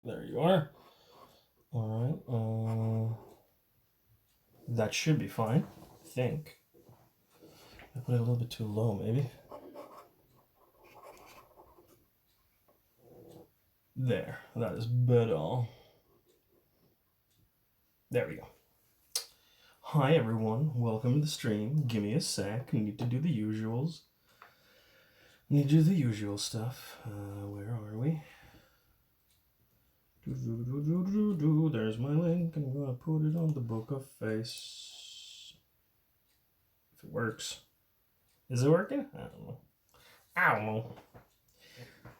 There you are. All right. That should be fine, I think. I put it a little bit too low, maybe. There. That is better. There we go. Hi, everyone. Welcome to the stream. Give me a sec. Need to do the usuals. Need to do the usual stuff. Where are we? There's my link. I'm gonna put it on the book of face. If it works. Is it working? I don't know. I don't know.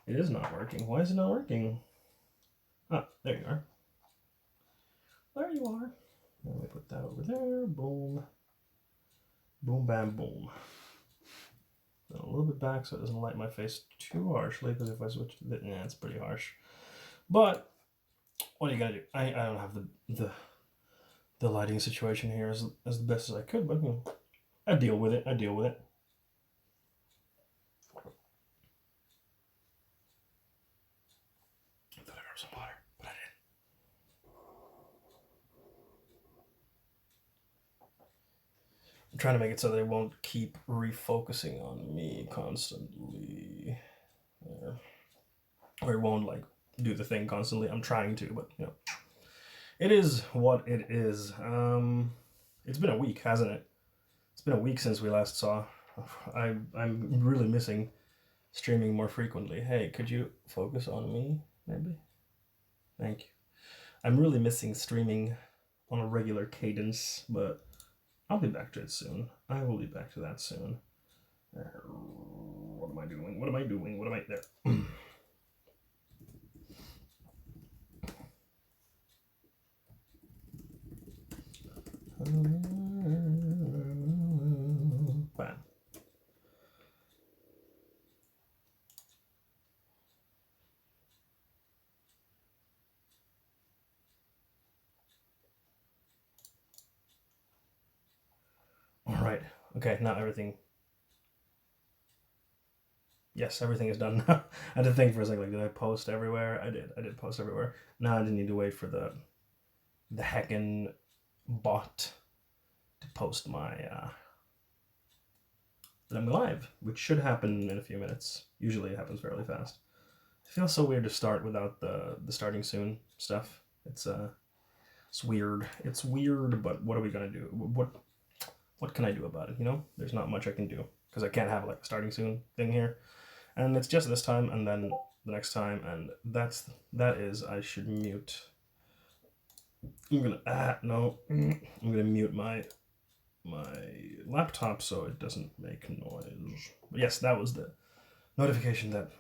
It is not working. Why is it not working? Ah, there you are. There you are. Let me put that over there. Boom. Boom, bam, boom. Then a little bit back so it doesn't light my face too harshly, because if I switch it, yeah, it's pretty harsh. But what are you gonna do? I don't have the lighting situation here as the best as I could, but I deal with it. I deal with it. I thought I grabbed some water, but I didn't. I'm trying to make it so they won't keep refocusing on me constantly. There. Or it won't like do the thing constantly. I'm trying to, but it is what it is. It's been a week, hasn't it? It's been a week since we last saw. I'm really missing streaming more frequently. Hey, could you focus on me, maybe? Thank you. I'm really missing streaming on a regular cadence, but I'll be back to it soon. I will be back to that soon. What am I doing? What am I doing? What am I there? Bam. All right. Okay, now everything. Yes, everything is done now. I had to think for a second, like, did I post everywhere? I did. I did post everywhere. Now I didn't need to wait for the heckin' bot to post my that I'm live, which should happen in a few minutes. Usually it happens fairly fast. It feels so weird to start without the starting soon stuff. It's weird. It's weird, but what are we gonna do? What can I do about it? There's not much I can do because I can't have like a starting soon thing here, and it's just this time and then the next time, and that is I should mute. I'm gonna no. I'm gonna mute my laptop so it doesn't make noise. But yes, that was the notification that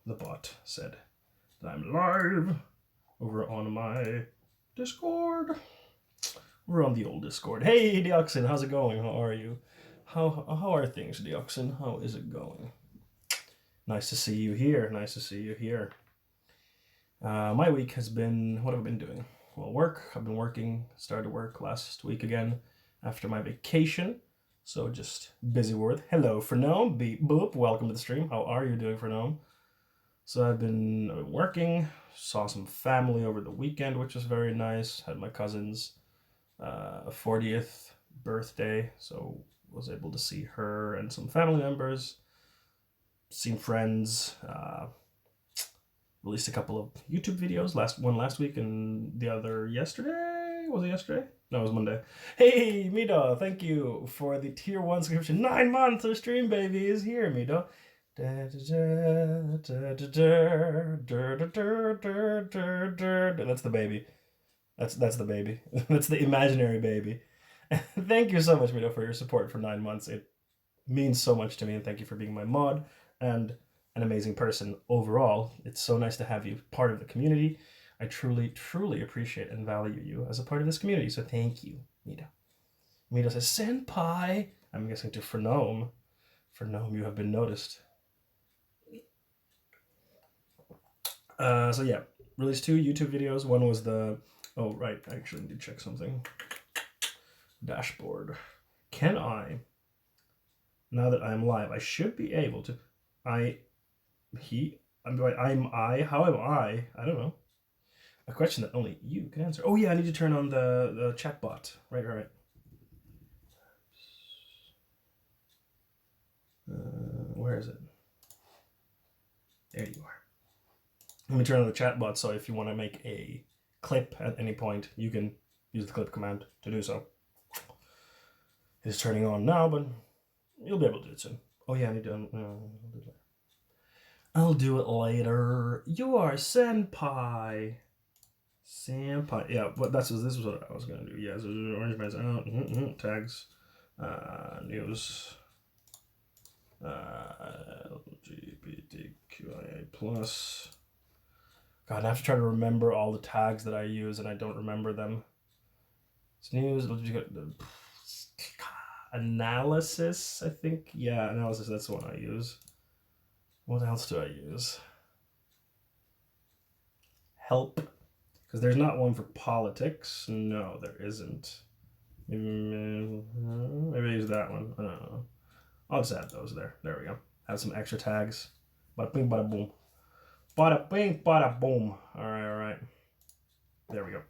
the bot said that I'm live over on my Discord. We're on the old Discord. Hey, Deoxin, how's it going? How are you? How are things, Deoxin? How is it going? Nice to see you here. Nice to see you here. My week has been, what have I been doing? Well, work. I've been working. Started work last week again after my vacation. So just busy with. Hello, Fernome. Beep boop. Welcome to the stream. How are you doing, Fernome? So I've been working. Saw some family over the weekend, which was very nice. Had my cousin's 40th birthday, so was able to see her and some family members. Seen friends. Released a couple of YouTube videos. Last week and the other yesterday. Was it yesterday? No, it was Monday. Hey, Mido, thank you for the tier 1 subscription. 9 months of stream, baby, is here, Mido. That's the baby. That's the baby. That's the imaginary baby. Thank you so much, Mido, for your support for 9 months. It means so much to me, and thank you for being my mod and an amazing person overall. It's so nice to have you part of the community. I truly, truly appreciate and value you as a part of this community. So thank you, Mido. Mido says, Senpai. I'm guessing to Fernome. Fernome, you have been noticed. So yeah, released 2 YouTube videos. One was the, oh right, I actually need to check something. Dashboard. Can I, now that I'm live, I should be able to, how am I? I don't know. A question that only you can answer. Oh yeah, I need to turn on the chat bot. Right. Where is it? There you are. Let me turn on the chat bot, so if you want to make a clip at any point, you can use the clip command to do so. It's turning on now, but you'll be able to do it soon. Oh yeah, I need to. I'll do it later. You are senpai. Senpai. Yeah, but this is what I was gonna do. Yeah, so orange man's out. Tags. News. LGBTQIA plus. God, I have to try to remember all the tags that I use, and I don't remember them. It's news. Analysis, I think. Yeah, analysis. That's the one I use. What else do I use? Help. Because there's not one for politics. No, there isn't. Maybe I use that one. I don't know. I'll just add those there. There we go. Have some extra tags. Bada bing, bada boom. Bada bing, bada boom. Alright. There we go.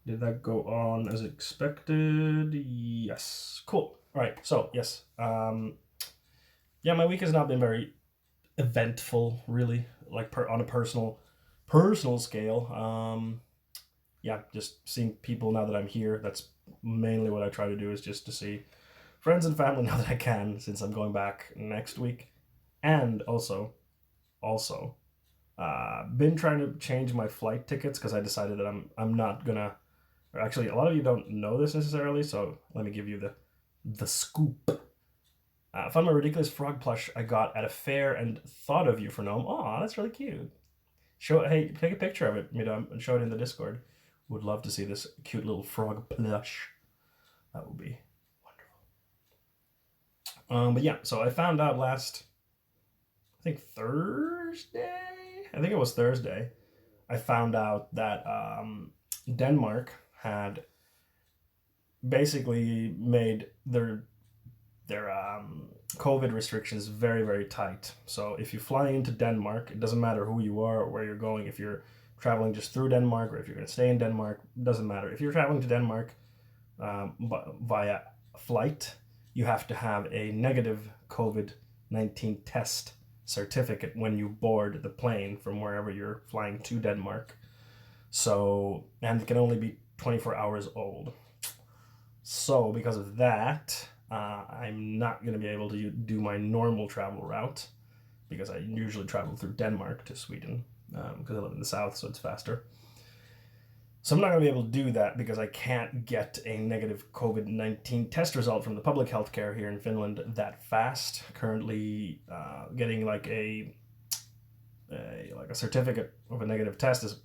Did that go on as expected? Yes. Cool. Alright, so, yes. Yeah, my week has not been very eventful, really. Like, on a personal scale. Yeah, just seeing people now that I'm here. That's mainly what I try to do, is just to see friends and family now that I can, since I'm going back next week. And also, been trying to change my flight tickets, because I decided that I'm not gonna. Or actually, a lot of you don't know this necessarily, so let me give you the scoop. I found my ridiculous frog plush I got at a fair and thought of you for Gnome. Aw, that's really cute. Hey, take a picture of it, and show it in the Discord. Would love to see this cute little frog plush. That would be wonderful. But yeah, so I found out last, I think Thursday. I think it was Thursday. I found out that Denmark had basically made their COVID restrictions very, very tight. So if you fly into Denmark, it doesn't matter who you are or where you're going. If you're traveling just through Denmark, or if you're going to stay in Denmark, doesn't matter. If you're traveling to Denmark via flight, you have to have a negative COVID-19 test certificate when you board the plane from wherever you're flying to Denmark. So, and it can only be 24 hours old. So because of that, I'm not going to be able to do my normal travel route, because I usually travel through Denmark to Sweden, because I live in the south, so it's faster. So I'm not going to be able to do that, because I can't get a negative COVID-19 test result from the public healthcare here in Finland that fast. Currently, getting like a certificate of a negative test is a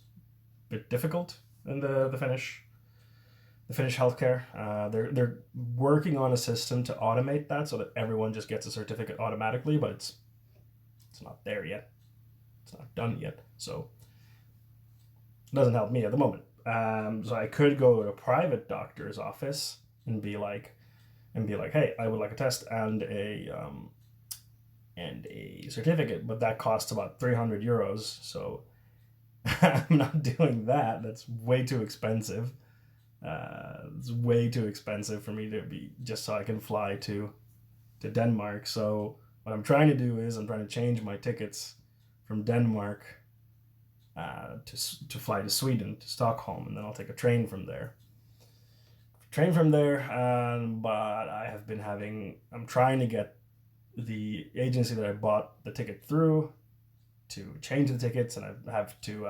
bit difficult in the Finnish healthcare. They're working on a system to automate that, so that everyone just gets a certificate automatically, but it's not there yet. It's not done yet, so it doesn't help me at the moment. So I could go to a private doctor's office and be like, hey, I would like a test and a certificate, but that costs about 300 euros. So I'm not doing that. That's way too expensive. It's way too expensive for me to be, just so I can fly to Denmark. So what I'm trying to do is I'm trying to change my tickets from Denmark to fly to Sweden, to Stockholm, and then I'll take a train from there. But I'm trying to get the agency that I bought the ticket through to change the tickets, and I have to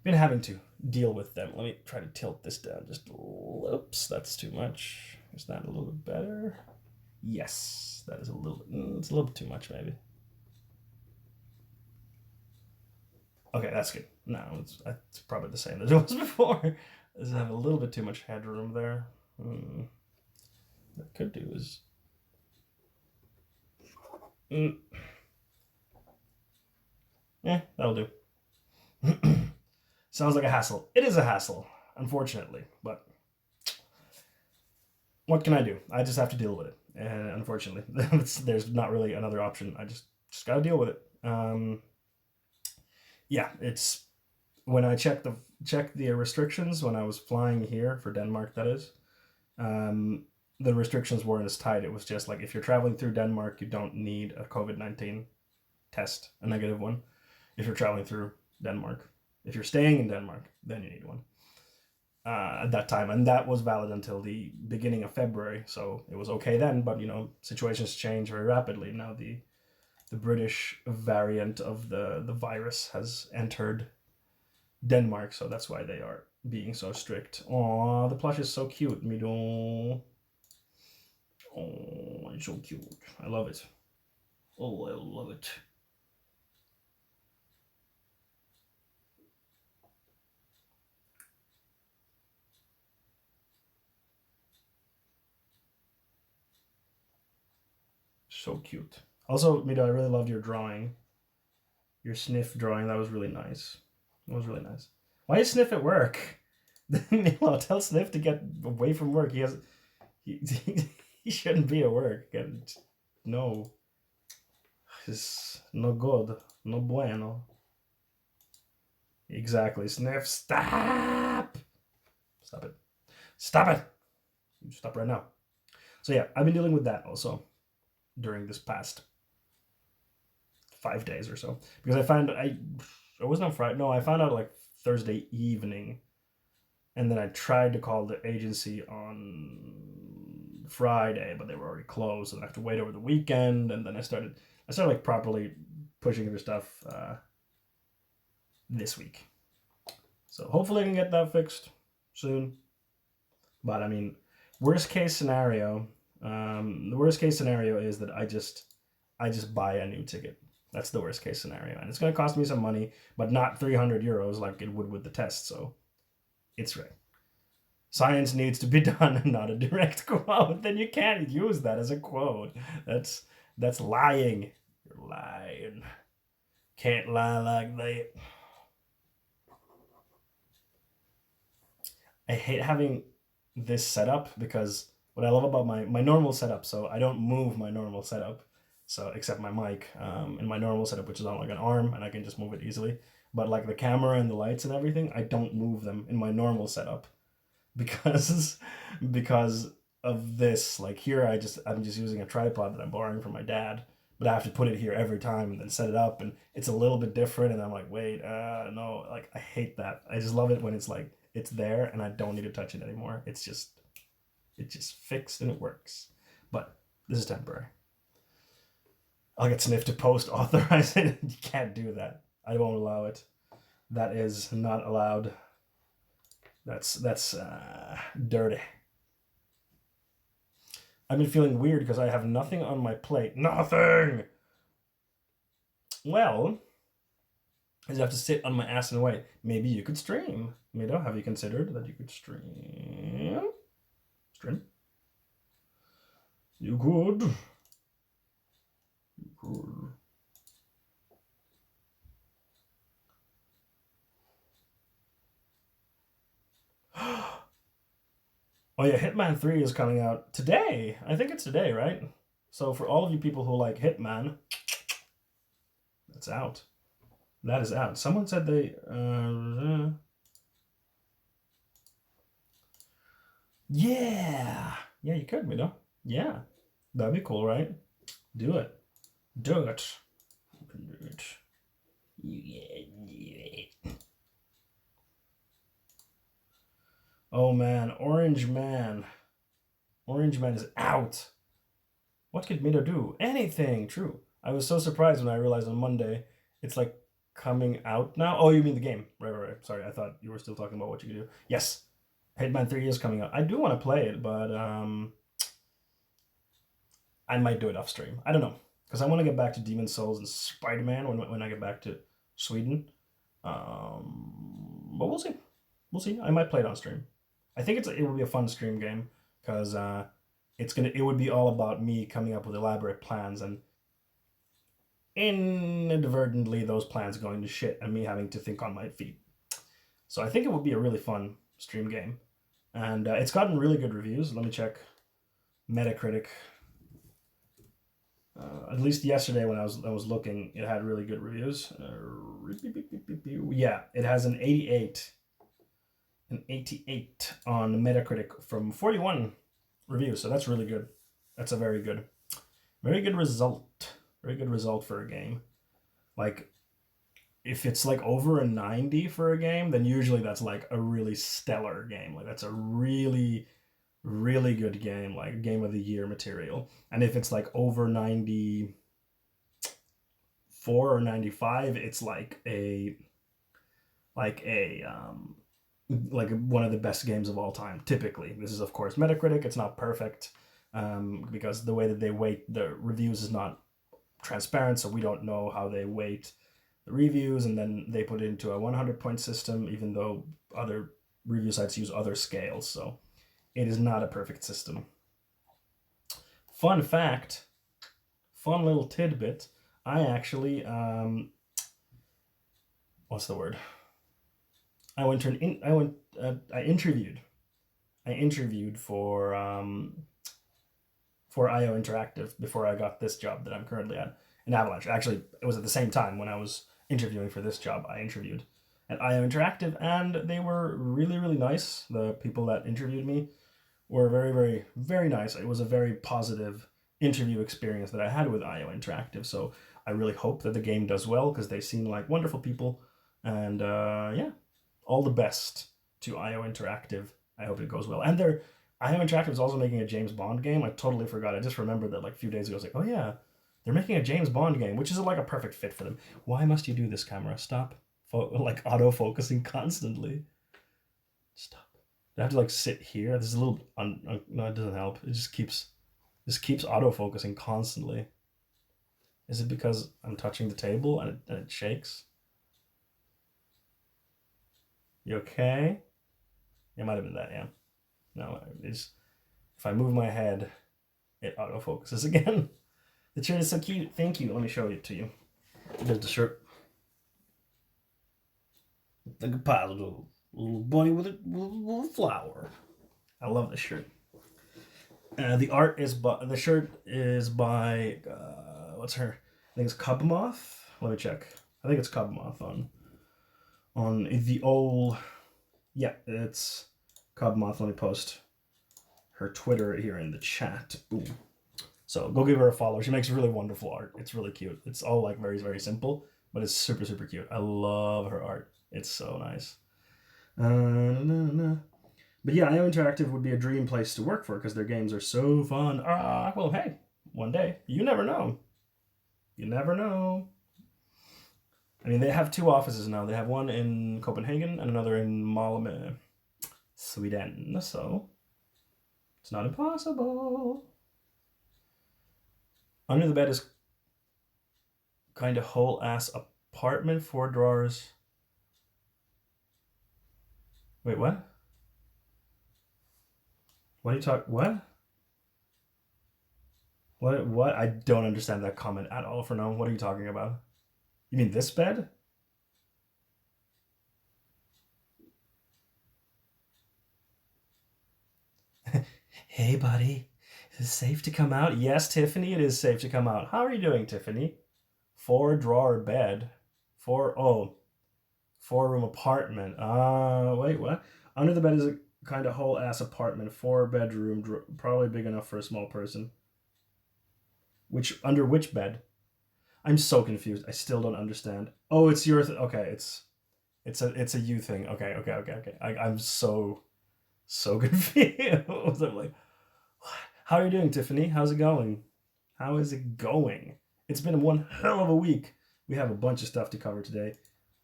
been having to deal with them. Let me try to tilt this down just oops, that's too much. Is that a little bit better? Yes, that is it's a little bit too much, maybe. Okay, that's good. No, it's probably the same as it was before. Does it have a little bit too much headroom there? What I could do is that'll do. Sounds like a hassle. It is a hassle, unfortunately, but what can I do? I just have to deal with it. And unfortunately, there's not really another option. I just gotta deal with it. yeah, it's when I checked the restrictions when I was flying here for Denmark. That is, um, the restrictions weren't as tight. It was just like if you're traveling through Denmark, you don't need a COVID-19 test, a negative one. If you're traveling through Denmark, if you're staying in Denmark, then you need one. At that time, and that was valid until the beginning of February, so it was okay then. But situations change very rapidly now. The British variant of the virus has entered Denmark, so that's why they are being so strict. Oh, the plush is so cute, Mido. Oh, it's so cute. I love it. Oh, I love it. So cute. Also, Mido, I really loved your drawing. Your sniff drawing. That was really nice. That was really nice. Why is Sniff at work? Milo, tell Sniff to get away from work. He, he shouldn't be at work. No. It's no good. No bueno. Exactly. Sniff, stop! Stop it. Stop it! Stop right now. So yeah, I've been dealing with that also during this past 5 days or so. Because it wasn't on Friday. No, I found out like Thursday evening. And then I tried to call the agency on Friday, but they were already closed, and I have to wait over the weekend. And then I started like properly pushing for stuff this week. So hopefully I can get that fixed soon. But I mean, worst case scenario, the worst case scenario is that I just buy a new ticket. That's the worst case scenario, and it's going to cost me some money, but not 300 euros like it would with the test. So it's right. Science needs to be done and not a direct quote. Then you can't use that as a quote. That's lying. You're lying. Can't lie like that. I hate having this setup because what I love about my normal setup, so I don't move my normal setup, so except my mic, and my normal setup, which is on like an arm, and I can just move it easily. But like the camera and the lights and everything, I don't move them in my normal setup because of this. Like here, I'm just using a tripod that I'm borrowing from my dad, but I have to put it here every time and then set it up, and it's a little bit different. And I'm like, wait, no, like I hate that. I just love it when it's like it's there and I don't need to touch it anymore. It's just fixed and it works. But this is temporary. I'll get Sniff to post authorize it. You can't do that. I won't allow it. That is not allowed. That's dirty. I've been feeling weird because I have nothing on my plate. Nothing! Well, I just have to sit on my ass and wait. Maybe you could stream. Mido, have you considered that you could stream? Stream? You could. You could. Oh yeah, Hitman 3 is coming out today. I think it's today, right? So for all of you people who like Hitman, that's out. That is out. Someone said they... Yeah! Yeah, you could, Mido. Yeah. That'd be cool, right? Do it. Do it. You can do it. Yeah, do it. Oh man, Orange Man. Orange Man is out. What could Mido do? Anything. True. I was so surprised when I realized on Monday it's like coming out now. Oh, you mean the game? Right. Sorry, I thought you were still talking about what you could do. Yes, Hitman 3 is coming out. I do want to play it, but I might do it off stream. I don't know, because I want to get back to Demon Souls and Spider-Man when I get back to Sweden. But we'll see. We'll see. I might play it on stream. I think it will be a fun stream game because it would be all about me coming up with elaborate plans and inadvertently those plans going to shit and me having to think on my feet. So I think it would be a really fun stream game, and it's gotten really good reviews. Let me check Metacritic. At least yesterday when I was looking, it had really good reviews. Yeah, it has an 88, on Metacritic from 41 reviews. So that's really good. That's a very good result. Very good result for a game. Like, if it's like over a 90 for a game, then usually that's like a really stellar game. Like, that's a really, really good game, like game of the year material. And if it's like over 94 or 95, it's like one of the best games of all time. Typically, this is of course Metacritic. It's not perfect, because the way that they weight the reviews is not transparent, so we don't know how they weight the reviews, and then they put it into a 100-point system, even though other review sites use other scales. So it is not a perfect system. Fun fact, fun little tidbit. I actually, what's the word? I interviewed for IO Interactive before I got this job that I'm currently at in Avalanche. Actually, it was at the same time when I was interviewing for this job. I interviewed at IO Interactive, and they were really, really nice. The people that interviewed me were very, very, very nice. It was a very positive interview experience that I had with IO Interactive. So I really hope that the game does well, because they seem like wonderful people. And yeah, all the best to IO Interactive. I hope it goes well. And IO Interactive is also making a James Bond game. I totally forgot. I just remembered that like a few days ago. I was like, oh yeah, they're making a James Bond game, which is like a perfect fit for them. Why must you do this, camera? Stop. Like auto-focusing constantly. Stop. I have to like sit here. This is a little no, it doesn't help. It just keeps auto-focusing constantly. Is it because I'm touching the table and it shakes? You okay? It might have been that, yeah. No, it's if I move my head, it autofocuses again. The shirt is so cute. Thank you. Let me show it to you. There's the shirt. Like a positive little bunny with a flower. I love this shirt. The shirt is by what's her? I think it's Cub Moth. Let me check. I think it's Cub Moth on the old. Yeah, it's Cub Moth. Let me post her Twitter here in the chat. Ooh. So go give her a follow. She makes really wonderful art. It's really cute. It's all like very, very simple, but it's super, super cute. I love her art. It's so nice. But yeah, IO Interactive would be a dream place to work for, because their games are so fun. Well, hey, one day. You never know. You never know. I mean, they have 2 offices now. They have one in Copenhagen and another in Malmö, Sweden. So it's not impossible. Under the bed is kind of whole ass apartment, 4 drawers. Wait, what? What are you talking? What? What? I don't understand that comment at all, for now. What are you talking about? You mean this bed? Hey, buddy. Is it safe to come out? Yes, Tiffany, it is safe to come out. How are you doing, Tiffany? 4-drawer bed. 4-room apartment. Wait, what? Under the bed is a kind of whole ass apartment. 4-bedroom, probably big enough for a small person. Under which bed? I'm so confused. I still don't understand. Oh, it's your okay. It's a you thing. Okay. I'm so confused. I'm like, what? How are you doing, Tiffany? How's it going? How is it going? It's been one hell of a week. We have a bunch of stuff to cover today.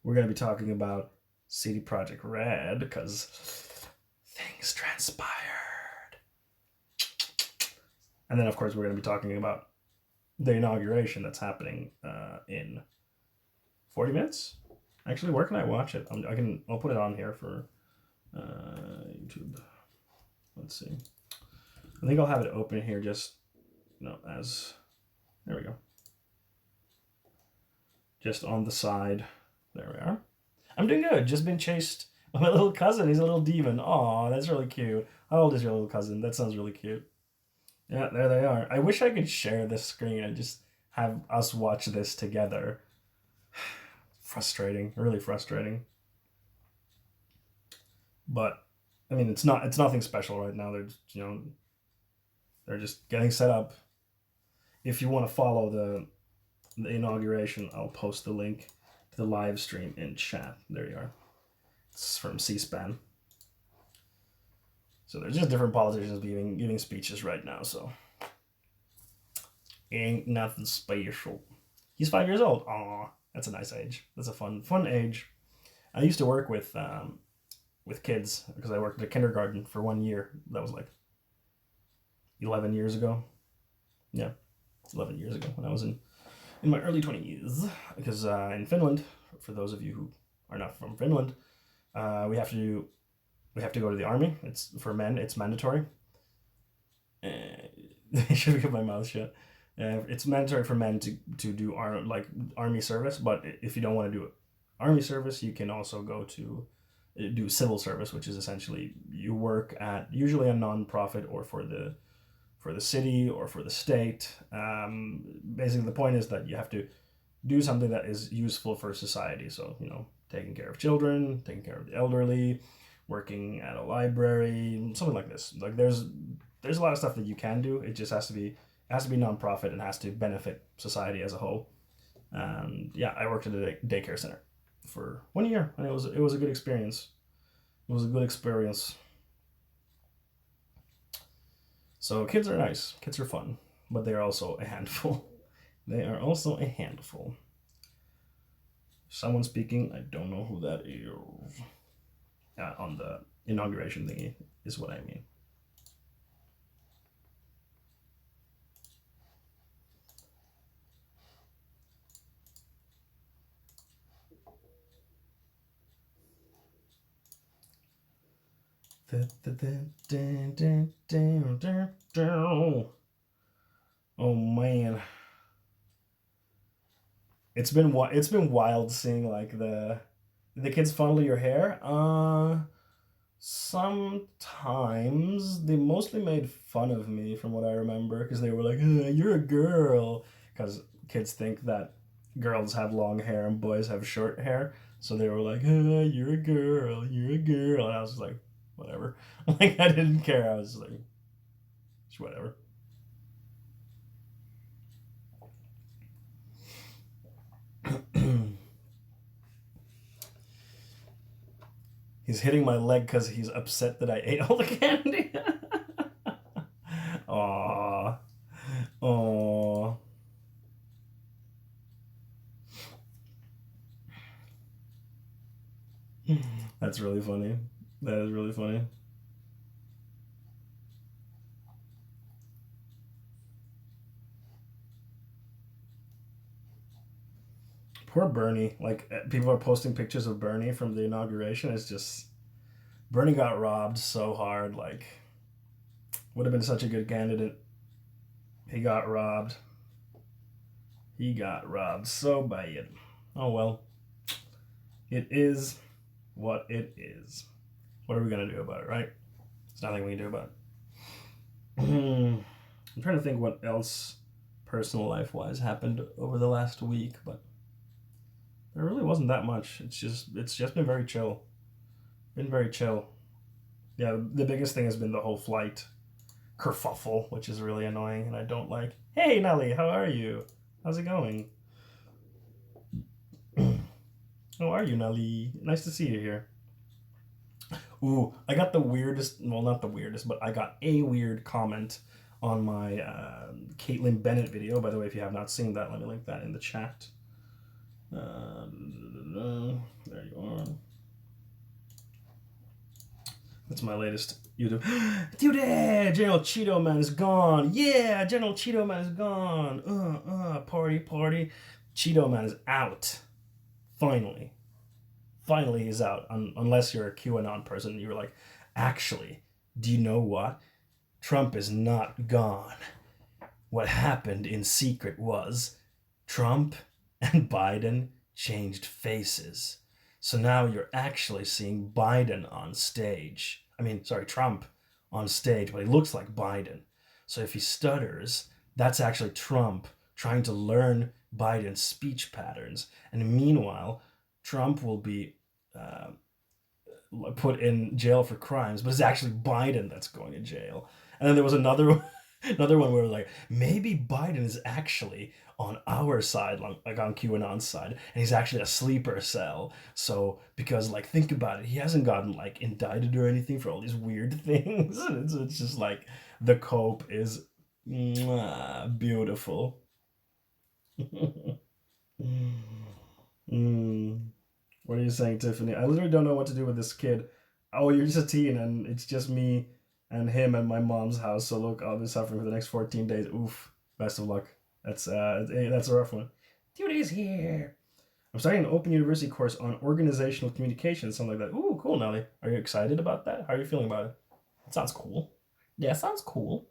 We're going to be talking about CD Projekt Red, because things transpired. And then, of course, we're going to be talking about the inauguration that's happening in 40 minutes. Actually, where can I watch it? I'll put it on here for YouTube. Let's see. I think I'll have it open here just, as, there we go. Just on the side. There we are. I'm doing good. Just been chased by my little cousin. He's a little demon. Aw, that's really cute. How old is your little cousin? That sounds really cute. Yeah, there they are. I wish I could share this screen. have us watch this together. Frustrating, really frustrating. But I mean, it's nothing special right now. They're just getting set up. If you want to follow the inauguration, I'll post the link to the live stream in chat. There you are. It's from C-SPAN. So there's just different politicians giving speeches right now. So ain't nothing special. He's 5 years old. Aw, that's a nice age. That's a fun age. I used to work with kids because I worked at a kindergarten for 1 year. That was like 11 years ago. Yeah, 11 years ago when I was in my early 20s. Because in Finland, for those of you who are not from Finland, we have to go to the army. It's for men. It's mandatory. I should get my mouth shut. It's mandatory for men to do army service, but if you don't want to do army service, you can also go to do civil service, which is essentially you work at usually a non-profit or for the city or for the state. Basically, the point is that you have to do something that is useful for society. So, taking care of children, taking care of the elderly, working at a library, something like this. Like there's a lot of stuff that you can do. It just has to be non-profit and has to benefit society as a whole. Yeah, I worked at a daycare center for 1 year, and it was a good experience. It was a good experience. So kids are nice. Kids are fun, but they are also a handful. They are also a handful. Someone speaking, I don't know who that is. On the inauguration thingy is what I mean. Oh man, it's been wild seeing like the kids fondle your hair. Sometimes they mostly made fun of me from what I remember because they were like, "You're a girl," because kids think that girls have long hair and boys have short hair. So they were like, "You're a girl, you're a girl," and I was just like, whatever. Like I didn't care. I was just like, it's whatever. He's hitting my leg because he's upset that I ate all the candy. Aww. Aww. That's really funny. That is really funny. Poor Bernie. Like, people are posting pictures of Bernie from the inauguration. It's just, Bernie got robbed so hard. Like, would have been such a good candidate. He got robbed. He got robbed so bad. Oh well. It is what it is. What are we gonna do about it, right? There's nothing we can do about it. I'm trying to think what else personal life-wise happened over the last week, but there really wasn't that much. It's just been very chill. Been very chill. Yeah, the biggest thing has been the whole flight kerfuffle, which is really annoying and I don't like. Hey, Nelly, how are you? How's it going? How are you, Nelly? Nice to see you here. Ooh, I got the weirdest, well, not the weirdest, but I got a weird comment on my Caitlin Bennett video. By the way, if you have not seen that, let me link that in the chat. There you are. That's my latest YouTube. Dude, General Cheeto Man is gone. Yeah, General Cheeto Man is gone. Party, party. Cheeto Man is out. Finally. Finally, he's out. Unless you're a QAnon person and you're like, actually, do you know what? Trump is not gone. What happened in secret was Trump and Biden changed faces. So now you're actually seeing Biden on stage. Trump on stage, but he looks like Biden. So if he stutters, that's actually Trump trying to learn Biden's speech patterns. And meanwhile, Trump will be put in jail for crimes, but it's actually Biden that's going to jail. And then there was another another one where like maybe Biden is actually on our side, like on QAnon's side, and he's actually a sleeper cell. So because like think about it, he hasn't gotten like indicted or anything for all these weird things. It's just like the cope is beautiful. mm. What are you saying, Tiffany? I literally don't know what to do with this kid. Oh, you're just a teen, and it's just me and him at my mom's house. So look, I'll be suffering for the next 14 days. Oof. Best of luck. That's a rough one. 2 days here. I'm starting an open university course on organizational communication, something like that. Ooh, cool, Nelly. Are you excited about that? How are you feeling about it? That sounds cool. Yeah, sounds cool.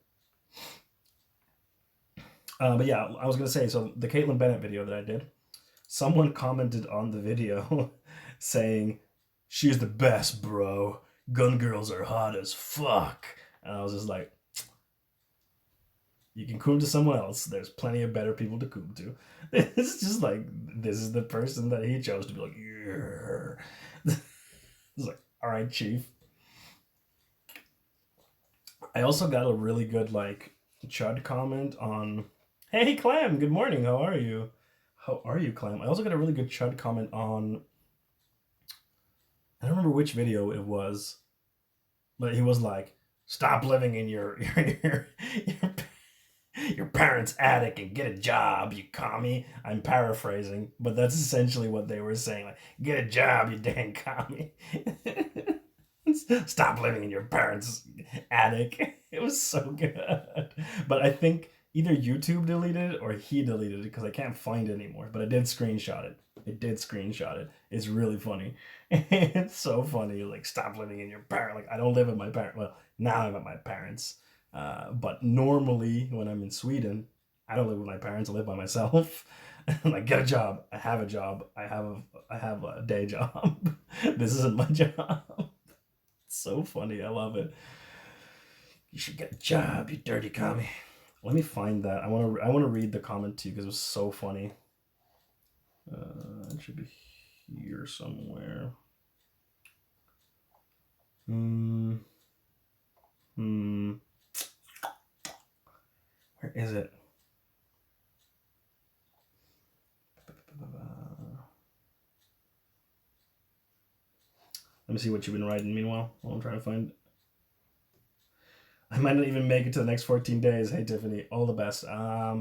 But yeah, I was gonna say, so the Caitlin Bennett video that I did, someone commented on the video saying, "She's the best, bro. Gun girls are hot as fuck." And I was just like, you can coom to someone else. There's plenty of better people to coom to. It's just like, this is the person that he chose to be like, yeah. It's like, all right, chief. I also got a really good like chud comment on, hey Clam, good morning, how are you? How are you, Clam? I also got a really good chud comment on, I don't remember which video it was, but he was like, stop living in your parents' attic and get a job, you commie. I'm paraphrasing, but that's essentially what they were saying. Like, get a job, you dang commie. Stop living in your parents' attic. It was so good. But I think either YouTube deleted it or he deleted it because I can't find it anymore. But I did screenshot it. It's really funny. It's so funny. Like, stop living in your parent. Like, I don't live with my parents. Well, now I'm at my parents. But normally when I'm in Sweden, I don't live with my parents. I live by myself. Like, get a job. I have a job. I have a day job. This isn't my job. It's so funny. I love it. You should get a job, you dirty commie. Let me find that. I want to read the comment to you because it was so funny. It should be here somewhere. Where is it? Let me see what you've been writing meanwhile while I'm trying to find it. I might not even make it to the next 14 days. Hey, Tiffany, all the best. I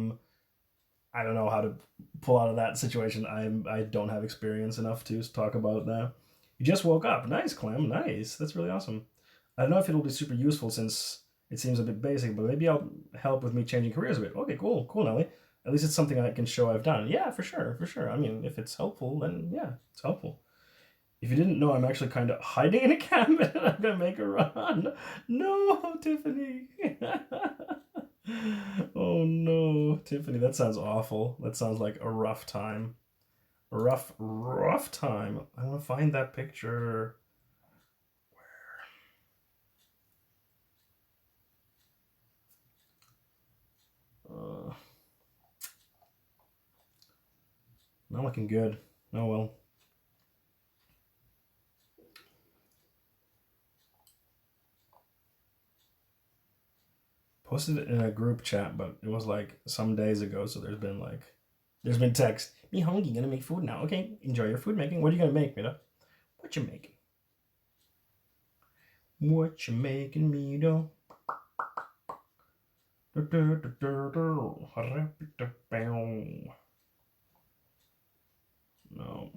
don't know how to pull out of that situation. I don't have experience enough to talk about that. You just woke up. Nice, Clem. Nice. That's really awesome. I don't know if it'll be super useful since it seems a bit basic, but maybe I'll help with me changing careers a bit. Okay, cool, Nelly. At least it's something I can show I've done. Yeah, for sure. I mean, if it's helpful, then yeah, it's helpful. If you didn't know, I'm actually kind of hiding in a cabin and I'm going to make a run. No, Tiffany. Oh no, Tiffany, that sounds awful. That sounds like a rough time. A rough time. I want to find that picture. Where? Not looking good. Oh well. Posted it in a group chat, but it was like some days ago, so there's been text. Me hungry, gonna make food now. Okay, enjoy your food making. What are you gonna make, Mita? What you making? What you making, Mita? No.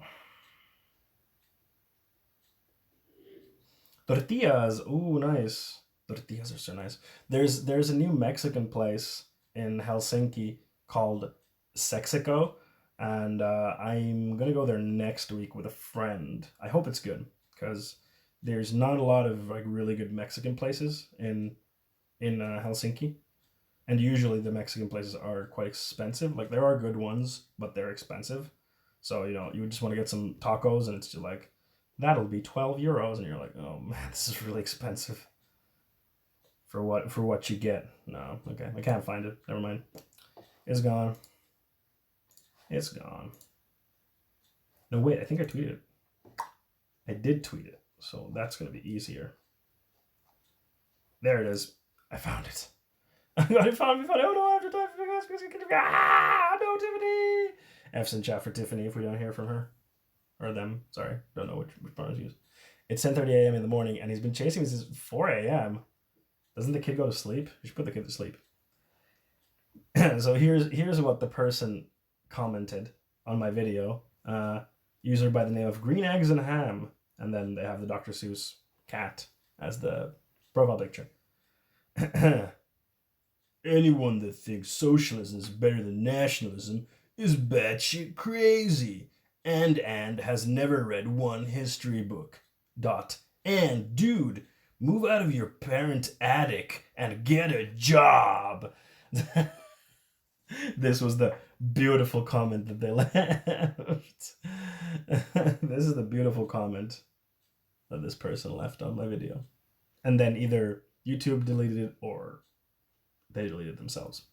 Tortillas. Ooh, nice. Tortillas are so nice. There's a new Mexican place in Helsinki called Sexico, and I'm gonna go there next week with a friend. I hope it's good because there's not a lot of like really good Mexican places in Helsinki, and usually the Mexican places are quite expensive. Like there are good ones, but they're expensive. So you just want to get some tacos, and it's just like that'll be 12 euros, and you're like, oh man, this is really expensive. For what you get. No, okay, I can't find it. Never mind. It's gone. It's gone. No, wait, I think I tweeted it. I did tweet it, so that's going to be easier. There it is. I found it. I found it. Oh no, after time for no, Tiffany. F's in chat for Tiffany if we don't hear from her. Or them, sorry. Don't know which pronouns to use. It's 10:30 a.m. in the morning, and he's been chasing me since 4 a.m. Doesn't the kid go to sleep? You should put the kid to sleep. So here's what the person commented on my video. User by the name of Green Eggs and Ham. And then they have the Dr. Seuss cat as the profile picture. Anyone that thinks socialism is better than nationalism is batshit crazy. And has never read one history book. And dude, move out of your parent attic and get a job. This was the beautiful comment that they left. This is the beautiful comment that this person left on my video. And then either YouTube deleted it or they deleted themselves.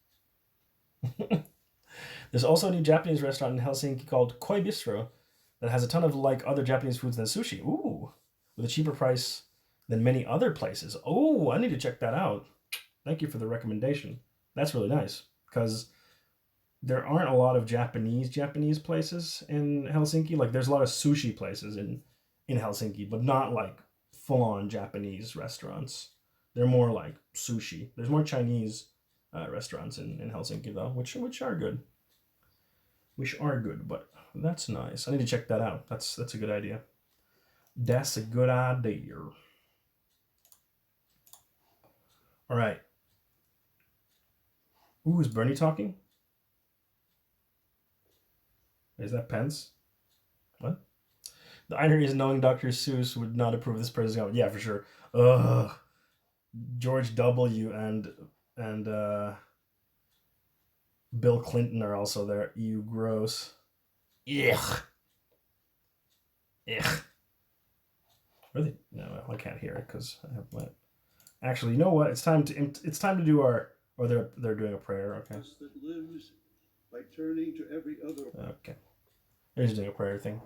There's also a new Japanese restaurant in Helsinki called Koi Bistro that has a ton of like other Japanese foods than sushi. Ooh, with a cheaper price than many other places. Oh, I need to check that out. Thank you for the recommendation. That's really nice because there aren't a lot of Japanese places in Helsinki. Like there's a lot of sushi places in Helsinki, but not like full-on Japanese restaurants. They're more like sushi. There's more Chinese restaurants in Helsinki though, which are good. But that's nice. I need to check that out. That's a good idea. That's a good idea. All right. Ooh, is Bernie talking? Is that Pence? What? The irony is knowing Dr. Seuss would not approve of this president. Yeah, for sure. Ugh. George W. and Bill Clinton are also there. Ew, gross. Ugh. Ugh. Really? No, I can't hear it because I have my. Actually, you know what? It's time to do our. Or they're doing a prayer. Okay. That lives by turning to every other. Okay. They're just doing a prayer thing.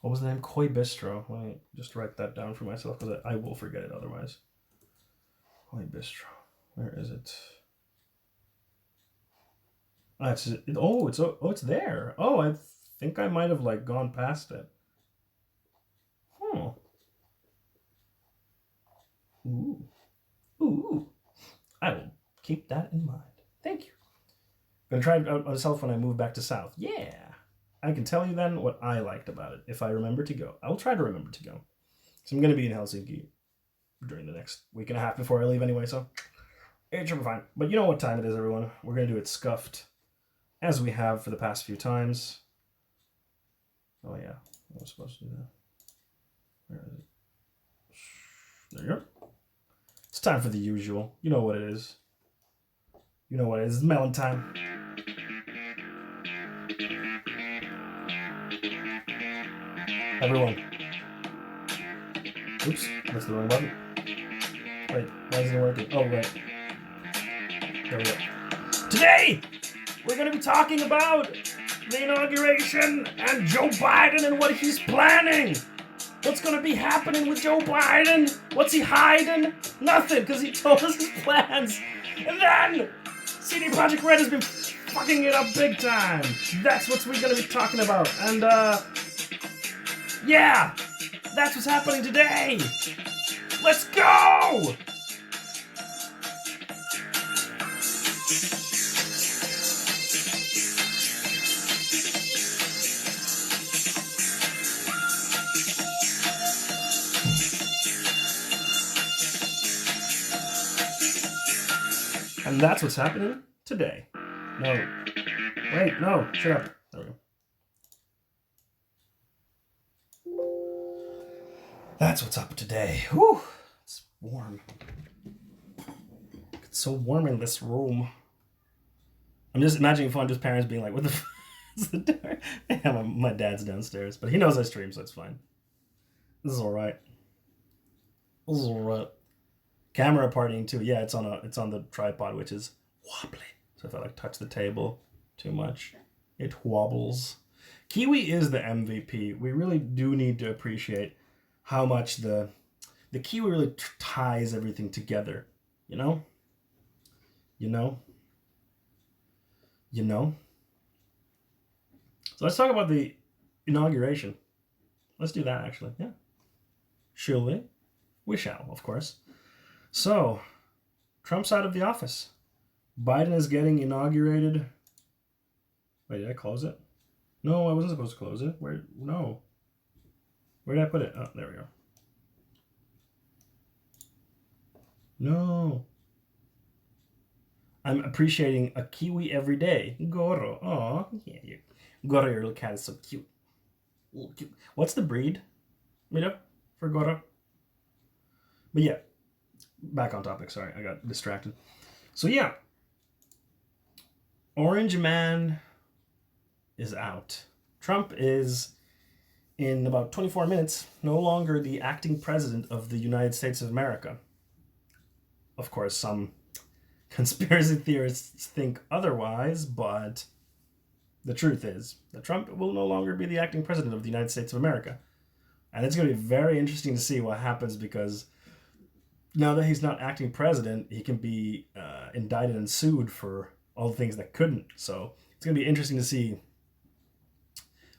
What was the name? Koi Bistro. Let me just write that down for myself because I will forget it otherwise. Koi Bistro. Where is it? It's there. Oh, I think I might have like gone past it. Ooh. I will keep that in mind. Thank you. I'm gonna try it out myself when I move back to South. Yeah. I can tell you then what I liked about it if I remember to go. I will try to remember to go. So I'm gonna be in Helsinki during the next week and a half before I leave anyway, so it should be fine. But you know what time it is, everyone. We're gonna do it scuffed, as we have for the past few times. Oh yeah, I was supposed to do that. Where is it? There you go. It's time for the usual. You know what it is. You know what it is. It's melon time. Everyone. Oops, that's the wrong button. Wait, why isn't it working? Oh, right. There we go. Today, we're going to be talking about the inauguration and Joe Biden and what he's planning. What's going to be happening with Joe Biden? What's he hiding? Nothing, because he told us his plans. And then, CD Projekt Red has been fucking it up big time. That's what we're going to be talking about. And, yeah, that's what's happening today. Let's go! And that's what's happening today. No. Wait, no. Shut up. There we go. That's what's up today. Whew. It's warm. It's so warm in this room. I'm just imagining Fondue's parents being like, what the f is the door? Yeah, my dad's downstairs, but he knows I stream, so it's fine. This is alright. This is alright. Camera partying too. Yeah, it's on the tripod, which is wobbly. So if I like touch the table, too much. It wobbles. Kiwi is the MVP. We really do need to appreciate how much the Kiwi really ties everything together. You know? You know? You know? So let's talk about the inauguration. Let's do that, actually. Yeah. Shall we? We shall, of course. So, Trump's out of the office. Biden is getting inaugurated. Wait, did I close it? No, I wasn't supposed to close it. Where? No. Where did I put it? Oh, there we go. No. I'm appreciating a kiwi every day. Goro. Aw. Yeah, Goro, your little cat is so cute. Cute. What's the breed? Made up for Goro? But yeah. Back on topic. Sorry, I got distracted. So yeah. Orange Man is out. Trump is, in about 24 minutes, no longer the acting president of the United States of America. Of course, some conspiracy theorists think otherwise, but the truth is that Trump will no longer be the acting president of the United States of America. And it's going to be very interesting to see what happens, because now that he's not acting president, he can be indicted and sued for all the things that couldn't. So it's going to be interesting to see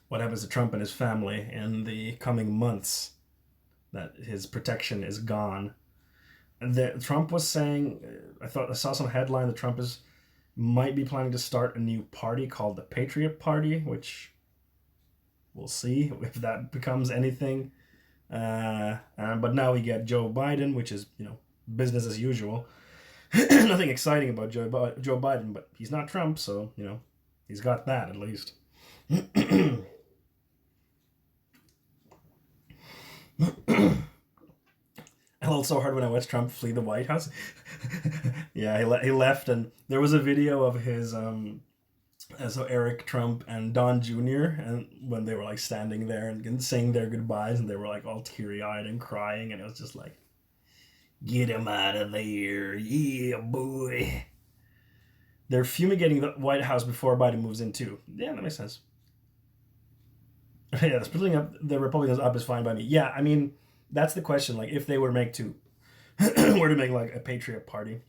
what happens to Trump and his family in the coming months that his protection is gone. Trump was saying, I saw some headline that Trump might be planning to start a new party called the Patriot Party, which we'll see if that becomes anything. But now we get Joe Biden, which is, business as usual. Nothing exciting about Joe Biden, but he's not Trump, so, he's got that at least. I felt so hard when I watched Trump flee the White House. Yeah, he left, and there was a video of his so Eric Trump and Don Jr. and when they were like standing there and saying their goodbyes, and they were like all teary-eyed and crying, and it was just like, get him out of there, yeah, boy. They're fumigating the White House before Biden moves in too. Yeah, that makes sense. Yeah, splitting up the Republicans up is fine by me. Yeah, I mean, that's the question. Like, if they were to make like a Patriot Party,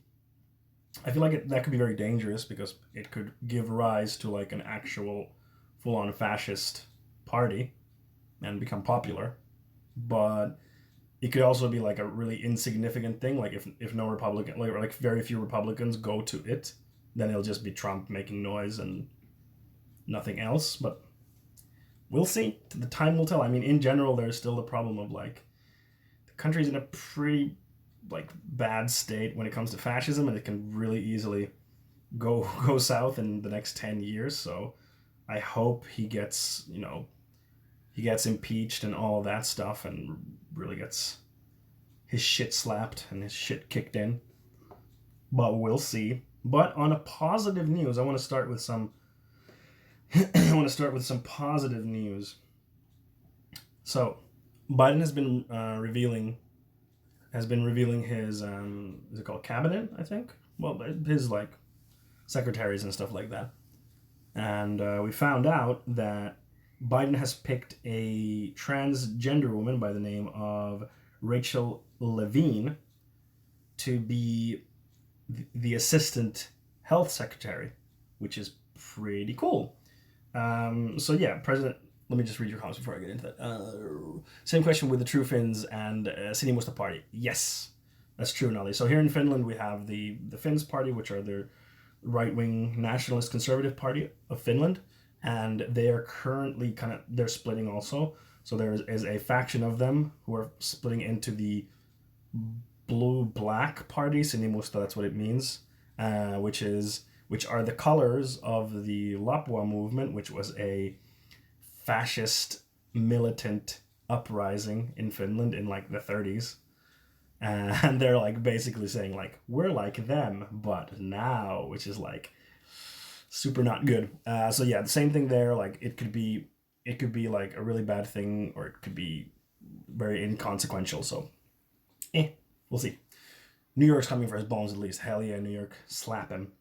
I feel like that could be very dangerous, because it could give rise to like an actual full-on fascist party and become popular. But it could also be like a really insignificant thing. Like if no Republican, like very few Republicans go to it, then it'll just be Trump making noise and nothing else. But we'll see. The time will tell. I mean, in general, there's still the problem of like the country's in a pretty like bad state when it comes to fascism, and it can really easily go south in the next 10 years. So I hope he gets impeached and all of that stuff, and really gets his shit slapped and his shit kicked in. But we'll see. But on a positive news, I want to start with some positive news. So Biden has been revealing his is it called cabinet, I think? Well, his like secretaries and stuff like that. And we found out that Biden has picked a transgender woman by the name of Rachel Levine to be the assistant health secretary, which is pretty cool. So yeah, President. Let me just read your comments before I get into that. Same question with the True Finns and Sinimusta Party. Yes, that's true, Nolly. So here in Finland, we have the Finns Party, which are the right-wing nationalist conservative party of Finland, and they are currently they're splitting also. So there is a faction of them who are splitting into the blue-black party, Sinimusta, that's what it means, which are the colors of the Lapua movement, which was a fascist militant uprising in Finland in like the 30s. And they're like basically saying like, we're like them, but now, which is like super not good. So yeah, the same thing there. Like it could be like a really bad thing, or it could be very inconsequential. So we'll see. New York's coming for his bones at least. Hell yeah, New York. Slap him.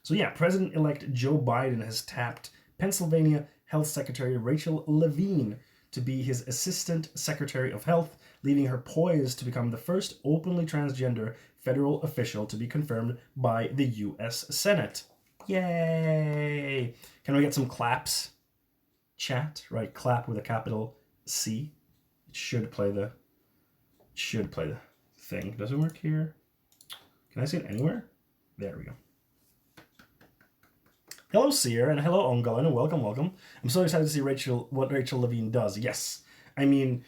So yeah, President-elect Joe Biden has tapped Pennsylvania Health Secretary Rachel Levine to be his Assistant Secretary of Health, leaving her poised to become the first openly transgender federal official to be confirmed by the U.S. Senate. Yay! Can we get some claps? Chat, right? Clap with a capital C. It should play the thing. Does it work here? Can I see it anywhere? There we go. Hello, Seer, and hello, Ongolan, and welcome, welcome. I'm so excited to see what Rachel Levine does. Yes, I mean,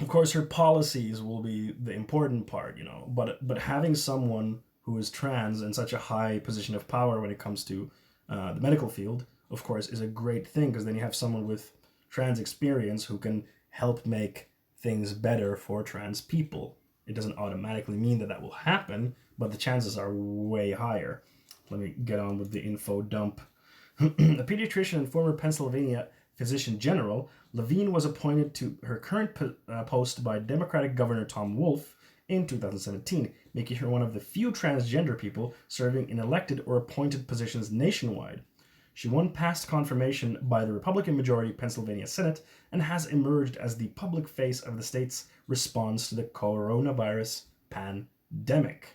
of course, her policies will be the important part, but having someone who is trans in such a high position of power when it comes to the medical field, of course, is a great thing, because then you have someone with trans experience who can help make things better for trans people. It doesn't automatically mean that will happen, but the chances are way higher. Let me get on with the info dump. A pediatrician and former Pennsylvania physician general, Levine was appointed to her current post by Democratic Governor Tom Wolf in 2017, making her one of the few transgender people serving in elected or appointed positions nationwide. She won past confirmation by the Republican majority Pennsylvania Senate and has emerged as the public face of the state's response to the coronavirus pandemic.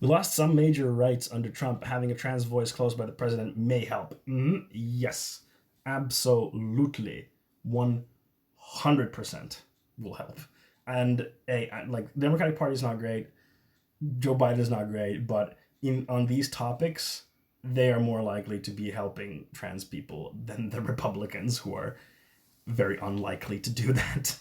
We lost some major rights under Trump. Having a trans voice close by the president may help. Yes, absolutely. 100% will help. And the Democratic Party is not great. Joe Biden is not great, but on these topics, they are more likely to be helping trans people than the Republicans, who are very unlikely to do that.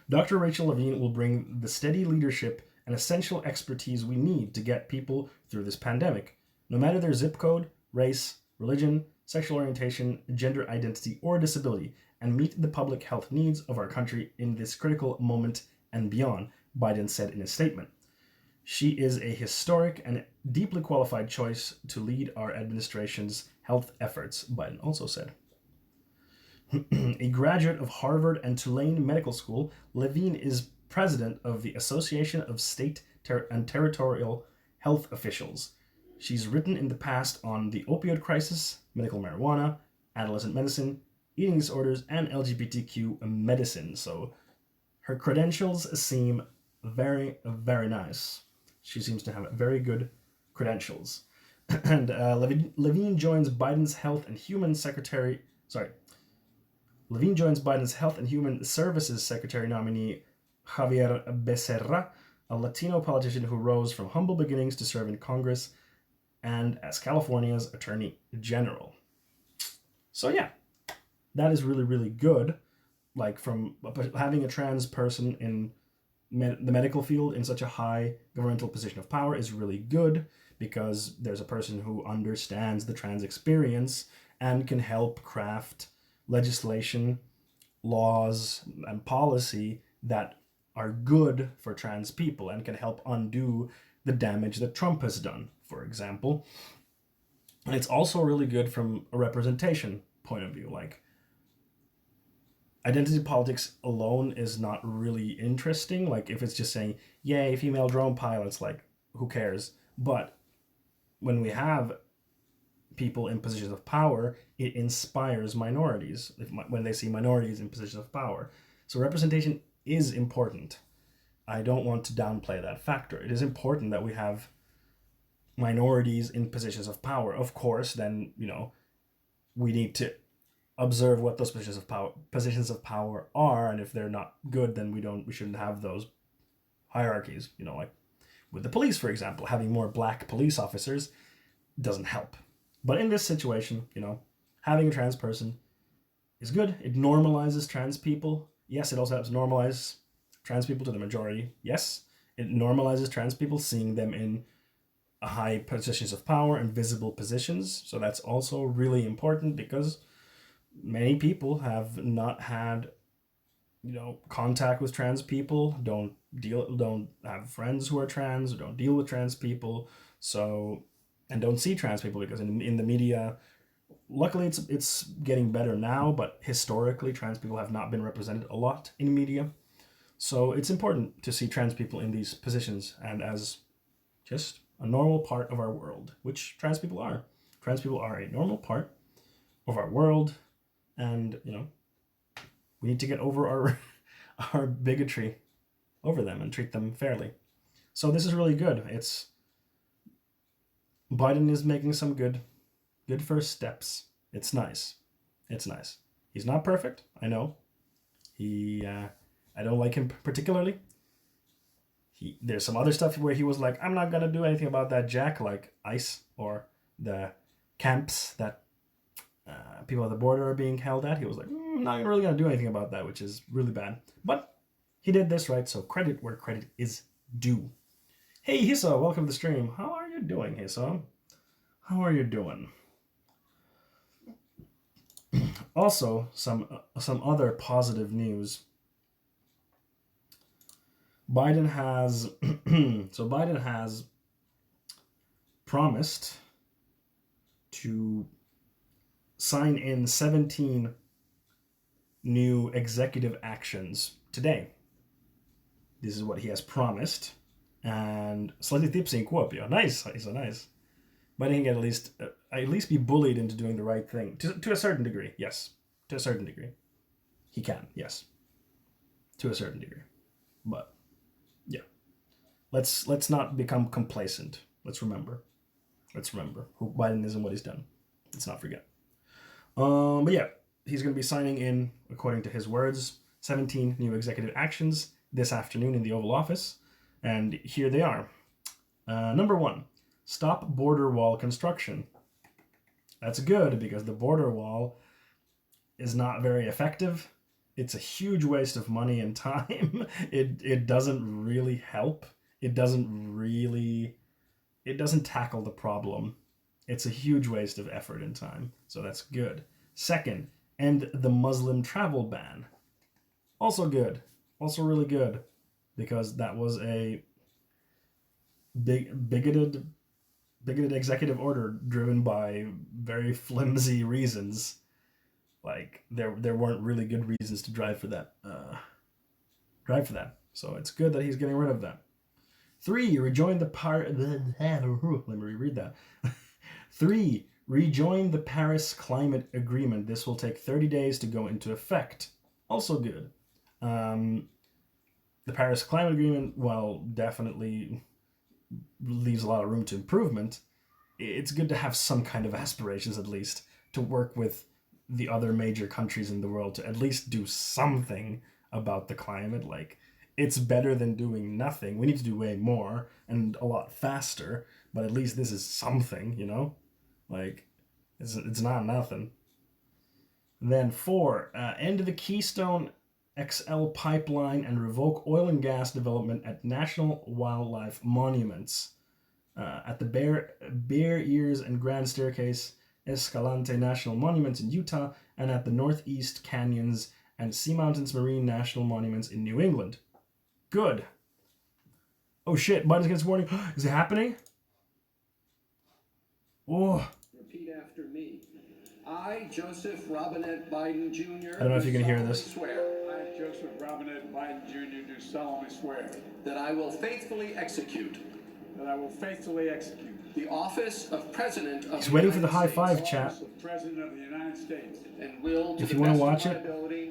Dr. Rachel Levine will bring the steady leadership and essential expertise we need to get people through this pandemic, no matter their zip code, race, religion, sexual orientation, gender identity, or disability, and meet the public health needs of our country in this critical moment and beyond, Biden said in a statement. She is a historic and deeply qualified choice to lead our administration's health efforts, Biden also said. A graduate of Harvard and Tulane Medical School, Levine is president of the Association of State and Territorial Health Officials. She's written in the past on the opioid crisis, medical marijuana, adolescent medicine, eating disorders, and LGBTQ medicine. So her credentials seem very, very nice. She seems to have very good credentials. And Levine joins Biden's Health and Human Services Secretary nominee Javier Becerra, a Latino politician who rose from humble beginnings to serve in Congress and as California's Attorney General. So yeah, that is really, really good. Like, from having a trans person in the medical field in such a high governmental position of power is really good, because there's a person who understands the trans experience and can help craft legislation, laws, and policy that are good for trans people and can help undo the damage that Trump has done, for example. And it's also really good from a representation point of view. Like, identity politics alone is not really interesting. Like, if it's just saying, yay, female drone pilots, like, who cares? But when we have people in positions of power, it inspires minorities when they see minorities in positions of power. So representation is important. I don't want to downplay that factor. It is important that we have minorities in positions of power. Of course, then, we need to observe what those positions of power are, and if they're not good, then we shouldn't have those hierarchies. Like with the police, for example, having more black police officers doesn't help. But in this situation, having a trans person is good. It normalizes trans people. Yes, it also helps normalize trans people to the majority. Yes, it normalizes trans people, seeing them in high positions of power and visible positions. So that's also really important, because many people have not had, contact with trans people, don't have friends who are trans, or don't deal with trans people, and don't see trans people, because in the media, luckily it's getting better now, but historically trans people have not been represented a lot in media. So it's important to see trans people in these positions and as just a normal part of our world, which trans people are. Trans people are a normal part of our world, and we need to get over our bigotry over them and treat them fairly. So this is really good. Biden is making some good first steps. It's nice. It's nice. He's not perfect, I know. I don't like him particularly. There's some other stuff where he was like, I'm not gonna do anything about that, Jack, like ICE or the camps that people at the border are being held at. He was like, I'm not really gonna do anything about that, which is really bad. But he did this, right? So credit where credit is due. Hey, Hiso, welcome to the stream. How are you doing, Hiso? How are you doing? Also, some other positive news. Biden has Biden has promised to sign in 17 new executive actions today. This is what he has promised. And slightly tipsy in Kuopio. Nice, so nice. Biden can at least be bullied into doing the right thing to a certain degree. Yes, to a certain degree, he can. Yes, to a certain degree, but yeah, let's not become complacent. Let's remember who Biden is and what he's done. Let's not forget. But yeah, he's going to be signing in, according to his words, 17 new executive actions this afternoon in the Oval Office, and here they are. Number 1. Stop border wall construction. That's good because the border wall is not very effective. It's a huge waste of money and time. It doesn't really help. It doesn't tackle the problem. It's a huge waste of effort and time. So that's good. Second, end the Muslim travel ban. Also good. Also really good because that was a bigoted executive order driven by very flimsy reasons. Like there weren't really good reasons to drive for that. So it's good that he's getting rid of that. 3, rejoin the let me reread that. 3, rejoin the Paris Climate Agreement. This will take 30 days to go into effect. Also good. The Paris Climate Agreement, while definitely leaves a lot of room to improvement, it's good to have some kind of aspirations, at least, to work with the other major countries in the world to at least do something about the climate. Like, it's better than doing nothing. We need to do way more and a lot faster, but at least this is something, Like, it's not nothing. Then 4, end the Keystone XL pipeline and revoke oil and gas development at national wildlife monuments. At the Bear Ears and Grand Staircase Escalante National Monuments in Utah, and at the Northeast Canyons and Sea Mountains Marine National Monuments in New England. Good. Oh shit, Biden's against warning. Is it happening? Oh. Repeat after me. I, Joseph Robinette Biden Jr. I don't know if you can hear this. Swear. I, Joseph Robinette Biden Jr. do solemnly swear That I will faithfully execute. that I will faithfully execute The office of President of He's the waiting for the United high States. five, the chat. office of President of the United States. And will, to If the you wanna best watch of my it, ability,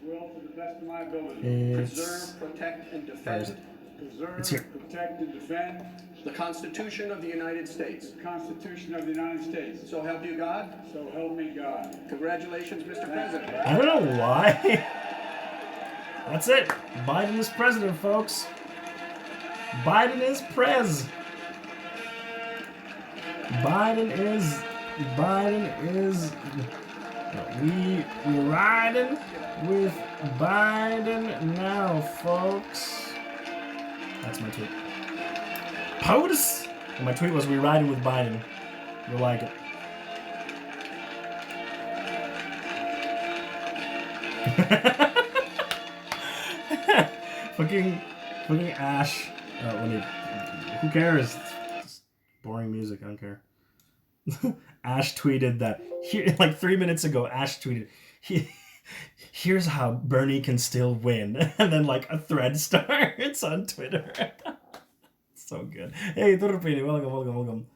Will, to the best of my ability, preserve, protect, and defend preserve, It's here. protect, and defend the Constitution of the United States. the Constitution of the United States. So help you God. So help me God. Congratulations, Mr. President. I don't know why. That's it. Biden is president, folks. Biden is prez. We riding with Biden now, folks. That's my tweet. POTUS! And my tweet was, we riding with Biden. You'll like it. fucking Ash. Who cares? It's boring music, I don't care. Ash tweeted that, like 3 minutes ago, Ash tweeted, Here's how Bernie can still win. And then like a thread starts on Twitter. So good. Hey, Turpini, welcome.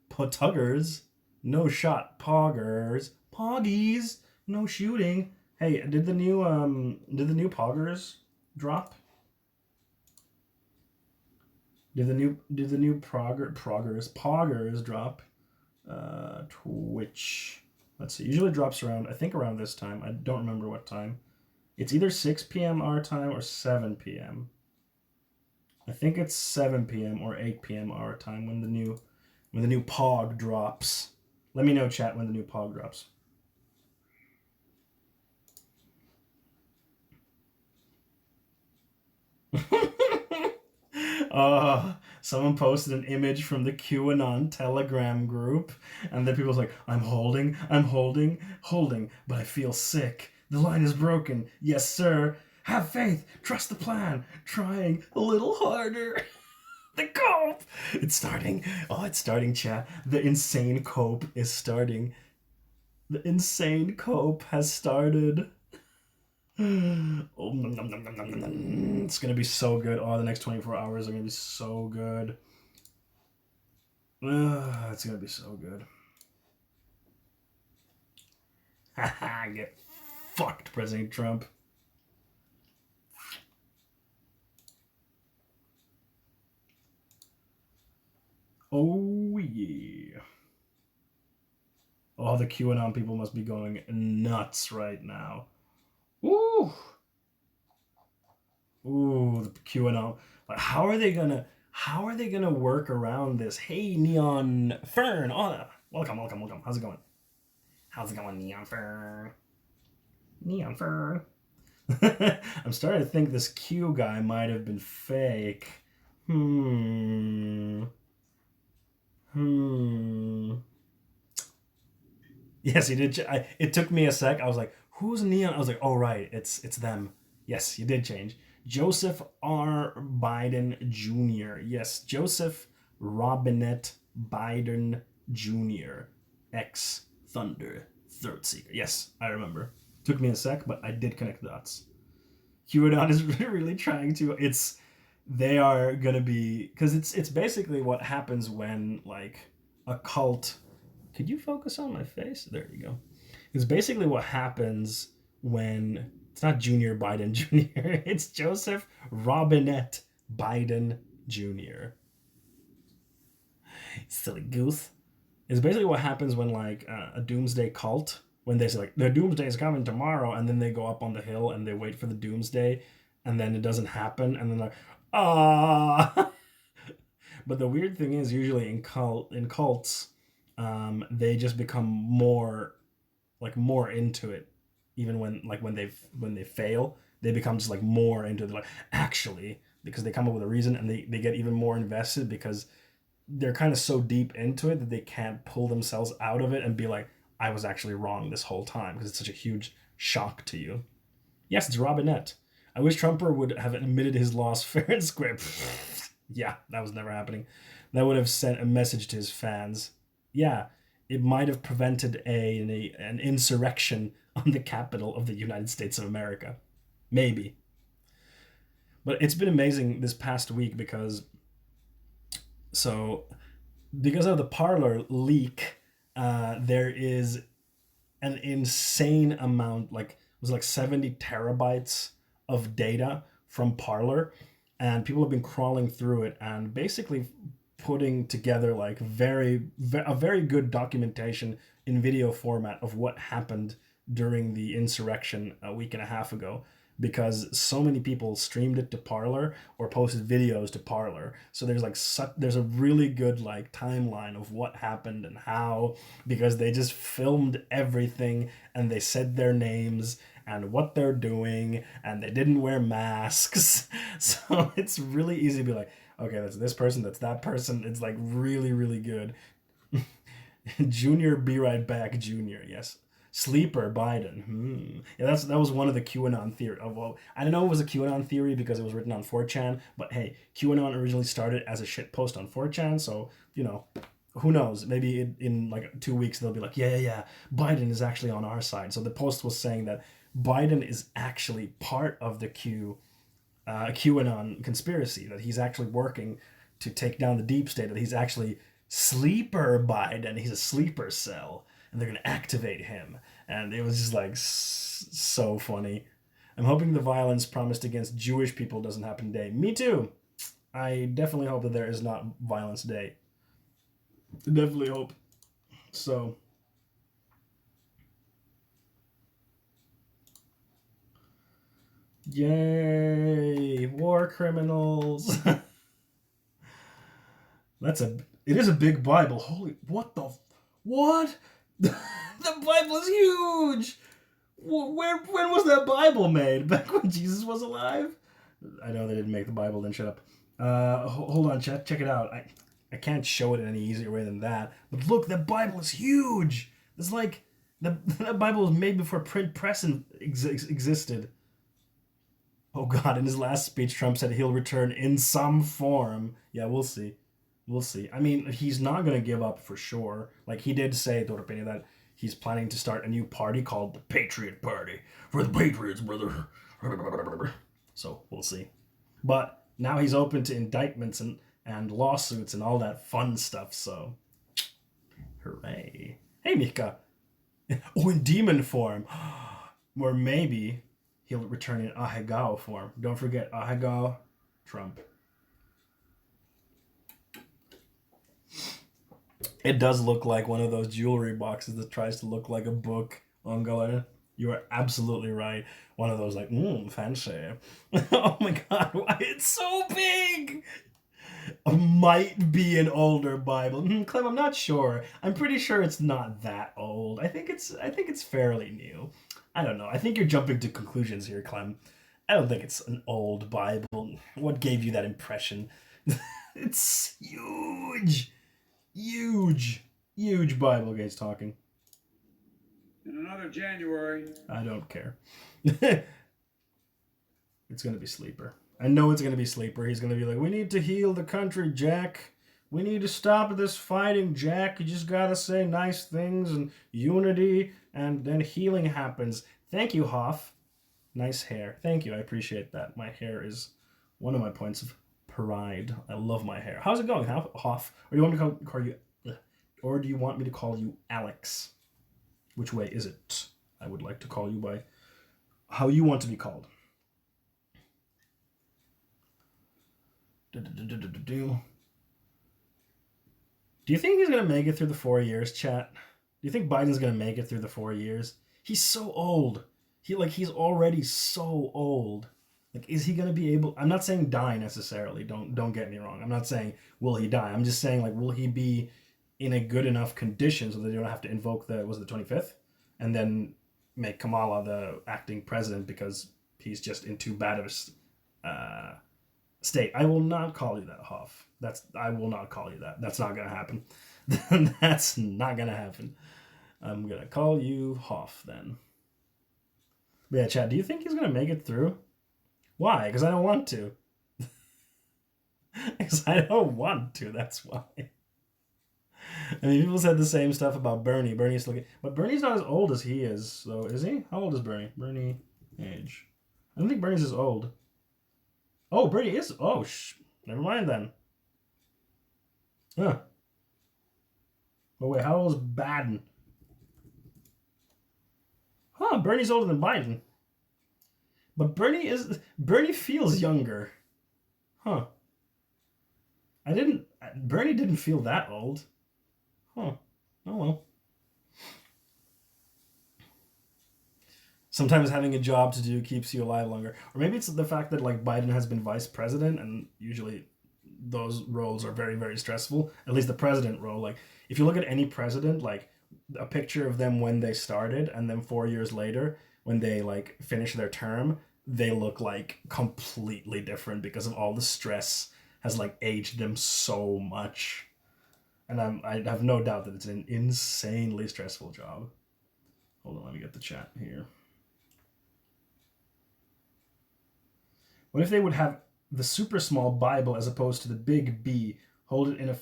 Potuggers, no shot. Poggers, Poggies, no shooting. Hey, did the new Poggers drop? Did the new Poggers drop? Twitch. Let's see. Usually drops around, I think around this time. I don't remember what time. It's either 6 p.m. our time or 7 p.m. I think it's 7 p.m. or 8 p.m. our time when the new Pog drops. Let me know, chat, when the new Pog drops. Someone posted an image from the QAnon Telegram group, and then people's like, I'm holding, but I feel sick. The line is broken. Yes, sir. Have faith. Trust the plan. Trying a little harder. The cope. It's starting. Oh, it's starting, chat. The insane cope is starting. The insane cope has started. Oh, it's gonna be so good. Oh, the next 24 hours are gonna be so good. It's gonna be so good. Haha, get fucked, President Trump. Oh yeah. Oh, the QAnon people must be going nuts right now. Ooh. Ooh, the QAnon. But how are they gonna work around this? Hey, Neon Fern. Oh, welcome. How's it going? Neon Fern? Neon Fern. I'm starting to think this Q guy might have been fake. Yes, he did. It took me a sec. I was like, who's Neon? I was like, oh, right. It's them. Yes, you did change. Joseph R. Biden Jr. Yes, Joseph Robinette Biden Jr. Ex Thunder Third Seeker. Yes, I remember. Took me a sec, but I did connect the dots. QAnon is really trying to. They are gonna be, because it's basically what happens when like a cult. Could you focus on my face? There you go. It's basically what happens when it's not Junior Biden Jr. It's Joseph Robinette Biden Jr. Silly goose. It's basically what happens when like a doomsday cult, when they say like the doomsday is coming tomorrow, and then they go up on the hill and they wait for the doomsday, and then it doesn't happen, and then like ah. But the weird thing is, usually in cults, they just become more into it, even when they fail, they become just like more into it, like actually, because they come up with a reason, and they get even more invested because they're kind of so deep into it that they can't pull themselves out of it and be like, I was actually wrong this whole time, because it's such a huge shock to you. Yes, it's Robinette. I wish Trumper would have admitted his loss fair and square. Yeah, that was never happening. That would have sent a message to his fans. Yeah, it might have prevented an insurrection on the capital of the United States of America. Maybe. But it's been amazing this past week because of the Parler leak, there is an insane amount, like it was like 70 terabytes of data from Parler, and people have been crawling through it and basically putting together like a very good documentation in video format of what happened during the insurrection a week and a half ago, because so many people streamed it to Parler or posted videos to Parler. So there's a really good like timeline of what happened and how, because they just filmed everything and they said their names and what they're doing, and they didn't wear masks. So it's really easy to be like, okay, that's this person, that's that person. It's like really, really good. Junior, be right back, Junior. Yes. Sleeper Biden. Yeah, that was one of the QAnon theory. Oh, well, I don't know it was a QAnon theory because it was written on 4chan, but hey, QAnon originally started as a shit post on 4chan, so who knows? Maybe in like 2 weeks they'll be like, yeah, Biden is actually on our side. So the Post was saying that Biden is actually part of the QAnon conspiracy, that he's actually working to take down the deep state, that he's actually sleeper Biden, he's a sleeper cell, and they're going to activate him. And it was just like so funny. I'm hoping the violence promised against Jewish people doesn't happen today. Me too. I definitely hope that there is not violence day. Definitely hope. So, yay, war criminals. It is a big Bible. Holy, what? The Bible is huge. When was that Bible made? Back when Jesus was alive? I know they didn't make the Bible, then shut up. Hold on, check it out. I can't show it in any easier way than that. But look, that Bible is huge. It's like that Bible was made before print press existed. Oh God! In his last speech, Trump said he'll return in some form. Yeah, we'll see. We'll see. I mean, he's not gonna give up for sure. Like he did say, Dorpini, that he's planning to start a new party called the Patriot Party for the Patriots, brother. So we'll see. But now he's open to indictments and lawsuits and all that fun stuff. So, hooray! Hey, Mika. Oh, in demon form, or maybe he'll return in Ahegao form. Don't forget Ahegao, Trump. It does look like one of those jewelry boxes that tries to look like a book on Galera. You are absolutely right. One of those like, fancy. Oh my God, why it's so big? Might be an older Bible. Clem, I'm not sure. I'm pretty sure it's not that old. I think it's fairly new. I don't know. I think you're jumping to conclusions here, Clem. I don't think it's an old Bible. What gave you that impression? It's huge. Huge Bible Gates talking. In another January. I don't care. It's going to be Sleeper. I know it's going to be Sleeper. He's going to be like, we need to heal the country, Jack. We need to stop this fighting, Jack. You just got to say nice things and unity, and then healing happens. Thank you, Hoff. Nice hair. Thank you. I appreciate that. My hair is one of my points of pride. I love my hair. How's it going, Hoff? Or do you want me to call you... Or do you want me to call you Alex? Which way is it? I would like to call you by how you want to be called. Do you think he's going to make it through the 4 years, chat? Do you think Biden's going to make it through the 4 years? He's so old. He's already so old. Like, is he going to be able... I'm not saying die necessarily. Don't get me wrong. I'm not saying will he die. I'm just saying, like, will he be in a good enough condition so that they don't have to invoke the 25th? And then make Kamala the acting president because he's just in too bad of a state. I will not call you that, Hoff. I will not call you that. That's not going to happen. That's not going to happen. I'm going to call you Hoff then. But yeah, Chad, do you think he's going to make it through? Why? Because I don't want to. Because I don't want to, that's why. I mean, people said the same stuff about Bernie. But Bernie's not as old as he is, so is he? How old is Bernie? Bernie age. I don't think Bernie's as old. Oh, Bernie is... Oh, never mind then. Huh. But wait, how old is Biden? Huh, Bernie's older than Biden. But Bernie feels younger. Huh. Bernie didn't feel that old. Huh. Oh well. Sometimes having a job to do keeps you alive longer. Or maybe it's the fact that like Biden has been vice president and usually those roles are very, very stressful. At least the president role. Like if you look at any president, like a picture of them when they started and then 4 years later when they like finish their term, they look like completely different because of all the stress has like aged them so much. And I have no doubt that it's an insanely stressful job. Hold on, let me get the chat here. What if they would have the super small Bible as opposed to the big B? Hold it in a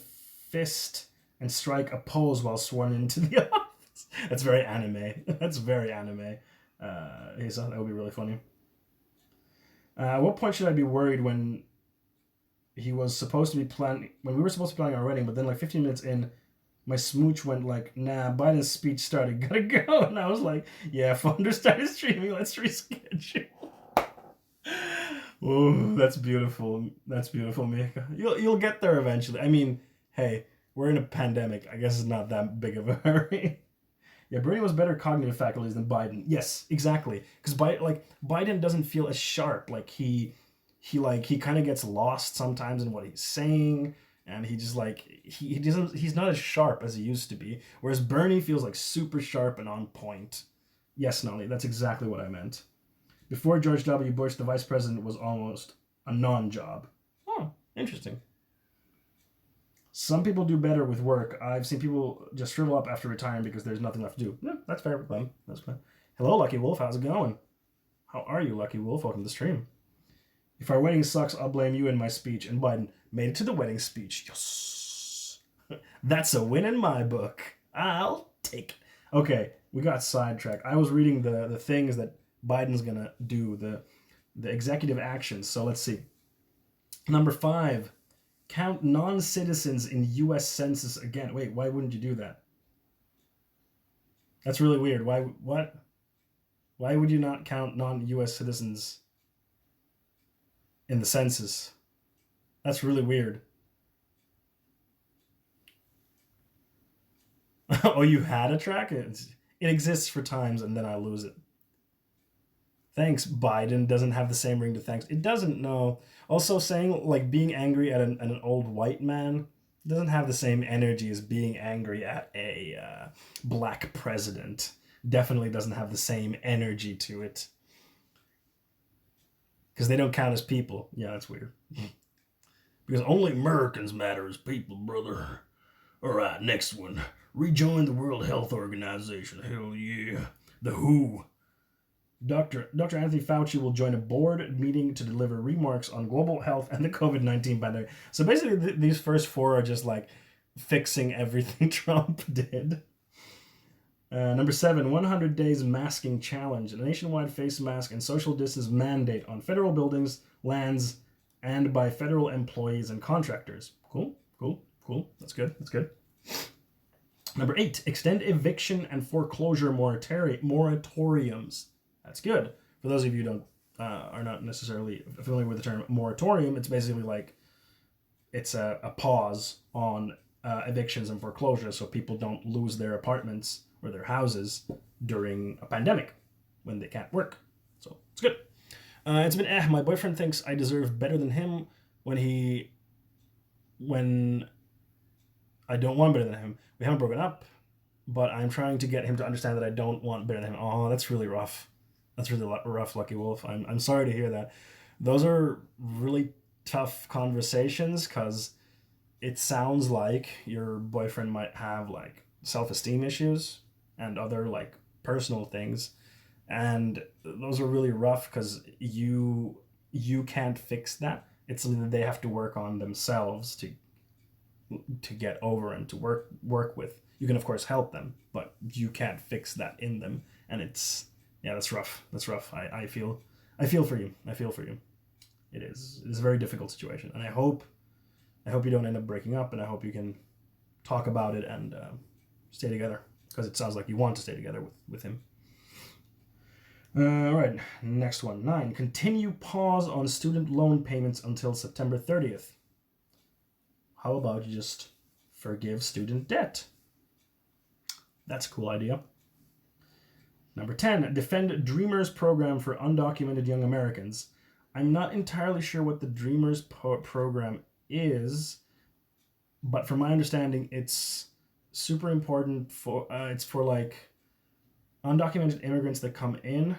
fist and strike a pose while sworn into the office. That's very anime. That's very anime. He thought that would be really funny. At what point should I be worried when he was supposed to be planning, when we were supposed to be planning our wedding, but then like 15 minutes in, my smooch went like, nah, Biden's speech started, gotta go. And I was like, yeah, Fonder started streaming, let's reschedule. Oh, that's beautiful. That's beautiful, Mika. You'll get there eventually. I mean, hey, we're in a pandemic. I guess it's not that big of a hurry. Yeah, Bernie was better cognitive faculties than Biden. Yes, exactly. Because Biden doesn't feel as sharp. Like he kind of gets lost sometimes in what he's saying, and he just like he's not as sharp as he used to be. Whereas Bernie feels like super sharp and on point. Yes, Nolly, that's exactly what I meant. Before George W. Bush, the vice president was almost a non-job. Oh, interesting. Some people do better with work. I've seen people just shrivel up after retiring because there's nothing left to do. Yeah, that's fair with them. That's fine. Hello, Lucky Wolf. How's it going? How are you, Lucky Wolf? Welcome to the stream. If our wedding sucks, I'll blame you in my speech. And Biden made it to the wedding speech. Yes. That's a win in my book. I'll take it. Okay, we got sidetracked. I was reading the things that Biden's going to do, the executive actions. So let's see. Number 5, count non-citizens in U.S. Census again. Wait, why wouldn't you do that? That's really weird. What? Why would you not count non-U.S. citizens in the census? That's really weird. Oh, you had a track? It exists for times and then I lose it. Thanks, Biden doesn't have the same ring to thanks. It doesn't, no. Also saying, like, being angry at an old white man doesn't have the same energy as being angry at a black president. Definitely doesn't have the same energy to it. Because they don't count as people. Yeah, that's weird. Because only Americans matter as people, brother. All right, next one. Rejoin the World Health Organization. Hell yeah. The WHO. Dr. Anthony Fauci will join a board meeting to deliver remarks on global health and the COVID-19 pandemic. So basically, these first 4 are just like fixing everything Trump did. Number 7, 100 days masking challenge. A nationwide face mask and social distance mandate on federal buildings, lands, and by federal employees and contractors. Cool. That's good. Number 8, extend eviction and foreclosure moratoriums. That's good. For those of you who are not necessarily familiar with the term moratorium, it's basically like it's a pause on evictions and foreclosure so people don't lose their apartments or their houses during a pandemic when they can't work. So it's good. It's been my boyfriend thinks I deserve better than him when I don't want better than him. We haven't broken up, but I'm trying to get him to understand that I don't want better than him. Oh, that's really rough. That's really rough, Lucky Wolf. I'm sorry to hear that. Those are really tough conversations because it sounds like your boyfriend might have like self-esteem issues and other like personal things, and those are really rough because you can't fix that. It's something that they have to work on themselves to get over and to work with. You can of course help them, but you can't fix that in them, and that's rough. I feel for you. It is a very difficult situation, and I hope you don't end up breaking up, and I hope you can talk about it and stay together, because it sounds like you want to stay together with him. All right, next one. 9, continue pause on student loan payments until September 30th. How about you just forgive student debt? That's a cool idea. Number 10, defend Dreamers program for undocumented young Americans. I'm not entirely sure what the Dreamers program is, but from my understanding, it's super important for it's for like undocumented immigrants that come in,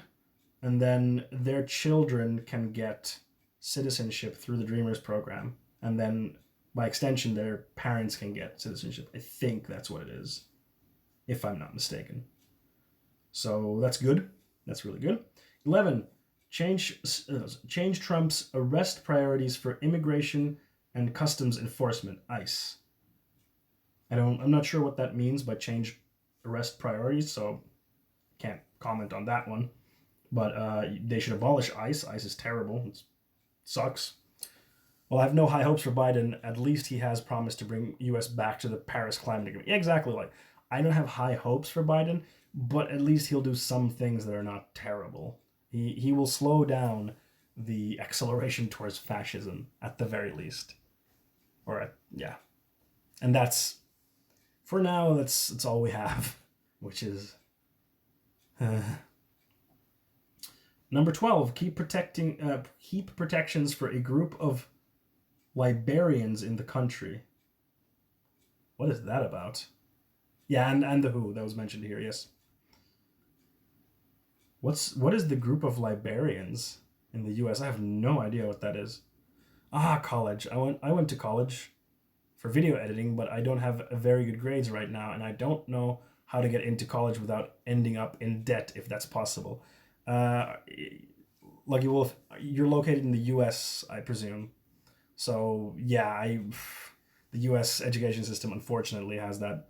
and then their children can get citizenship through the Dreamers program, and then by extension, their parents can get citizenship. I think that's what it is, if I'm not mistaken. So that's good. That's really good. 11, change Trump's arrest priorities for immigration and customs enforcement, ICE. I'm not sure what that means by change arrest priorities, so can't comment on that one. But they should abolish ICE. ICE is terrible. It sucks. Well, I have no high hopes for Biden. At least he has promised to bring U.S. back to the Paris Climate Agreement. Yeah, exactly. Like, I don't have high hopes for Biden, but at least he'll do some things that are not terrible. He will slow down the acceleration towards fascism at the very least. Yeah. And that's, for now, that's all we have, which is... Number 12, keep protections for a group of librarians in the country. What is that about? Yeah, and the WHO, that was mentioned here, yes. What is the group of librarians in the US? I have no idea what that is. College. I went to college for video editing, but I don't have very good grades right now, and I don't know how to get into college without ending up in debt, if that's possible. Lucky Wolf, you're located in the US, I presume. So yeah, the US education system unfortunately has that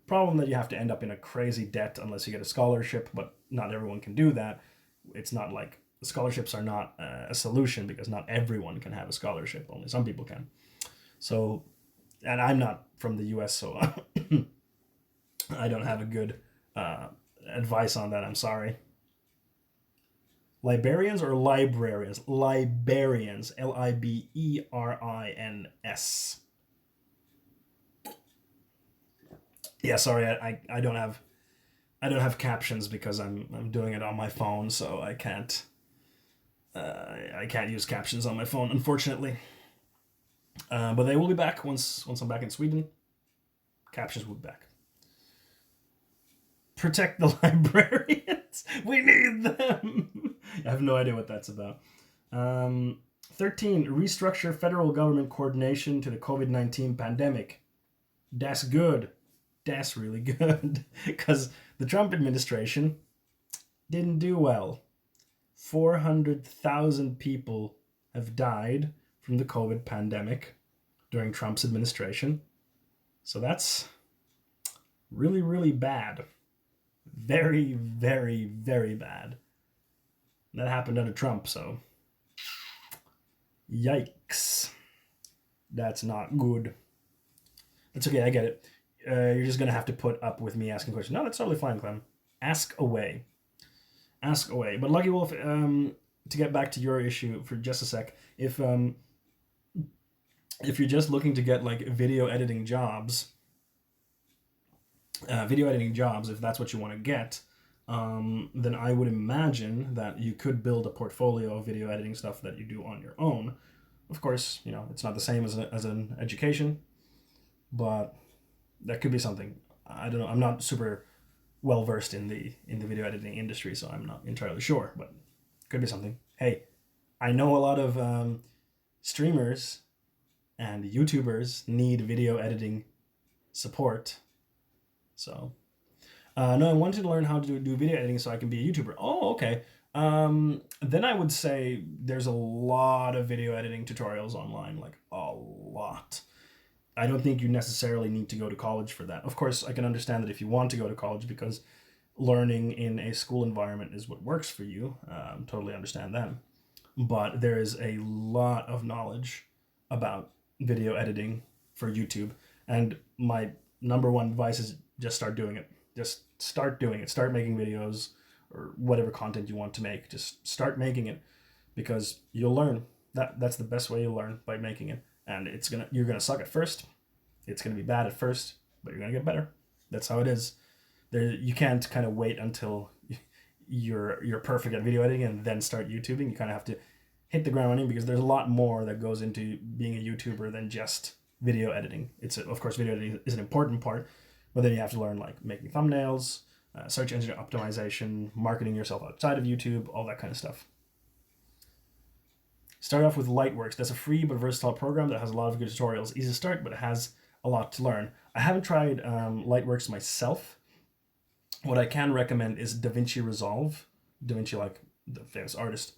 problem that you have to end up in a crazy debt unless you get a scholarship, but not everyone can do that. It's not like scholarships are not a solution, because not everyone can have a scholarship, only some people can. So, and I'm not from the US, so I don't have a good advice on that, I'm sorry. Librarians or librarians? Librarians. Liberins. Yeah, sorry, I don't have captions because I'm doing it on my phone, so I can't use captions on my phone, unfortunately. But they will be back once I'm back in Sweden. Captions will be back. Protect the librarians. We need them. I have no idea what that's about. 13, restructure federal government coordination to the COVID-19 pandemic. That's good. That's really good. Because the Trump administration didn't do well. 400,000 people have died from the COVID pandemic during Trump's administration. So that's really, really bad. Very, very, very bad. That happened under Trump, so yikes. That's not good. That's okay, I get it. You're just going to have to put up with me asking questions. No, that's totally fine, Clem. Ask away. Ask away. But Lucky Wolf, to get back to your issue for just a sec, if you're just looking to get like video editing jobs, if that's what you want to get, then I would imagine that you could build a portfolio of video editing stuff that you do on your own. Of course, it's not the same as an education, but that could be something. I don't know. I'm not super well versed in the video editing industry, so I'm not entirely sure, but it could be something. Hey, I know a lot of streamers and YouTubers need video editing support. So, no, I wanted to learn how to do video editing so I can be a YouTuber. Oh, okay. Then I would say there's a lot of video editing tutorials online, like a lot. I don't think you necessarily need to go to college for that. Of course, I can understand that if you want to go to college because learning in a school environment is what works for you. Totally understand that. But there is a lot of knowledge about video editing for YouTube. And my number one advice is just start doing it. Just start doing it. Start making videos or whatever content you want to make. Just start making it, because you'll learn. That's the best way you'll learn, by making it. And you're gonna suck at first. It's gonna be bad at first, but you're gonna get better. That's how it is. You can't kind of wait until you're perfect at video editing and then start YouTubing. You kind of have to hit the ground running, because there's a lot more that goes into being a YouTuber than just video editing. Of course, video editing is an important part, but then you have to learn like making thumbnails, search engine optimization, marketing yourself outside of YouTube, all that kind of stuff. Start off with Lightworks. That's a free but versatile program that has a lot of good tutorials. Easy to start, but it has a lot to learn. I haven't tried Lightworks myself. What I can recommend is DaVinci Resolve. DaVinci, like the famous artist,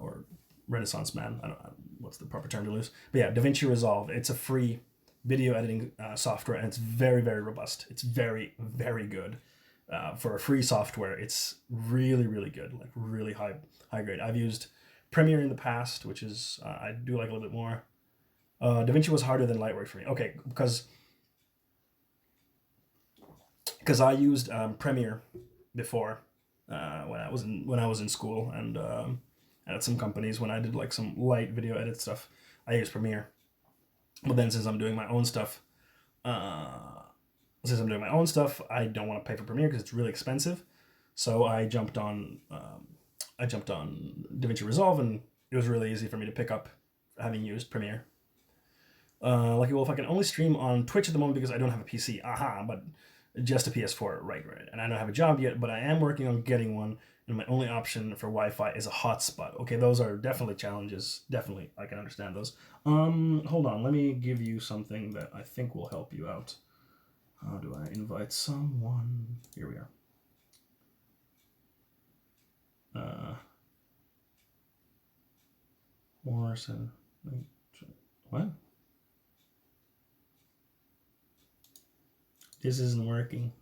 or Renaissance man. I don't know what's the proper term to use. But yeah, DaVinci Resolve. It's a free video editing software, and it's very, very robust. It's very, very good. For a free software, it's really, really good, like really high grade. I've used Premiere in the past, which is I do like a little bit more. DaVinci was harder than Lightwork for me. Okay, because I used Premiere before when I was in school, and at some companies when I did like some light video edit stuff, I used Premiere. But then since I'm doing my own stuff, I don't want to pay for Premiere because it's really expensive. So I jumped on DaVinci Resolve, and it was really easy for me to pick up having used Premiere. Lucky Wolf, I can only stream on Twitch at the moment because I don't have a PC. But just a PS4, right. And I don't have a job yet, but I am working on getting one, and my only option for Wi-Fi is a hotspot. Okay, those are definitely challenges. Definitely, I can understand those. Hold on, let me give you something that I think will help you out. How do I invite someone? Here we are. Morrison. What? This isn't working.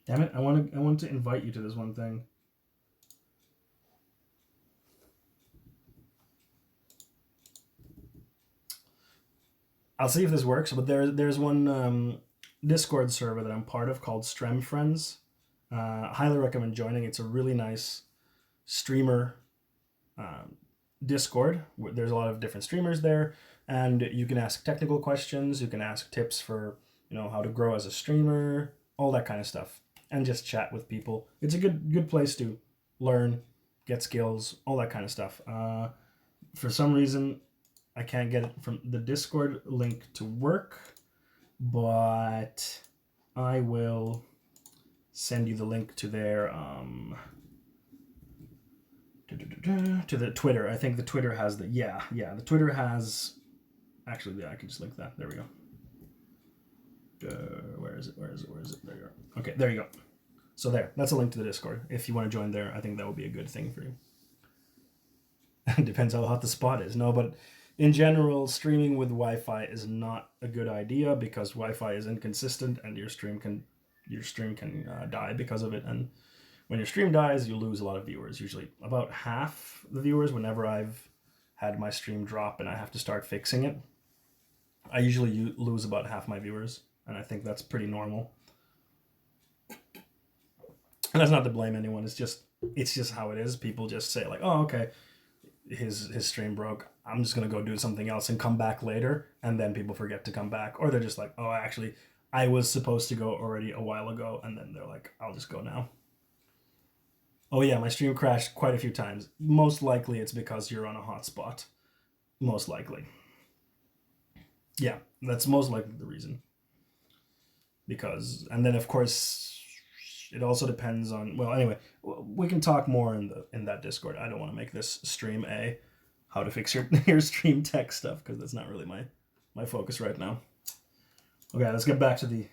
Damn it! I want to invite you to this one thing. I'll see if this works. But there's one Discord server that I'm part of called Strem Friends. Highly recommend joining. It's a really nice streamer Discord. There's a lot of different streamers there, and you can ask technical questions. You can ask tips for how to grow as a streamer, all that kind of stuff, and just chat with people. It's a good place to learn, get skills, all that kind of stuff. For some reason, I can't get it from the Discord link to work, but I will send you the link to their to the Twitter. I think the Twitter has the the Twitter has actually I can just link that. There we go. Where is it? There you go. Okay, there you go. So that's a link to the Discord. If you want to join there, I think that would be a good thing for you. Depends how hot the spot is. No, but in general, streaming with Wi-Fi is not a good idea because Wi-Fi is inconsistent, and your stream can die because of it. And when your stream dies, you lose a lot of viewers. Usually about half the viewers. Whenever I've had my stream drop and I have to start fixing it, I usually lose about half my viewers. And I think that's pretty normal. And that's not to blame anyone. It's just how it is. People just say like, oh, okay, his stream broke. I'm just going to go do something else and come back later. And then people forget to come back. Or they're just like, oh, actually, I was supposed to go already a while ago. And then they're like, I'll just go now. Oh, yeah, my stream crashed quite a few times. Most likely it's because you're on a hotspot. Most likely. Yeah, that's most likely the reason. And then of course it also depends on, well, anyway, we can talk more in that Discord. I don't want to make this stream how to fix your stream tech stuff, because that's not really my focus right now. Okay, let's get back to the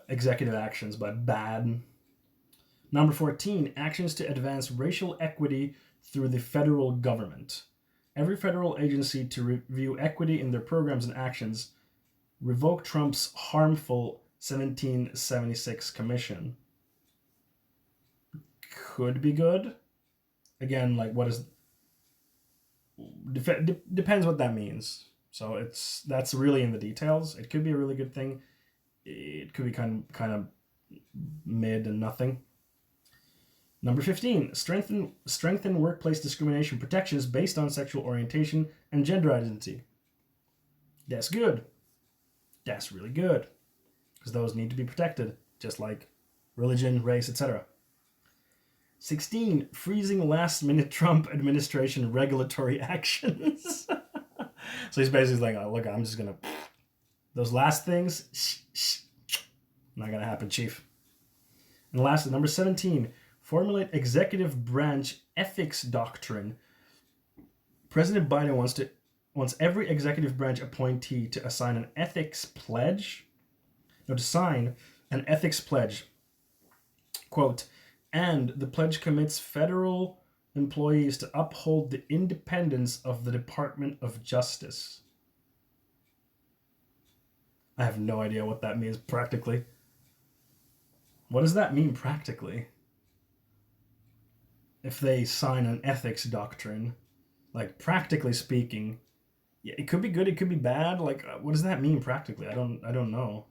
executive actions by Bad. Number 14, actions to advance racial equity through the federal government. Every federal agency to review equity in their programs and actions. Revoke Trump's harmful 1776 commission. Could be good. Again, like what is... depends what that means. So that's really in the details. It could be a really good thing. It could be kind of mid and nothing. Number 15, strengthen workplace discrimination protections based on sexual orientation and gender identity. That's good. That's really good. Because those need to be protected, just like religion, race, etc. 16, freezing last-minute Trump administration regulatory actions. So he's basically like, oh, look, I'm just going to... Those last things, not going to happen, chief. And lastly, number 17, formulate executive branch ethics doctrine. President Biden wants every executive branch appointee to sign an ethics pledge. To sign an ethics pledge. Quote, and the pledge commits federal employees to uphold the independence of the Department of Justice. I have no idea what that means practically. What does that mean practically? If they sign an ethics doctrine, like practically speaking, yeah, it could be good, it could be bad. Like, what does that mean practically? I don't know.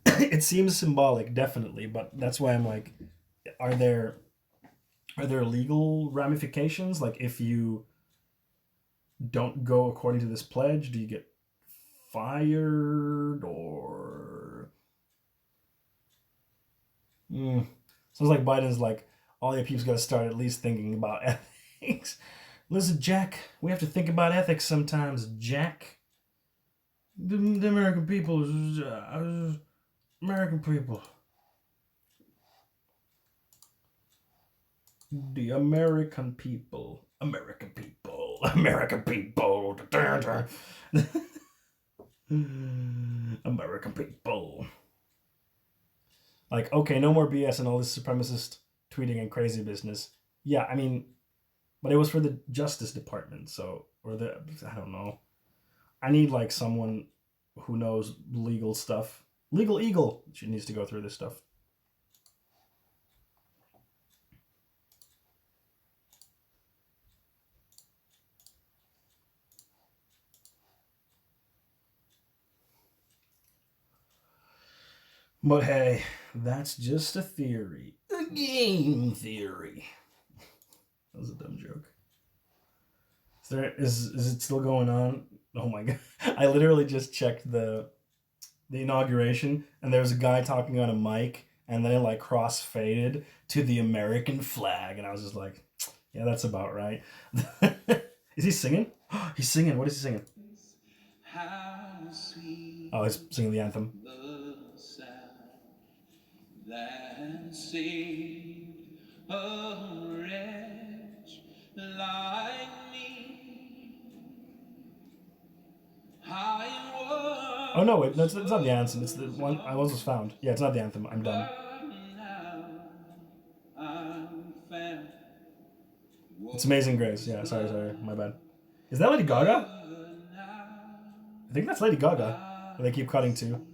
It seems symbolic, definitely, but that's why I'm like, are there are there legal ramifications? Like, if you don't go according to this pledge, do you get fired or? Mm. Sounds like Biden's like, all your people's got to start at least thinking about ethics. Listen, Jack, we have to think about ethics sometimes, Jack. The American people, American people. The American people. American people. American people. American people. Like, okay, no more BS and all this supremacist tweeting and crazy business. Yeah, I mean, but it was for the Justice Department, so, or the, I don't know. I need like someone who knows legal stuff. Legal Eagle, she needs to go through this stuff. But hey, that's just a theory. A game theory. That was a dumb joke. Is it still going on? Oh my god. I literally just checked the inauguration and there was a guy talking on a mic and then it like cross faded to the American flag and I was just like, yeah, that's about right. Is he singing? He's singing. What is he singing? Oh, he's singing the anthem. That saved a wretch like me. Oh no, wait, no, it's not the anthem. It's the one I was found. Yeah, it's not the anthem. I'm dumb. It's Amazing Grace. Yeah, sorry, my bad. Is that Lady Gaga? I think that's Lady Gaga. But they keep cutting to.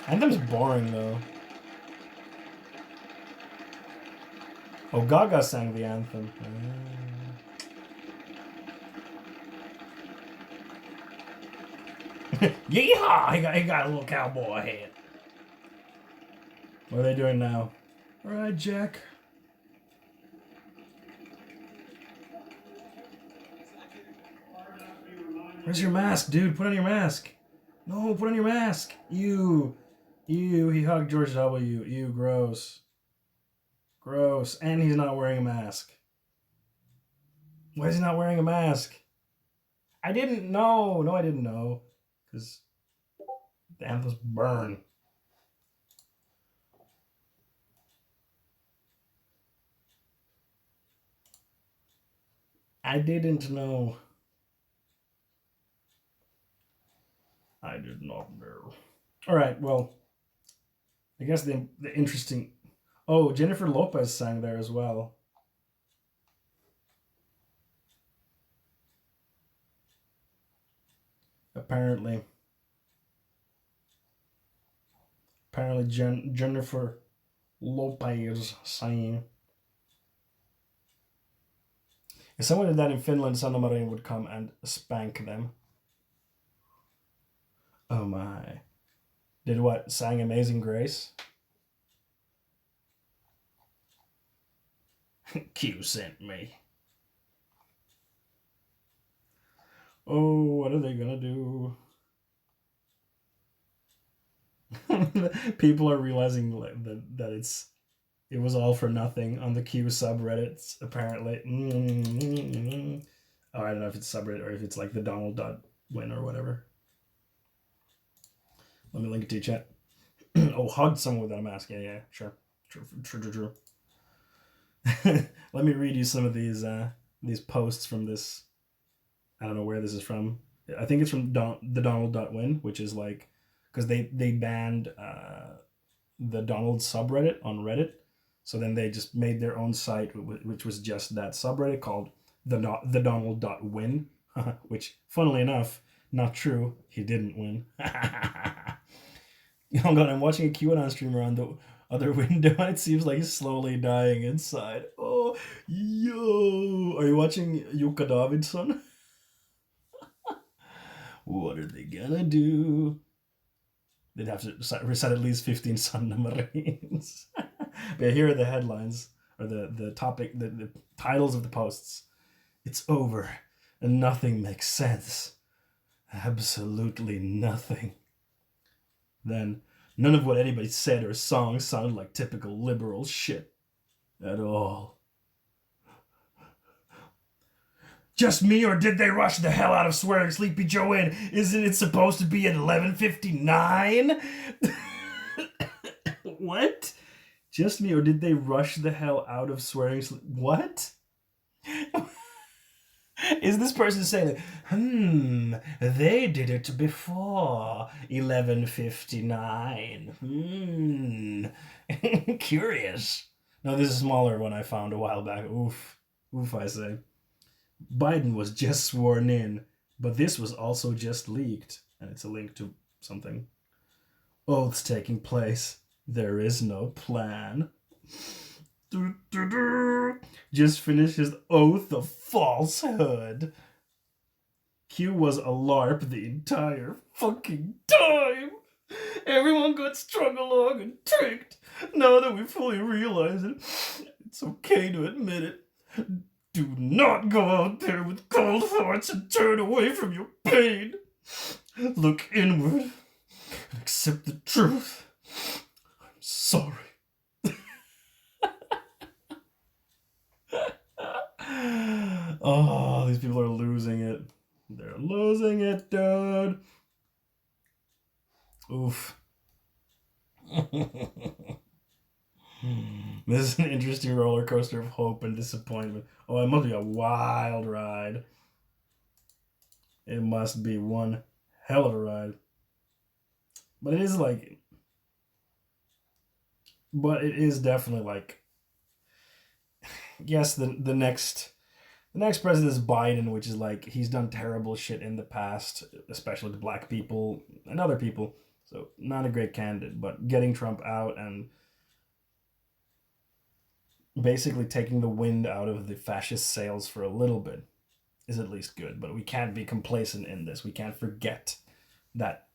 Anthem's boring though. Oh, Gaga sang the anthem. Yeehaw! He got a little cowboy hat. What are they doing now? All right, Jack. Where's your mask, dude? Put on your mask. No, put on your mask. You. He hugged George W. You, gross. Gross. And he's not wearing a mask. Why is he not wearing a mask? I didn't know. No, I didn't know. Because the anthems burn. I didn't know. I did not know. All right, well, I guess the interesting... Oh, Jennifer Lopez sang there as well. Apparently. Jennifer Lopez sang. If someone did that in Finland, Sanna Marin would come and spank them. Oh my. Did what? Sang Amazing Grace? Q sent me. Oh, what are they gonna do? People are realizing that it was all for nothing on the Q subreddits, apparently. Oh, I don't know if it's subreddit or if it's like the Donald.win or whatever. Let me link it to you, chat. Oh, hugged someone without a mask. Yeah, sure. True. Let me read you some of these posts from this. I don't know where this is from. I think it's from the Donald.win, which is like, because they banned the Donald subreddit on Reddit. So then they just made their own site, which was just that subreddit called the Donald.win, which, funnily enough, not true. He didn't win. Oh god, I'm watching a QAnon streamer on the other window, and it seems like he's slowly dying inside. Oh, yo! Are you watching Jukka Davidsson? What are they gonna do? They'd have to recite at least 15 Sanna Marines. But here are the headlines, or the topic, the titles of the posts. It's over, and nothing makes sense. Absolutely nothing. Then, none of what anybody said or sung sounded like typical liberal shit at all. Just me, or did they rush the hell out of swearing Sleepy Joe in? Isn't it supposed to be at 11:59? What? Just me, or did they rush the hell out of swearing What? Is this person saying, like, they did it before 11:59. Curious. No, this is a smaller one I found a while back. Oof, I say. Biden was just sworn in, but this was also just leaked. And it's a link to something. Oaths taking place. There is no plan. Just finished his oath of falsehood. Q was a LARP the entire fucking time. Everyone got strung along and tricked. Now that we fully realize it, it's okay to admit it. Do not go out there with cold hearts and turn away from your pain. Look inward and accept the truth. I'm sorry. Oh, these people are losing it. They're losing it, dude. Oof. This is an interesting roller coaster of hope and disappointment. Oh, it must be a wild ride. It must be one hell of a ride. But it is like... But it is definitely like... Yes, the next president is Biden, which is like, he's done terrible shit in the past, especially to black people and other people. So, not a great candidate, but getting Trump out and basically taking the wind out of the fascist sails for a little bit is at least good. But we can't be complacent in this. We can't forget that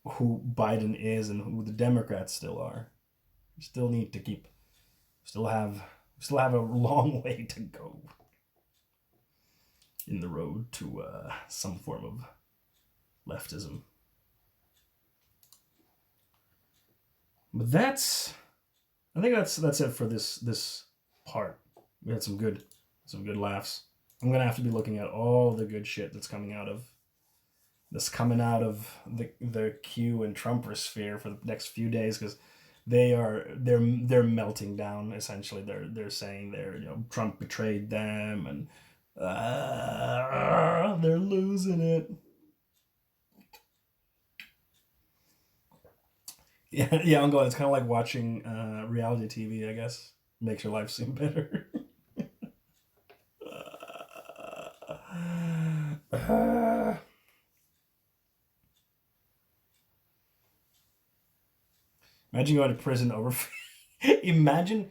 who Biden is and who the Democrats still are. We still need to still have a long way to go in the road to some form of leftism. But I think that's it for this part. We had some good laughs. I'm gonna have to be looking at all the good shit that's coming out of the Q and Trumper sphere for the next few days, because they're melting down. Essentially, they're saying Trump betrayed them, and they're losing it. Yeah, I'm going. It's kind of like watching reality TV, I guess. Makes your life seem better. Imagine going to prison over... Imagine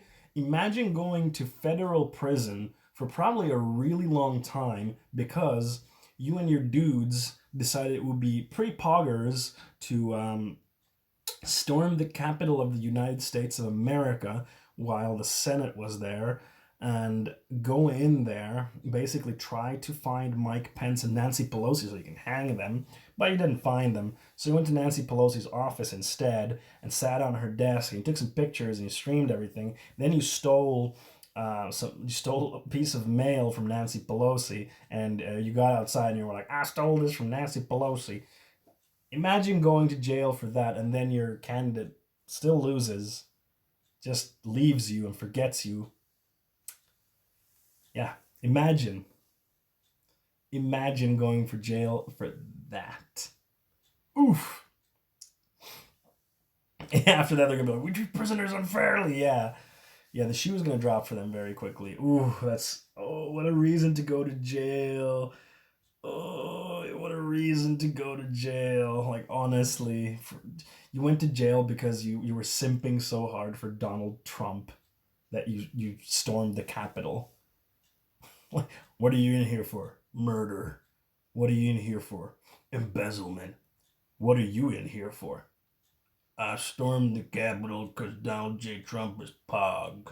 going to federal prison for probably a really long time because you and your dudes decided it would be pretty poggers to storm the Capitol of the United States of America while the Senate was there, and go in there, basically try to find Mike Pence and Nancy Pelosi so you can hang them, but you didn't find them. So you went to Nancy Pelosi's office instead and sat on her desk, and you took some pictures and you streamed everything. Then you stole a piece of mail from Nancy Pelosi, and you got outside and you were like, I stole this from Nancy Pelosi. Imagine going to jail for that, and then your candidate still loses, just leaves you and forgets you. Yeah, imagine going for jail for that. Oof. After that, they're gonna be like, we treat prisoners unfairly. Yeah, Yeah, the shoe was gonna drop for them very quickly. Ooh, what a reason to go to jail. Oh, what a reason to go to jail. Like, honestly, you went to jail because you were simping so hard for Donald Trump that you stormed the Capitol. What are you in here for? Murder. What are you in here for? Embezzlement. What are you in here for? I stormed the Capitol because Donald J. Trump is pog.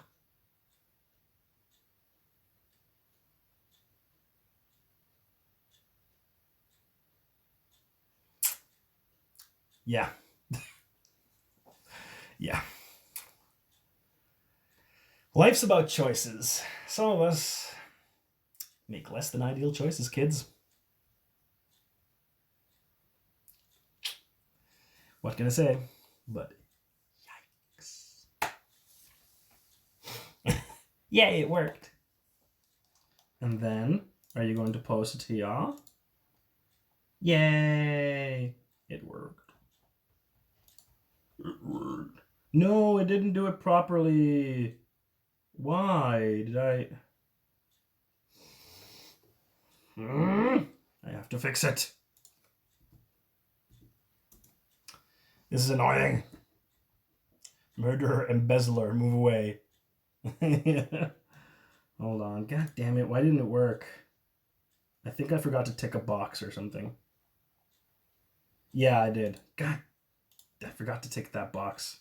Yeah. Yeah. Life's about choices. Some of us make less than ideal choices, kids. What can I say? But yikes. Yay, it worked. And then, are you going to post it to y'all? Yay! It worked. It worked. No, it didn't do it properly. Why did I? I have to fix it. This is annoying. Murderer, embezzler, move away. Hold on. God damn it. Why didn't it work? I think I forgot to tick a box or something. Yeah, I did. God, I forgot to tick that box.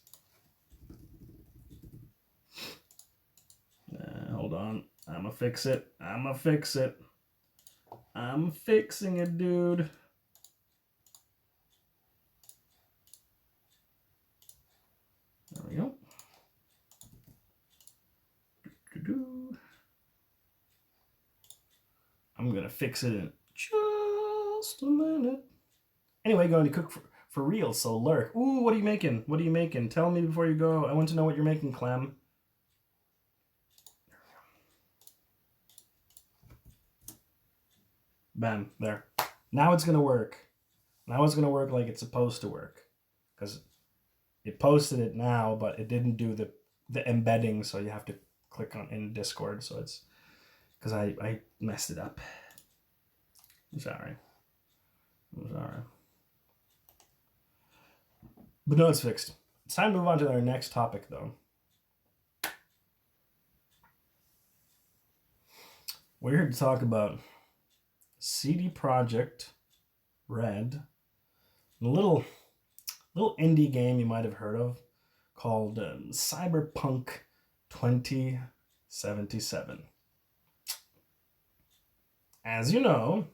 Hold on. I'ma fix it. I'ma fix it. I'm fixing it, dude. There we go. I'm gonna fix it in just a minute. Anyway, going to cook for real, so lurk. Ooh, what are you making? What are you making? Tell me before you go. I want to know what you're making, Clem. Bam, there. Now it's gonna work. Now it's gonna work like it's supposed to work. Because it posted it now, but it didn't do the embedding, so you have to click on in Discord. So it's because I messed it up. I'm sorry. I'm sorry. But no, it's fixed. It's time to move on to our next topic, though. We're here to talk about CD Projekt Red, a little indie game you might have heard of called Cyberpunk 2077. As you know,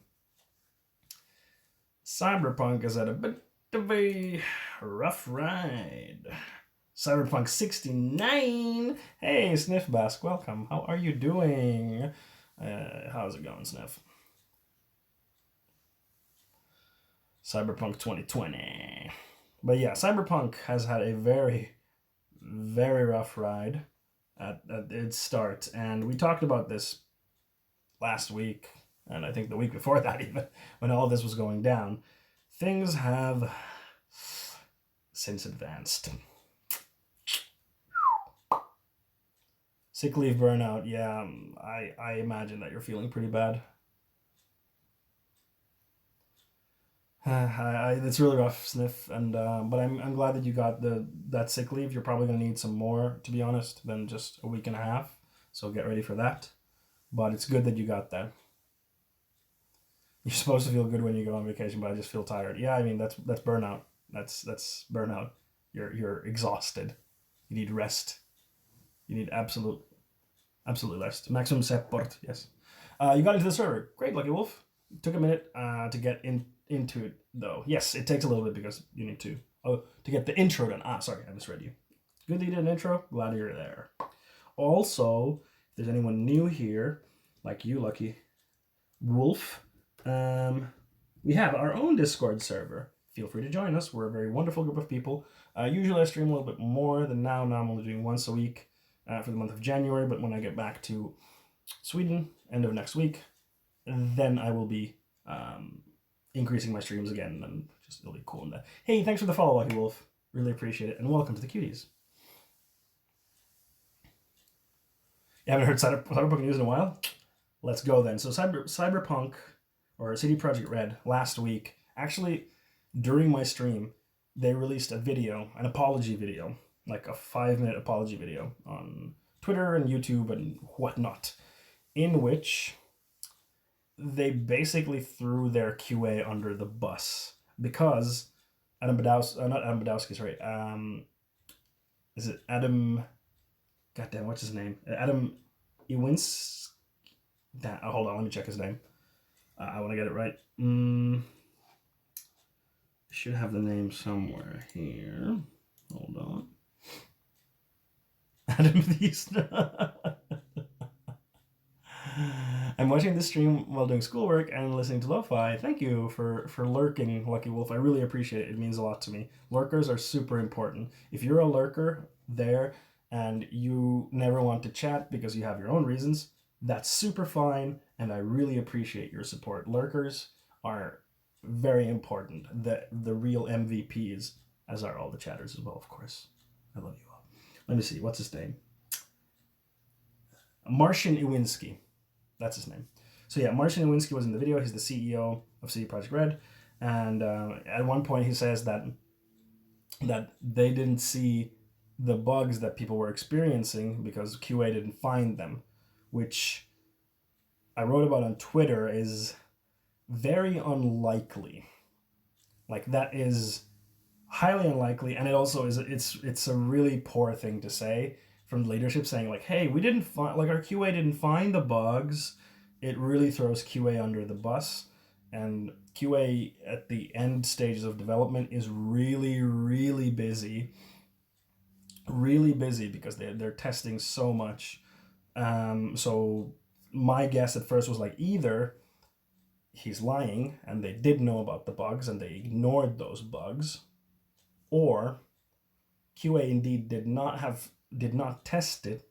Cyberpunk is at a bit of a rough ride. Cyberpunk 69. Hey, Sniff Bask, welcome. How are you doing? How's it going, Sniff? Cyberpunk 2020. But yeah, Cyberpunk has had a very, very rough ride at its start. And we talked about this last week, and I think the week before that even, when all this was going down. Things have since advanced. Sick leave burnout, yeah, I imagine that you're feeling pretty bad. It's really rough, Sniff, and but I'm glad that you got that sick leave. You're probably gonna need some more, to be honest, than just a week and a half. So get ready for that. But it's good that you got that. You're supposed to feel good when you go on vacation, but I just feel tired. Yeah, I mean that's burnout. That's burnout. You're exhausted. You need rest. You need absolute rest. Maximum support. Yes. You got into the server. Great, Lucky Wolf. It took a minute to get into it, though. Yes, it takes a little bit because you need to get the intro done. Sorry, I misread you. Good that you did an intro. Glad you're there. Also, if there's anyone new here, like you, Lucky Wolf, we have our own Discord server. Feel free to join us. We're a very wonderful group of people. Usually I stream a little bit more than now. Now I'm only doing once a week for the month of January, but when I get back to Sweden, end of next week, then I will be increasing my streams again, and just it'll be cool. Hey, thanks for the follow, Lucky Wolf. Really appreciate it, and welcome to the Cuties. You haven't heard Cyberpunk news in a while? Let's go then. So Cyberpunk, or CD Projekt Red, last week, actually, during my stream, they released a video, an apology video, like a 5-minute apology video on Twitter and YouTube and whatnot, in which they basically threw their QA under the bus because Adam Badowski, not Adam Badowski, sorry, is it Adam, goddamn, what's his name? Adam Iwins, hold on, let me check his name. I want to get it right. Should have the name somewhere here. Hold on. Adam Thiessen. I'm watching this stream while doing schoolwork and listening to lo-fi. Thank you for lurking, Lucky Wolf. I really appreciate it. It means a lot to me. Lurkers are super important. If you're a lurker there and you never want to chat because you have your own reasons, that's super fine, and I really appreciate your support. Lurkers are very important. The real MVPs, as are all the chatters as well, of course. I love you all. Let me see. What's his name? Marcin Iwinski. That's his name. So yeah, Marcin Iwinski was in the video. He's the CEO of CD Projekt Red, and at one point he says that they didn't see the bugs that people were experiencing because QA didn't find them, which I wrote about on Twitter is very unlikely. Like, that is highly unlikely, and it also is it's a really poor thing to say from leadership, saying like, hey, we didn't find, like, our QA didn't find the bugs. It really throws QA under the bus, and QA at the end stages of development is really, really busy because they're testing so much. So my guess at first was like, either he's lying and they did know about the bugs and they ignored those bugs, or QA indeed did not test it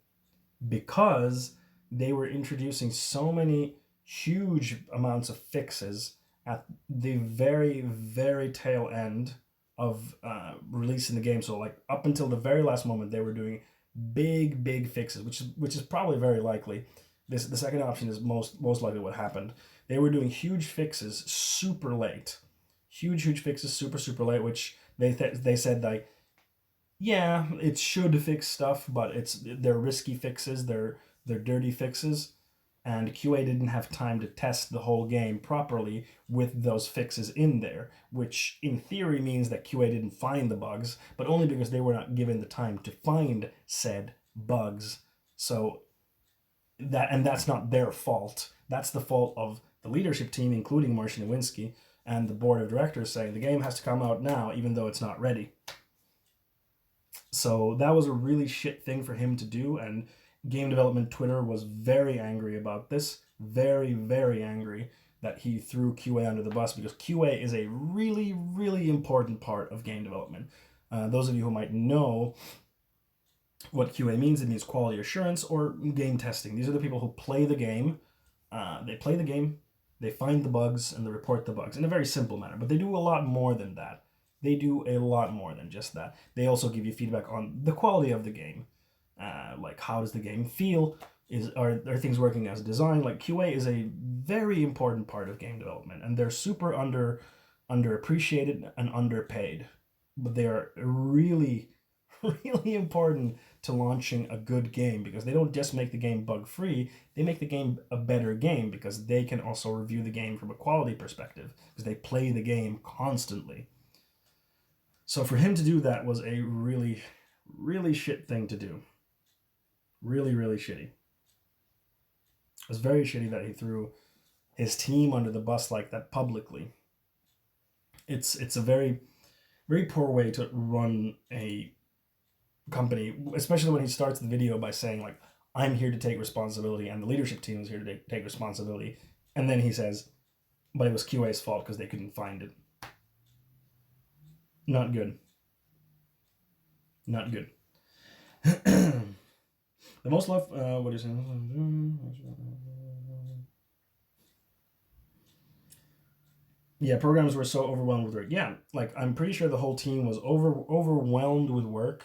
because they were introducing so many huge amounts of fixes at the very, very tail end of releasing the game. So like up until the very last moment, they were doing big fixes, which is probably very likely. The second option is most likely what happened. They were doing huge fixes super late, huge fixes super late, which they said like, yeah, it should fix stuff, but they're risky fixes, they're dirty fixes, and QA didn't have time to test the whole game properly with those fixes in there, which in theory means that QA didn't find the bugs, but only because they were not given the time to find said bugs. So that's not their fault. That's the fault of the leadership team, including Marcin Iwinski, and the board of directors saying the game has to come out now, even though it's not ready. So that was a really shit thing for him to do, and game development Twitter was very angry about this. Very, very angry that he threw QA under the bus, because QA is a really, really important part of game development. Those of you who might know what QA means, it means quality assurance or game testing. These are the people who play the game. They play the game, they find the bugs, and they report the bugs in a very simple manner. But they do a lot more than that. They do a lot more than just that. They also give you feedback on the quality of the game. Like, how does the game feel? Are things working as designed? Like, QA is a very important part of game development, and they're super underappreciated and underpaid. But they are really, really important to launching a good game, because they don't just make the game bug-free, they make the game a better game, because they can also review the game from a quality perspective, because they play the game constantly. So for him to do that was a really, really shit thing to do. Really, really shitty. It was very shitty that he threw his team under the bus like that publicly. It's a very, very poor way to run a company, especially when he starts the video by saying like, I'm here to take responsibility and the leadership team is here to take responsibility. And then he says, but it was QA's fault because they couldn't find it. Not good. Not good. The most love, what is it? Yeah, programs were so overwhelmed with work. Yeah, like, I'm pretty sure the whole team was overwhelmed with work.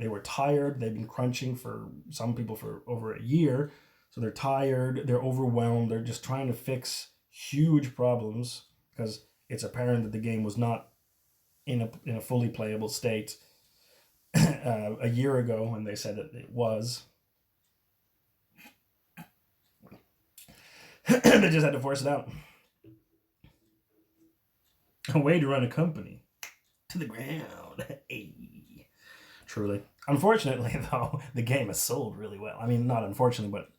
They were tired. They've been crunching for some people for over a year. So they're tired. They're overwhelmed. They're just trying to fix huge problems because it's apparent that the game was not in a fully playable state a year ago when they said that it was. They just had to force it out. A way to run a company. To the ground. Hey. Truly. Unfortunately, though, the game has sold really well. I mean, not unfortunately, but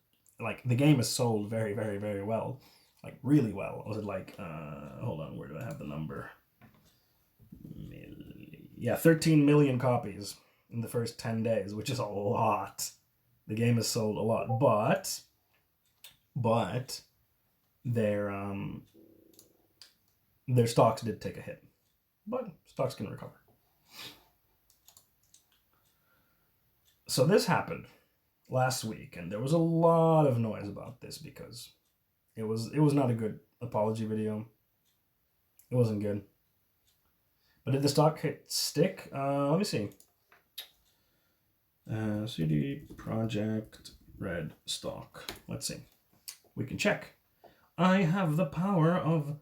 like the game has sold very, very, very well. Like really well. Was it like, hold on, where do I have the number? Yeah, 13 million copies in the first 10 days, which is a lot. The game has sold a lot, but their stocks did take a hit, but stocks can recover. So this happened last week, and there was a lot of noise about this because it was not a good apology video. It wasn't good. But did the stock hit stick? Let me see. CD Projekt Red stock. Let's see. We can check. I have the power of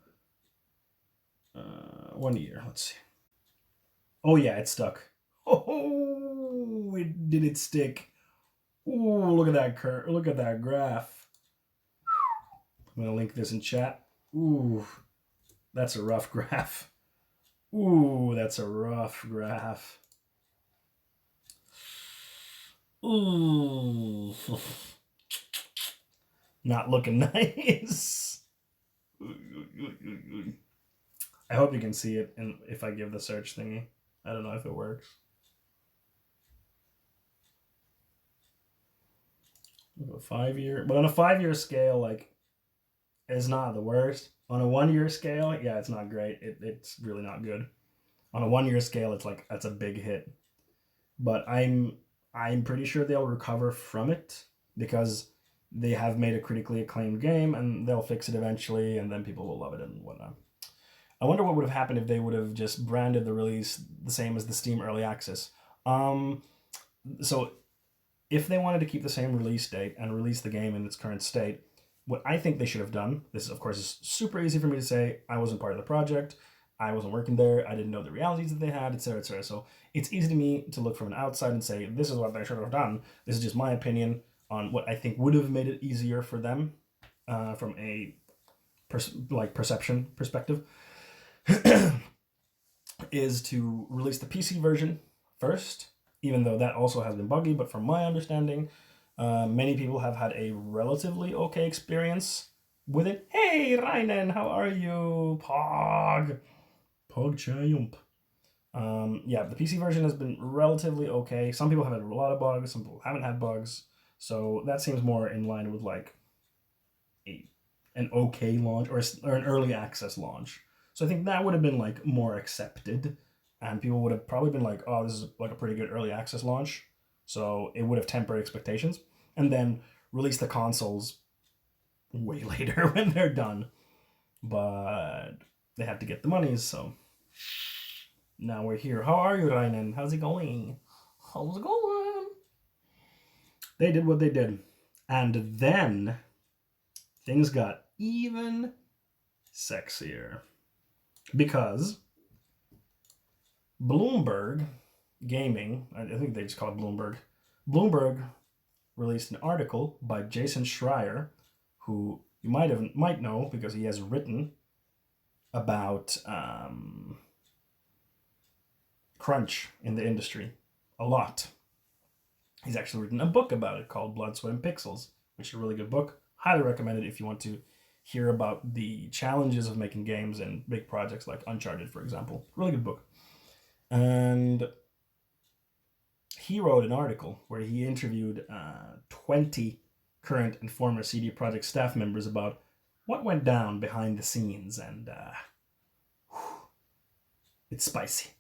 1 year. Let's see. Oh yeah, it stuck. Oh, did it stick? Oh, look at that curve. Look at that graph. I'm gonna link this in chat. Ooh, that's a rough graph. Ooh, that's a rough graph. Ooh. Not looking nice. I hope you can see it if I give the search thingy. I don't know if it works. A 5 year, but on a 5 year scale, like, it's not the worst. On a 1 year scale, yeah, it's not great. It's really not good. On a 1 year scale, it's like, that's a big hit. But I'm pretty sure they'll recover from it because they have made a critically acclaimed game and they'll fix it eventually and then people will love it and whatnot. I wonder what would have happened if they would have just branded the release the same as the Steam Early Access. So if they wanted to keep the same release date and release the game in its current state, what I think they should have done, this of course is super easy for me to say, I wasn't part of the project, I wasn't working there, I didn't know the realities that they had, etc., etc. So it's easy to me to look from an outside and say, this is what they should have done. This is just my opinion on what I think would have made it easier for them from a perception perspective, is to release the PC version first, even though that also has been buggy, but from my understanding, many people have had a relatively okay experience with it. Hey, Reinen, how are you? Pog Chayump. Yeah, the PC version has been relatively okay. Some people have had a lot of bugs, some people haven't had bugs. So that seems more in line with like an okay launch or an early access launch. So I think that would have been like more accepted and people would have probably been like, oh, this is like a pretty good early access launch. So it would have tempered expectations and then release the consoles way later when they're done. But they have to get the monies, so now we're here. How are you, Reinen? How's it going? How's it going? They did what they did. And then things got even sexier. Because Bloomberg Gaming, I think they just call it Bloomberg. Bloomberg released an article by Jason Schreier, who you might know because he has written about crunch in the industry a lot. He's actually written a book about it called Blood, Sweat, and Pixels, which is a really good book. Highly recommend it if you want to hear about the challenges of making games and big projects like Uncharted, for example. Really good book. And he wrote an article where he interviewed 20 current and former CD Projekt staff members about what went down behind the scenes, and it's spicy.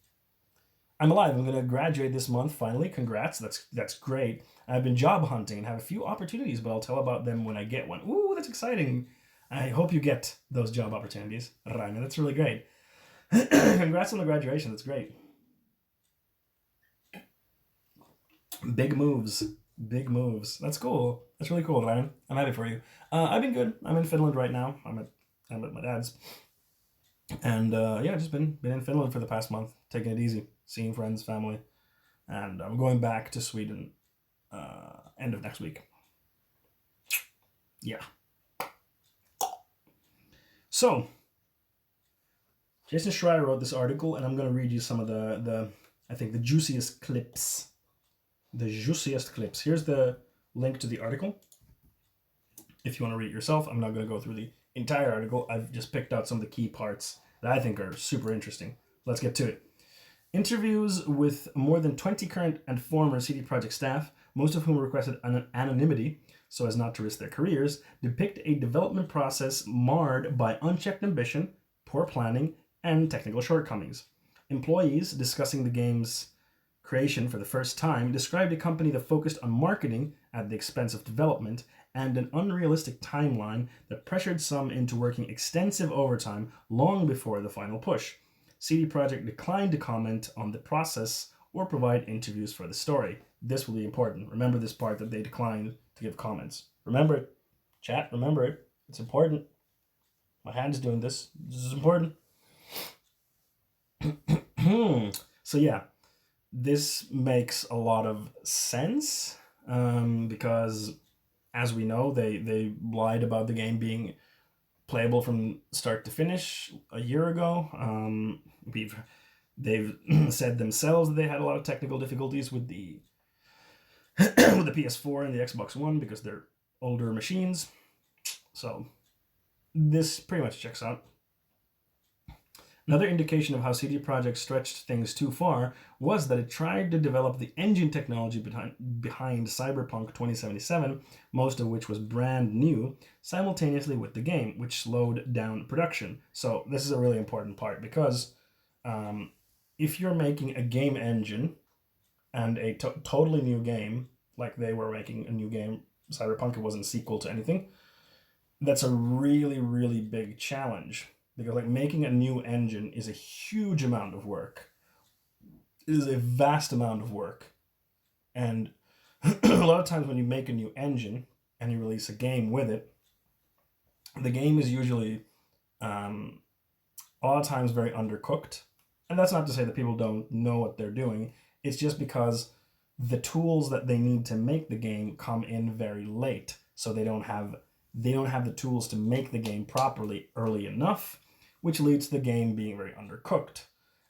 I'm alive. I'm going to graduate this month, finally. Congrats. That's great. I've been job hunting and have a few opportunities, but I'll tell about them when I get one. Ooh, that's exciting. I hope you get those job opportunities, Rainer. That's really great. Congrats on the graduation. That's great. Big moves. Big moves. That's cool. That's really cool, Ryan. I'm happy for you. I've been good. I'm in Finland right now. I'm at my dad's. And yeah, just been in Finland for the past month, taking it easy, seeing friends, family. And I'm going back to Sweden end of next week. Yeah. So, Jason Schreier wrote this article, and I'm going to read you some of the I think the juiciest clips. The juiciest clips. Here's the link to the article. If you want to read it yourself, I'm not going to go through the entire article. I've just picked out some of the key parts that I think are super interesting. Let's get to it. Interviews with more than 20 current and former CD Projekt staff, most of whom requested anonymity so as not to risk their careers, depict a development process marred by unchecked ambition, poor planning, and technical shortcomings. Employees discussing the game's creation for the first time described a company that focused on marketing at the expense of development and an unrealistic timeline that pressured some into working extensive overtime long before the final push. CD Projekt declined to comment on the process or provide interviews for the story. This will be important. Remember this part that they declined to give comments. Remember it. Chat, remember it. It's important. My hand's doing this. This is important. So yeah, this makes a lot of sense because, as we know, they lied about the game being playable from start to finish a year ago. They've said themselves that they had a lot of technical difficulties with the with the PS4 and the Xbox One because they're older machines. So this pretty much checks out. Another indication of how CD Projekt stretched things too far was that it tried to develop the engine technology behind Cyberpunk 2077, most of which was brand new, simultaneously with the game, which slowed down production. So this is a really important part because if you're making a game engine and a totally new game, like they were making a new game, Cyberpunk, it wasn't a sequel to anything, that's a really, really big challenge. Because like making a new engine is a huge amount of work. It is a vast amount of work. And a lot of times when you make a new engine and you release a game with it, the game is usually a lot of times very undercooked. And that's not to say that people don't know what they're doing. It's just because the tools that they need to make the game come in very late. So they don't have the tools to make the game properly early enough, which leads to the game being very undercooked.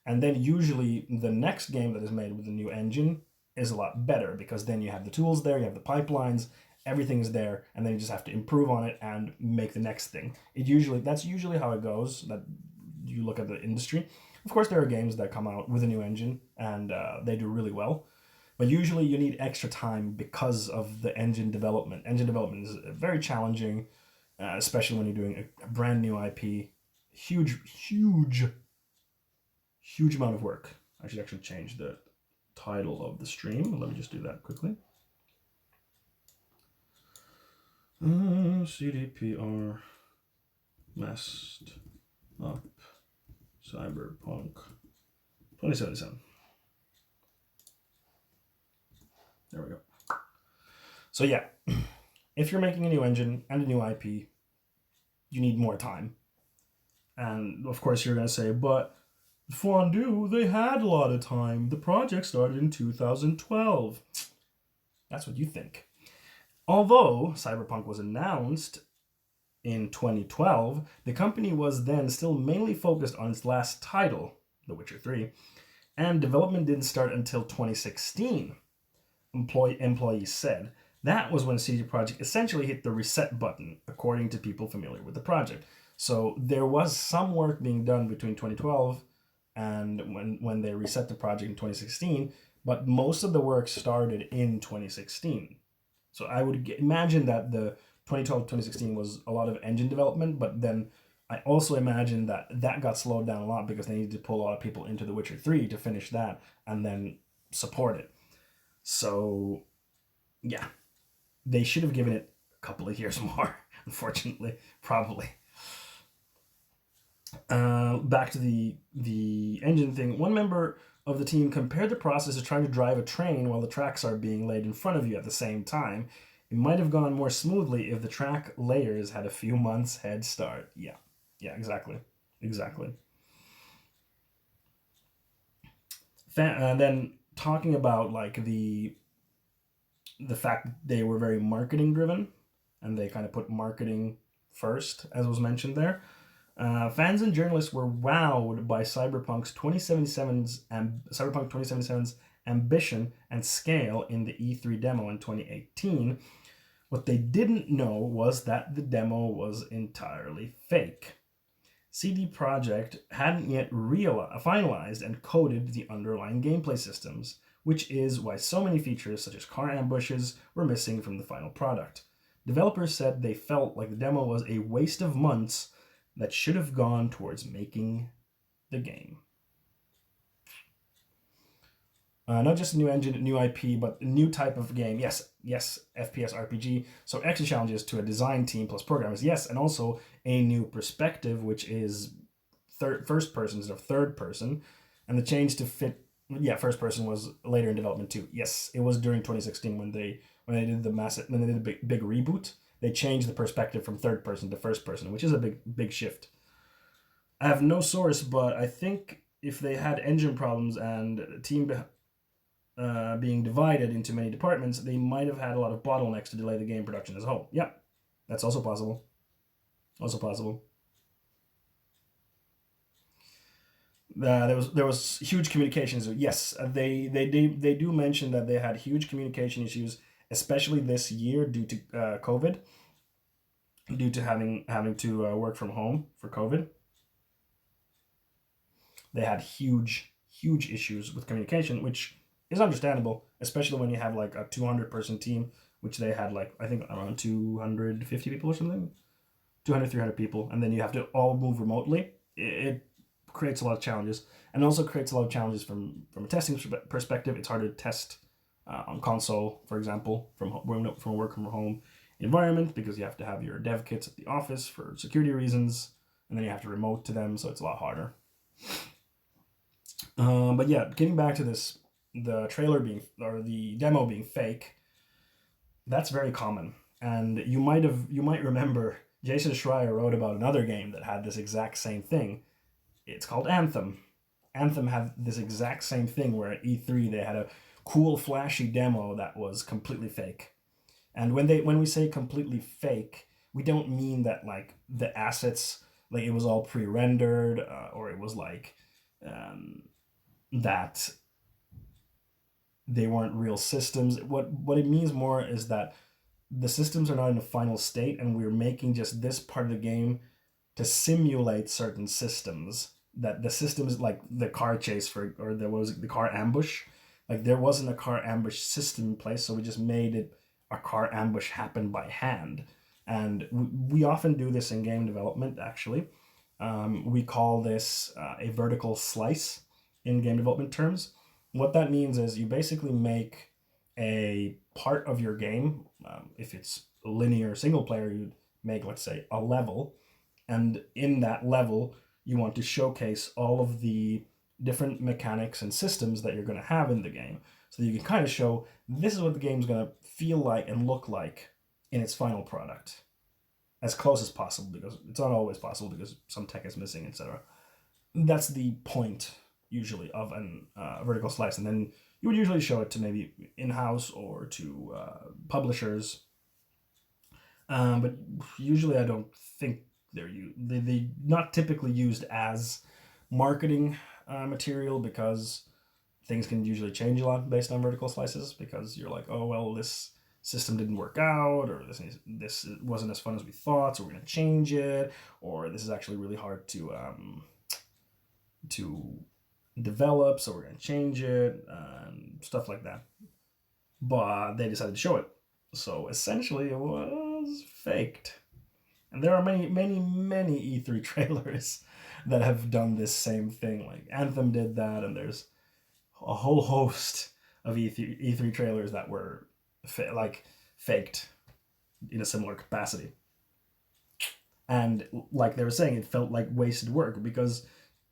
And then usually the next game that is made with a new engine is a lot better because then you have the tools there, you have the pipelines, everything's there, and then you just have to improve on it and make the next thing. That's usually how it goes, that you look at the industry. Of course, there are games that come out with a new engine and they do really well. But usually you need extra time because of the engine development. Engine development is very challenging, especially when you're doing a brand new IP. Huge amount of work. I should actually change the title of the stream. Let me just do that quickly. CDPR messed up Cyberpunk 2077. There we go. So yeah, if you're making a new engine and a new IP, you need more time. And of course you're going to say, but Fondue, they had a lot of time. The project started in 2012. That's what you think. Although Cyberpunk was announced in 2012, the company was then still mainly focused on its last title, The Witcher 3, and development didn't start until 2016, employees said. That was when CD Projekt essentially hit the reset button, according to people familiar with the project. So there was some work being done between 2012 and when they reset the project in 2016, but most of the work started in 2016. So I would imagine that the 2012-2016 was a lot of engine development, but then I also imagine that got slowed down a lot because they needed to pull a lot of people into The Witcher 3 to finish that and then support it. So, yeah, they should have given it a couple of years more, unfortunately, probably. Back to the engine thing. One member of the team compared the process of trying to drive a train while the tracks are being laid in front of you at the same time. It might have gone more smoothly if the track layers had a few months head start. Yeah, exactly. Then talking about like the fact they were very marketing driven, and they kind of put marketing first, as was mentioned there. Fans and journalists were wowed by Cyberpunk 2077's ambition and scale in the E3 demo in 2018. What they didn't know was that the demo was entirely fake. CD Projekt hadn't yet finalized and coded the underlying gameplay systems, which is why so many features such as car ambushes were missing from the final product. Developers said they felt like the demo was a waste of months that should have gone towards making the game. Not just a new engine, new IP, but a new type of game. Yes, FPS RPG. So extra challenges to a design team plus programmers. Yes, and also a new perspective, which is first person instead of third person. And the change to fit, first person was later in development too. Yes, it was during 2016 when they did the big reboot. They changed the perspective from third person to first person, which is a big shift. I have no source, but I think if they had engine problems and team being divided into many departments, they might have had a lot of bottlenecks to delay the game production as a whole. Yeah, that's also possible. There was huge communications. Yes, they do mention that they had huge communication issues, especially this year due to COVID, due to having to work from home for COVID. They had huge issues with communication, which is understandable, especially when you have like a 200-person team, which they had like, I think around 250 people or something, 200, 300 people, and then you have to all move remotely. It creates a lot of challenges, and also creates a lot of challenges from a testing perspective. It's hard to test on console, for example, from a work from home environment, because you have to have your dev kits at the office for security reasons, and then you have to remote to them, so it's a lot harder. But yeah, getting back to this, the trailer the demo being fake, that's very common. And you might remember Jason Schreier wrote about another game that had this exact same thing. It's called Anthem. Anthem had this exact same thing where at E3 they had a cool flashy demo that was completely fake. And when we say completely fake, we don't mean that like the assets, like it was all pre-rendered, or it was like that they weren't real systems. What it means more is that the systems are not in a final state, and we're making just this part of the game to simulate certain systems. That the systems, like the car chase the car ambush, like there wasn't a car ambush system in place, so we just made a car ambush happen by hand. And we often do this in game development, actually. We call this a vertical slice in game development terms. What that means is you basically make a part of your game, if it's linear single player, you'd make, let's say, a level, and in that level you want to showcase all of the different mechanics and systems that you're going to have in the game, so that you can kind of show this is what the game's going to feel like and look like in its final product, as close as possible, because it's not always possible because some tech is missing, etc. That's the point usually of a vertical slice, and then you would usually show it to maybe in-house or to publishers, but usually I don't think they're not typically used as marketing material, because things can usually change a lot based on vertical slices, because you're like, oh well, this system didn't work out, or this wasn't as fun as we thought, so we're going to change it, or this is actually really hard to develop, so we're going to change it, stuff like that. But they decided to show it, so essentially it was faked. And there are many E3 trailers that have done this same thing. Like Anthem did that, and there's a whole host of E3 trailers that were faked in a similar capacity. And like they were saying, it felt like wasted work, because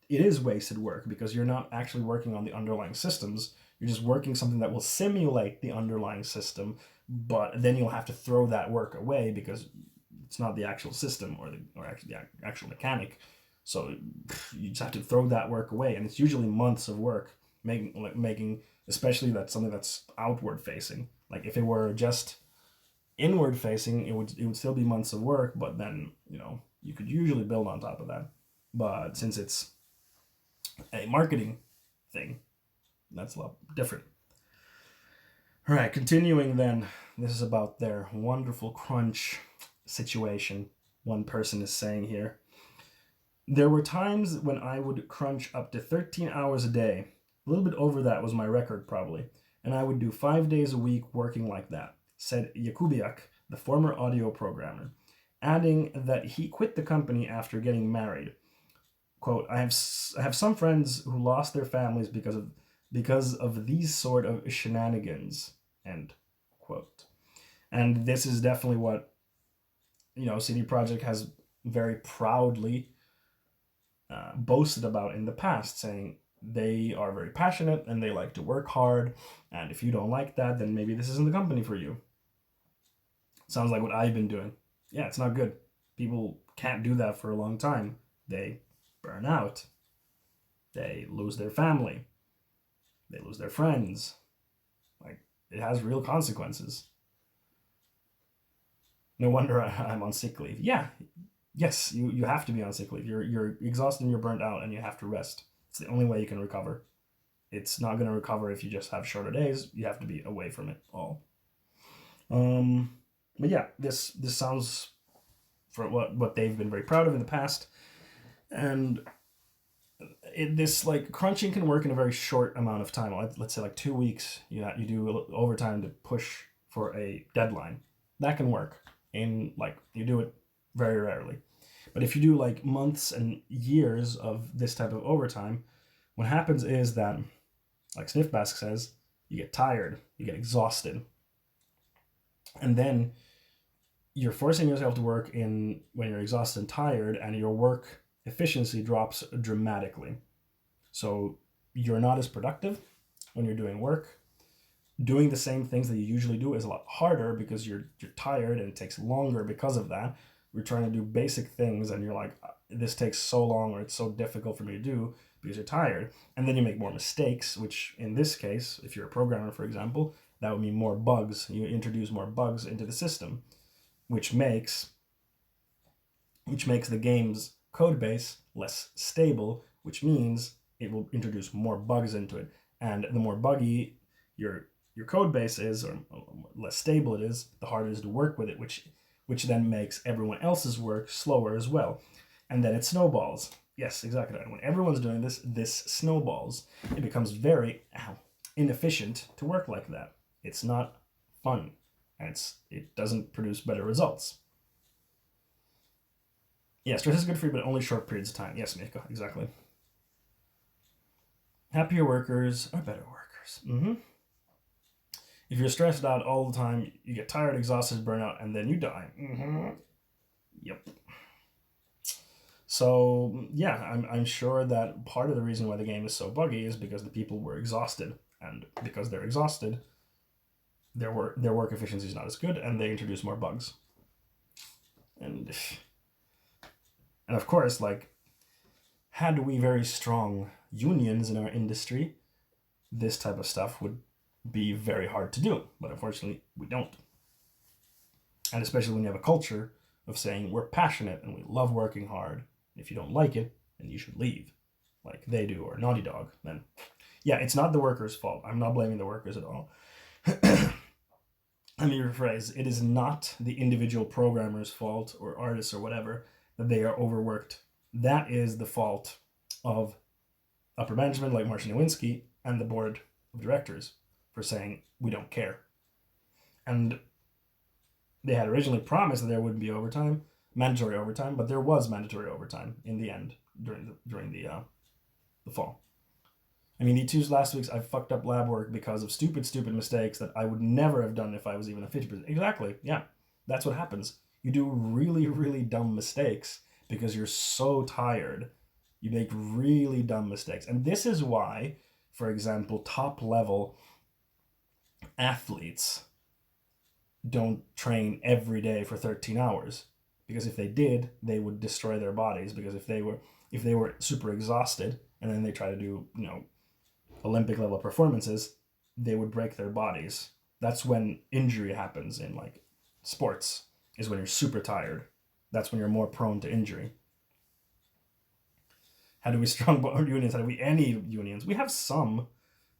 it is wasted work because you're not actually working on the underlying systems. You're just working something that will simulate the underlying system, but then you'll have to throw that work away because it's not the actual system or actually the actual mechanic. So you just have to throw that work away, and it's usually months of work making, especially that's something that's outward facing. Like if it were just inward facing, it would still be months of work, but then you could usually build on top of that. But since it's a marketing thing, that's a lot different. All right, continuing then. This is about their wonderful crunch situation. One person is saying here, there were times when I would crunch up to 13 hours a day. A little bit over that was my record probably. And I would do 5 days a week working like that, said Jakubiak, the former audio programmer, adding that he quit the company after getting married. Quote, I have some friends who lost their families because of these sort of shenanigans, end quote. And this is definitely what CD Projekt has very proudly boasted about in the past, saying they are very passionate and they like to work hard, and if you don't like that, then maybe this isn't the company for you. Sounds like what I've been doing. Yeah, it's not good. People can't do that for a long time. They burn out. They lose their family. They lose their friends. Like, it has real consequences. No wonder I'm on sick leave. Yeah, yes, you have to be on sick leave. You're exhausted and you're burnt out and you have to rest. It's the only way you can recover. It's not going to recover if you just have shorter days. You have to be away from it all. But yeah, this sounds for what they've been very proud of in the past. And this like crunching can work in a very short amount of time. Let's say like 2 weeks. You do overtime to push for a deadline. That can work. In like you do it very rarely. But if you do like months and years of this type of overtime, what happens is that, like Sniffbask says, you get tired, you get exhausted. And then you're forcing yourself to work when you're exhausted and tired, and your work efficiency drops dramatically. So you're not as productive when you're doing work. Doing the same things that you usually do is a lot harder because you're tired, and it takes longer because of that. We're trying to do basic things and you're like, this takes so long, or it's so difficult for me to do because you're tired. And then you make more mistakes, which in this case, if you're a programmer, for example, that would mean more bugs. You introduce more bugs into the system, which makes the game's code base less stable, which means it will introduce more bugs into it. And the more buggy your code base is, or less stable it is, the harder it is to work with it, which then makes everyone else's work slower as well. And then it snowballs. Yes, exactly. When everyone's doing this snowballs. It becomes very inefficient to work like that. It's not fun, and it doesn't produce better results. Yeah, stress is good for you, but only short periods of time. Yes, Mika, exactly. Happier workers are better workers. Mm-hmm. If you're stressed out all the time, you get tired, exhausted, burnout, and then you die. Mm-hmm. Yep. So, yeah, I'm sure that part of the reason why the game is so buggy is because the people were exhausted. And because they're exhausted, their work efficiency is not as good, and they introduce more bugs. And of course, like, had we very strong unions in our industry, this type of stuff would be very hard to do, but unfortunately we don't. And especially when you have a culture of saying we're passionate and we love working hard, if you don't like it, then you should leave, like they do, or Naughty Dog, then yeah, it's not the workers' fault. I'm not blaming the workers at all. Let me rephrase, it is not the individual programmer's fault, or artists or whatever, that they are overworked. That is the fault of upper management like Marcin Nowinski and the board of directors for saying, we don't care. And they had originally promised that there wouldn't be overtime, mandatory overtime, but there was mandatory overtime in the end during the fall. I mean, the 2 last weeks I fucked up lab work because of stupid mistakes that I would never have done if I was even a 50%. Exactly, yeah, that's what happens. You do really, really dumb mistakes because you're so tired You make really dumb mistakes. And this is why, for example, top level athletes don't train every day for 13 hours. Because if they did, they would destroy their bodies. Because if they were super exhausted and then they try to do, Olympic level performances, they would break their bodies. That's when injury happens in like sports, is when you're super tired. That's when you're more prone to injury. How do we strong unions? How do we any unions? We have some.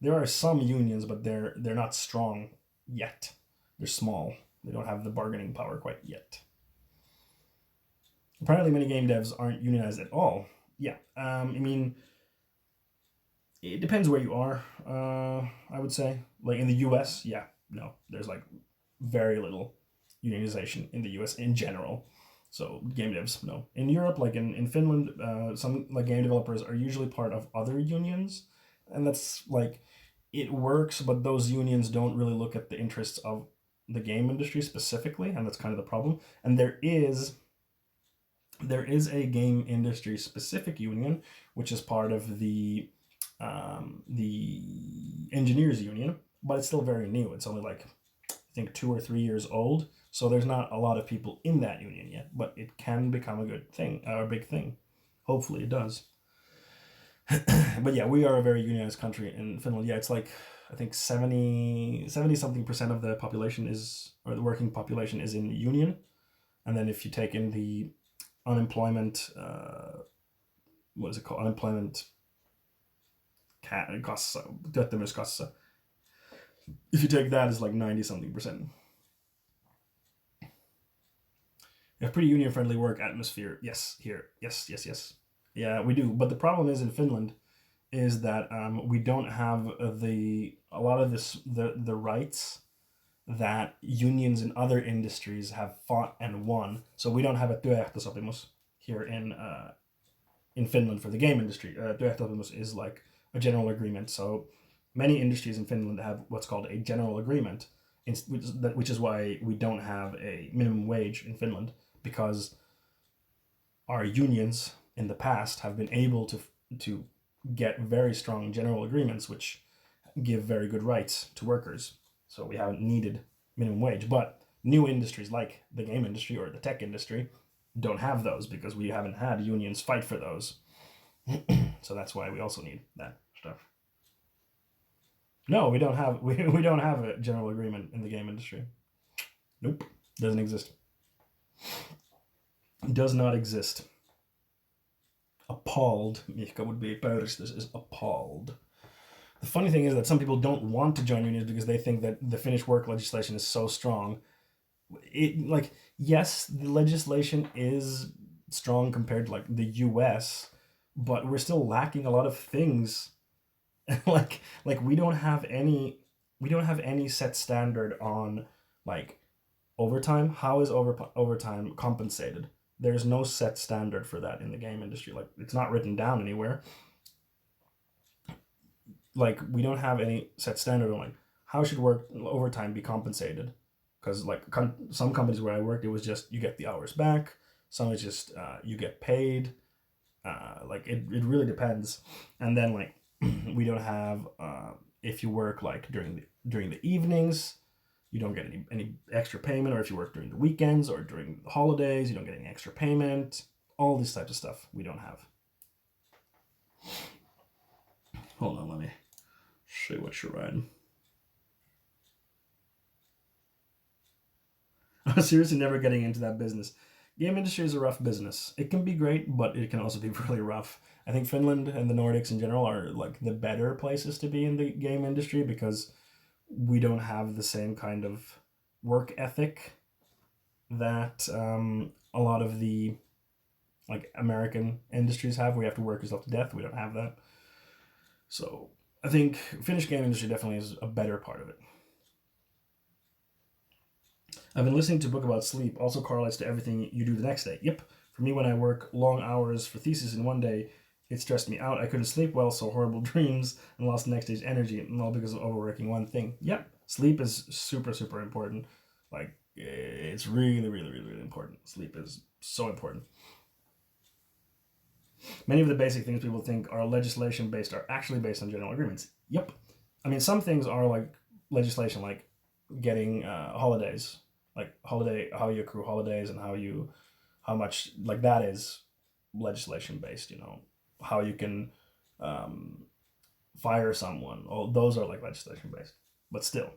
There are some unions, but they're not strong yet. They're small. They don't have the bargaining power quite yet. Apparently, many game devs aren't unionized at all. Yeah, I mean, it depends where you are. I would say, like in the U.S., yeah, no, there's like very little unionization in the U.S. in general. So game devs, no. In Europe, like in Finland, some like game developers are usually part of other unions, and that's like it works, but those unions don't really look at the interests of the game industry specifically, and that's kind of the problem. And there is a game industry specific union, which is part of the engineers union, but it's still very new. It's only like I think 2 or 3 years old, so there's not a lot of people in that union yet. But it can become a good thing, a big thing. Hopefully, it does. But yeah, we are a very unionized country in Finland. Yeah, it's like I think 70 something percent of the population is, or the working population is in the union, and then if you take in the unemployment, what is it called? Unemployment kassa, työttömyyskassa. If you take that, it's like 90 something percent. We have pretty union friendly work atmosphere. Yes, here. Yes. Yeah, we do. But the problem is in Finland is that we don't have a lot of the rights that unions in other industries have fought and won. So we don't have a työehtosopimus here in Finland for the game industry. Työehtosopimus is like a general agreement. So many industries in Finland have what's called a general agreement, which is why we don't have a minimum wage in Finland, because our unions in the past have been able to get very strong general agreements which give very good rights to workers. So we haven't needed minimum wage. But new industries like the game industry or the tech industry don't have those because we haven't had unions fight for those. So that's why we also need that stuff. No, we don't have a general agreement in the game industry. Nope, doesn't exist. Does not exist. Appalled. Mihka would be pöyristys is appalled. The funny thing is that some people don't want to join unions because they think that the Finnish work legislation is so strong. Yes, the legislation is strong compared to like the US, but we're still lacking a lot of things. like we don't have any set standard on like overtime. How is overtime compensated? There's no set standard for that in the game industry. Like it's not written down anywhere. Like we don't have any set standard on like how should overtime be compensated, because like some companies where I worked, it was just you get the hours back. Some is just you get paid. Like it really depends. And then like we don't have if you work like during the evenings, you don't get any extra payment, or if you work during the weekends or during the holidays, you don't get any extra payment. All these types of stuff we don't have. Hold on, let me see what you're writing. I'm seriously never getting into that business. Game industry is a rough business. It can be great, but it can also be really rough. I think Finland and the Nordics in general are like the better places to be in the game industry because we don't have the same kind of work ethic that a lot of the like American industries have. We have to work yourself to death. We don't have that. So I think Finnish game industry definitely is a better part of it. I've been listening to a book about sleep. Also correlates to everything you do the next day. Yep. For me, when I work long hours for thesis in one day, it stressed me out. I couldn't sleep well, so horrible dreams, and lost the next day's energy, and all because of overworking one thing. Yep. Sleep is super, super important. Like, it's really, really, really, really important. Sleep is so important. Many of the basic things people think are legislation based are actually based on general agreements. Yep. I mean, some things are like legislation, like getting holidays, like how you accrue holidays and how much, like that is legislation based, how you can fire someone. All those are like legislation based, but still,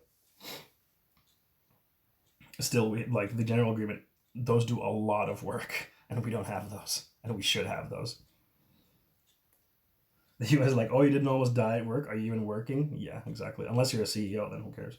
we like the general agreement. Those do a lot of work, and we don't have those, and we should have those. The US is like, oh, you didn't almost die at work. Are you even working? Yeah, exactly. Unless you're a CEO, then who cares?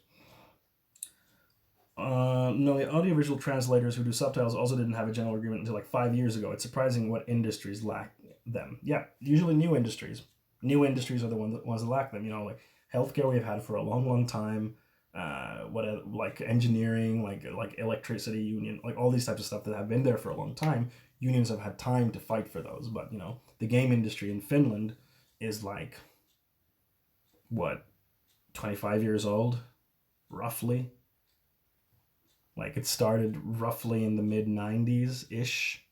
No, the audiovisual translators who do subtitles also didn't have a general agreement until like 5 years ago. It's surprising what industries lack them. Yeah, usually new industries. New industries are the ones that lack them. Like healthcare, we've had for a long, long time. Like engineering, like electricity union, like all these types of stuff that have been there for a long time. Unions have had time to fight for those, but the game industry in Finland is like what, 25 years old, roughly. Like it started roughly in the mid 90s ish.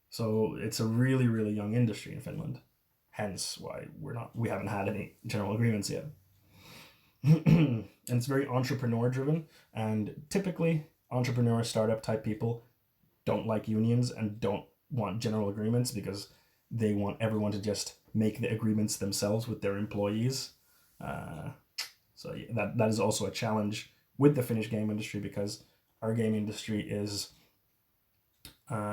So it's a really, really young industry in Finland. Hence why we haven't had any general agreements yet. And it's very entrepreneur driven, and typically entrepreneur startup type people don't like unions and don't want general agreements because they want everyone to just make the agreements themselves with their employees. So yeah, that is also a challenge with the Finnish game industry, because our game industry is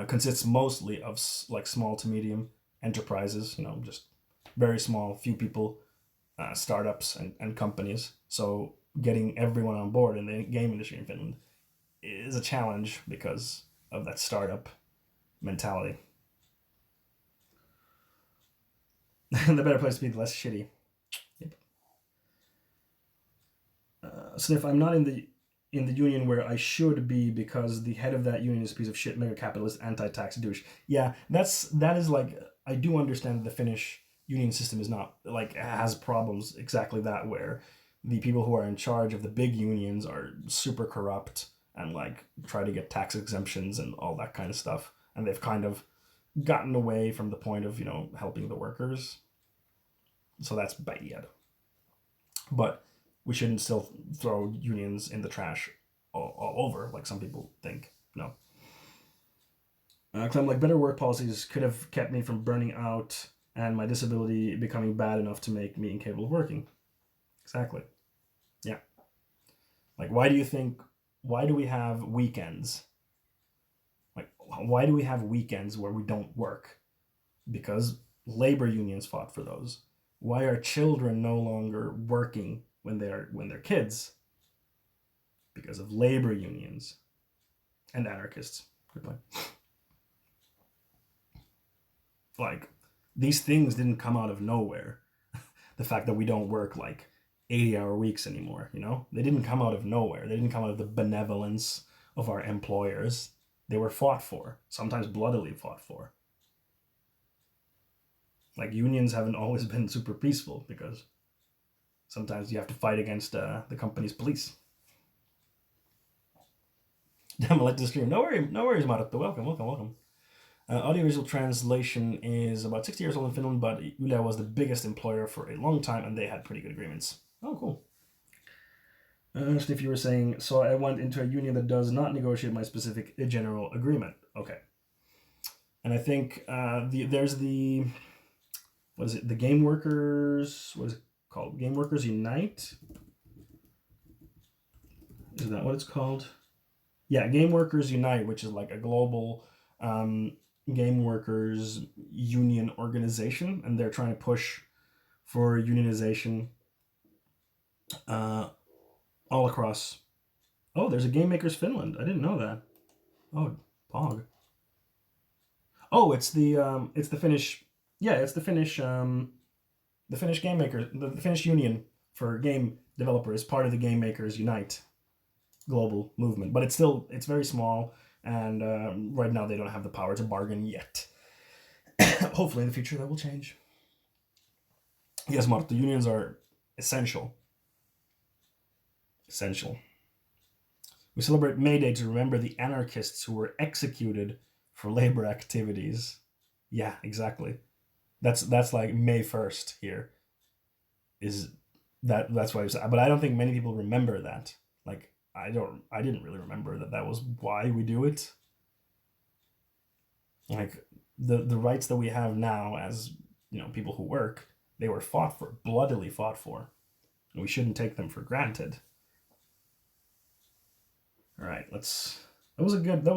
consists mostly of like small to medium enterprises, just very small, few people, startups and companies. So getting everyone on board in the game industry in Finland is a challenge because of that startup mentality. The better place to be, the less shitty. Yep. Sniff, I'm not in the union where I should be because the head of that union is a piece of shit, mega capitalist, anti-tax douche. Yeah, that is like, I do understand that the Finnish union system is not like, has problems exactly that, where the people who are in charge of the big unions are super corrupt and like try to get tax exemptions and all that kind of stuff, and they've kind of gotten away from the point of helping the workers. So that's bad. But we shouldn't still throw unions in the trash all over like some people think. No. Clem, like better work policies could have kept me from burning out and my disability becoming bad enough to make me incapable of working. Exactly. Yeah. Like, why do we have weekends? Like, why do we have weekends where we don't work? Because labor unions fought for those. Why are children no longer working when they're kids? Because of labor unions and anarchists. Good point. Like, these things didn't come out of nowhere. The fact that we don't work like 80-hour weeks anymore, they didn't come out of nowhere. They didn't come out of the benevolence of our employers. They were fought for, sometimes bloodily fought for. Like, unions haven't always been super peaceful because sometimes you have to fight against the company's police. Damn, I like to stream. No worries, Martha. Welcome. Audiovisual translation is about 60 years old in Finland, but Yle was the biggest employer for a long time, and they had pretty good agreements. Oh, cool. If you were saying, so I went into a union that does not negotiate my specific general agreement. Okay. And I think there's the, what is it? The Game Workers, what is it called? Game Workers Unite? Is that what it's called? Yeah, Game Workers Unite, which is like a global game workers union organization, and they're trying to push for unionization all across. Oh, there's a Game Makers Finland. I didn't know that. Oh, Pog. Oh, it's the Finnish. Yeah, it's the Finnish Game Makers, the Finnish Union for game developers, part of the Game Makers Unite global movement. But it's very small, and right now they don't have the power to bargain yet. Hopefully in the future that will change. Yes, Marta, unions are essential. Essential. We celebrate May Day to remember the anarchists who were executed for labor activities. Yeah, exactly. That's like May 1st here. Is that's why I was, but I don't think many people remember that. Like I didn't really remember that was why we do it. Like the rights that we have now as, people who work, they were bloodily fought for. And we shouldn't take them for granted. All right, that was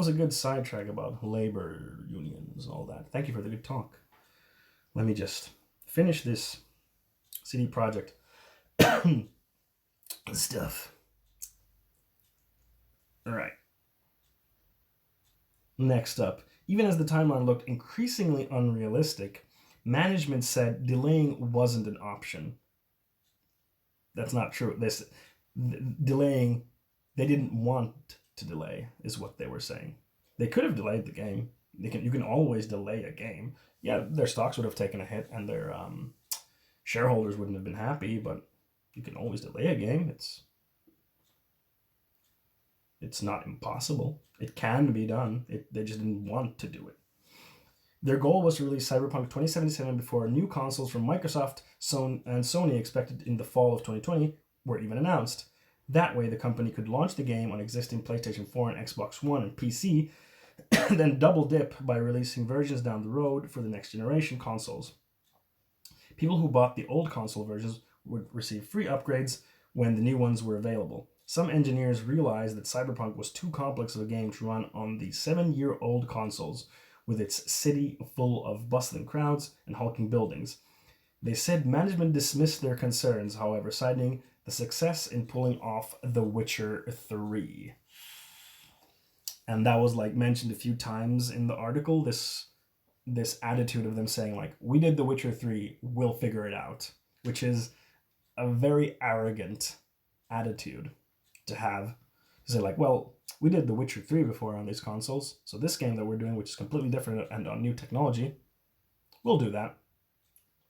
a good sidetrack about labor unions and all that. Thank you for the good talk. Let me just finish this CD Projekt stuff. All right. Next up, even as the timeline looked increasingly unrealistic, management said delaying wasn't an option. That's not true. Delaying, they didn't want to delay, is what they were saying. They could have delayed the game. You can always delay a game. Yeah, their stocks would have taken a hit and their shareholders wouldn't have been happy, but you can always delay a game. It's not impossible. It can be done. They just didn't want to do it. Their goal was to release Cyberpunk 2077 before new consoles from Microsoft and Sony, expected in the fall of 2020, were even announced. That way, the company could launch the game on existing PlayStation 4 and Xbox One and PC, then double dip by releasing versions down the road for the next generation consoles. People who bought the old console versions would receive free upgrades when the new ones were available. Some engineers realized that Cyberpunk was too complex of a game to run on the 7-year-old consoles, with its city full of bustling crowds and hulking buildings. They said management dismissed their concerns, however, citing the success in pulling off The Witcher 3. And that was mentioned a few times in the article, this attitude of them saying we did The Witcher 3, we'll figure it out, which is a very arrogant attitude to have. To say well, we did The Witcher 3 before on these consoles, so this game that we're doing, which is completely different and on new technology, we'll do that.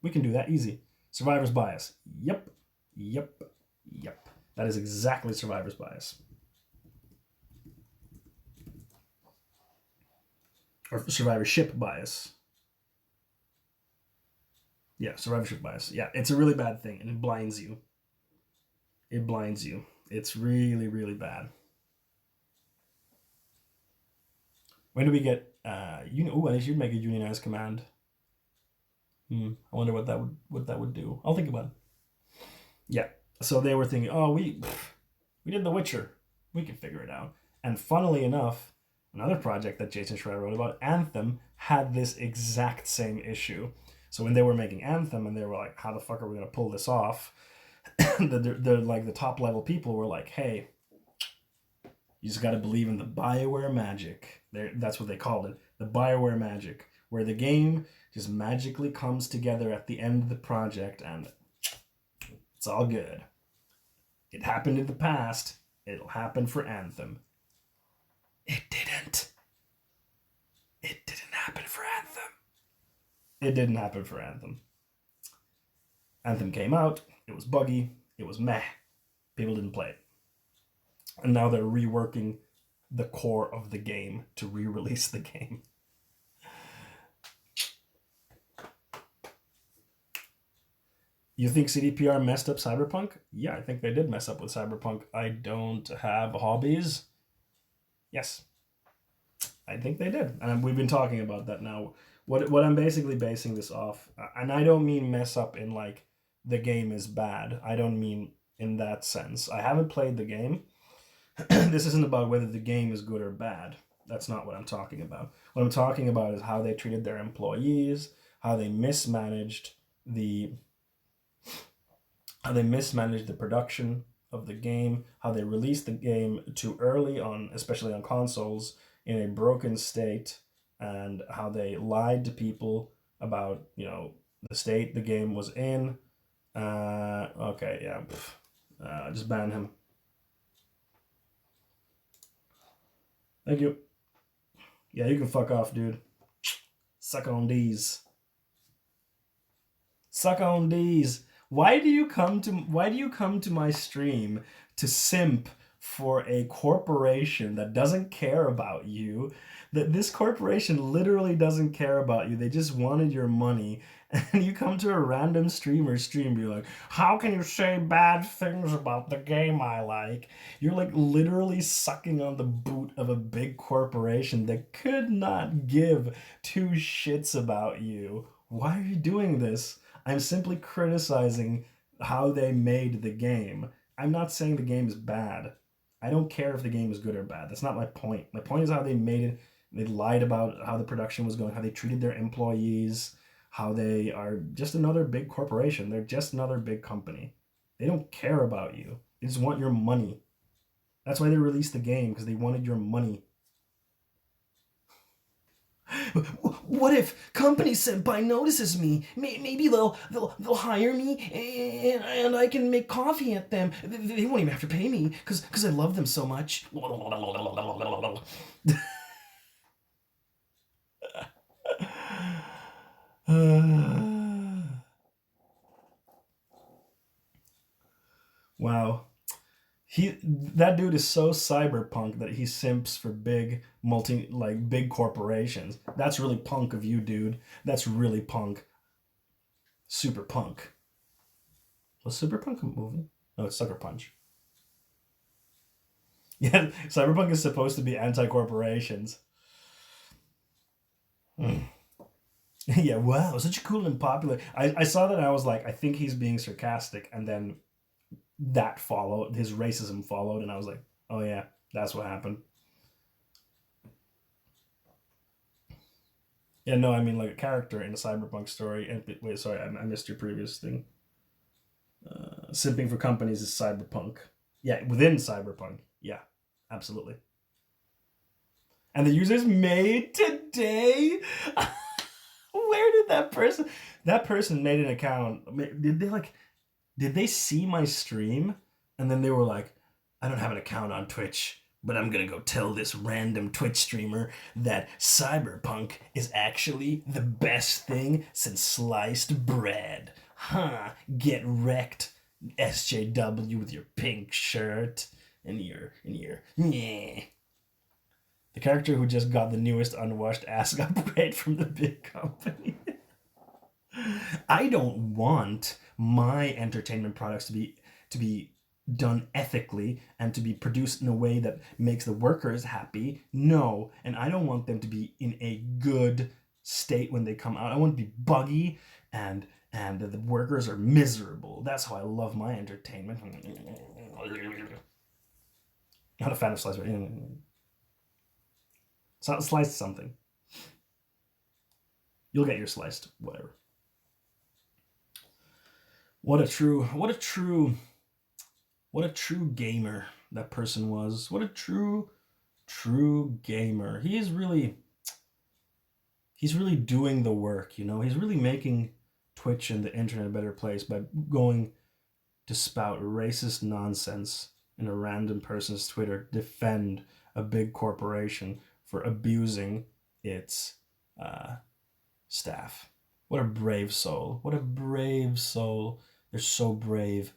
We can do that easy. Survivor's bias. Yep. That is exactly survivor's bias. Or survivorship bias. Yeah, survivorship bias. Yeah, it's a really bad thing, and it blinds you. It's really, really bad. When do we get I should make a unionized command. I wonder what that would do. I'll think about it. Yeah. So they were thinking, we did The Witcher. We can figure it out. And funnily enough, another project that Jason Schreier wrote about, Anthem, had this exact same issue. So when they were making Anthem and they were like, how the fuck are we going to pull this off? the top level people were like, hey, you just got to believe in the BioWare magic. That's what they called it. The BioWare magic, where the game just magically comes together at the end of the project and it's all good. It happened in the past. It'll happen for Anthem. It didn't. It didn't happen for Anthem. It didn't happen for Anthem. Anthem came out. It was buggy. It was meh. People didn't play it. And now they're reworking the core of the game to re-release the game. You think CDPR messed up Cyberpunk? Yeah, I think they did mess up with Cyberpunk. I don't have hobbies. Yes. I think they did. And we've been talking about that now. What I'm basically basing this off, and I don't mean mess up in the game is bad. I don't mean in that sense. I haven't played the game. This isn't about whether the game is good or bad. That's not what I'm talking about. What I'm talking about is how they treated their employees, how they mismanaged the production of the game, how they released the game too early especially on consoles, in a broken state, and how they lied to people about the state the game was in. Okay, yeah, just ban him. Thank you. Yeah, you can fuck off, dude. Suck on these. Suck on these. Why do you come to my stream to simp for a corporation that doesn't care about you. That this corporation literally doesn't care about you. They just wanted your money. And you come to a random streamer stream and be like, how can you say bad things about the game I like? You're like literally sucking on the boot of a big corporation that could not give two shits about you. Why are you doing this? I'm simply criticizing how they made the game. I'm not saying the game is bad. I don't care if the game is good or bad. That's not my point. My point is how they made it. They lied about how the production was going, how they treated their employees, how they are just another big corporation. They're just another big company. They don't care about you. They just want your money. That's why they released the game, because they wanted your money. What if Company Senpai notices me? Maybe they'll hire me and I can make coffee at them. They won't even have to pay me because I love them so much. Wow. That dude is so cyberpunk that he simps for big big corporations. That's really punk of you, dude. That's really punk. Super punk. Was Superpunk a movie? No, it's Sucker Punch. Yeah, cyberpunk is supposed to be anti-corporations. Yeah, wow, such a cool and popular. I saw that and I was like, I think he's being sarcastic, and then that followed, his racism followed, and I was like, oh yeah, that's what happened. Yeah, no, I mean like a character in a cyberpunk story. And wait, sorry, I missed your previous thing. Simping for companies is cyberpunk. Yeah, within cyberpunk. Yeah, absolutely. And the user's made today. Where did that person made an account? Did they see my stream? And then they were like, I don't have an account on Twitch, but I'm gonna go tell this random Twitch streamer that cyberpunk is actually the best thing since sliced bread. Huh, get wrecked, SJW, with your pink shirt and your yeah. The character who just got the newest unwashed ass upgrade from the big company. I don't want my entertainment products to be done ethically and to be produced in a way that makes the workers happy. No, and I don't want them to be in a good state when they come out. I want to be buggy and the workers are miserable. That's how I love my entertainment. Not a fan of slice. It's not sliced something. You'll get your sliced, whatever. What a true gamer that person was. What a true gamer. He's really doing the work, you know. He's really making Twitch and the internet a better place by going to spout racist nonsense in a random person's Twitter, defend a big corporation for abusing its staff. What a brave soul. What a brave soul. They're so brave.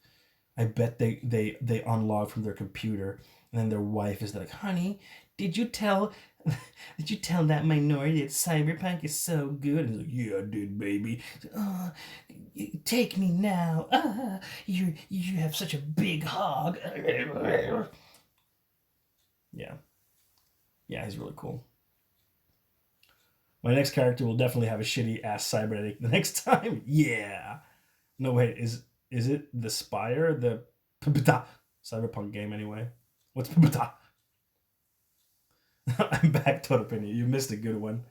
I bet they unlog from their computer, and then their wife is like, honey, did you tell that minority that cyberpunk is so good? And he's like, yeah, I did, baby. Oh, take me now. You have such a big hog. Yeah. Yeah, he's really cool. My next character will definitely have a shitty ass cybernetic the next time. Yeah. No, wait, is it the Spire? The cyberpunk game anyway. What's I'm back, Totopini. You missed a good one.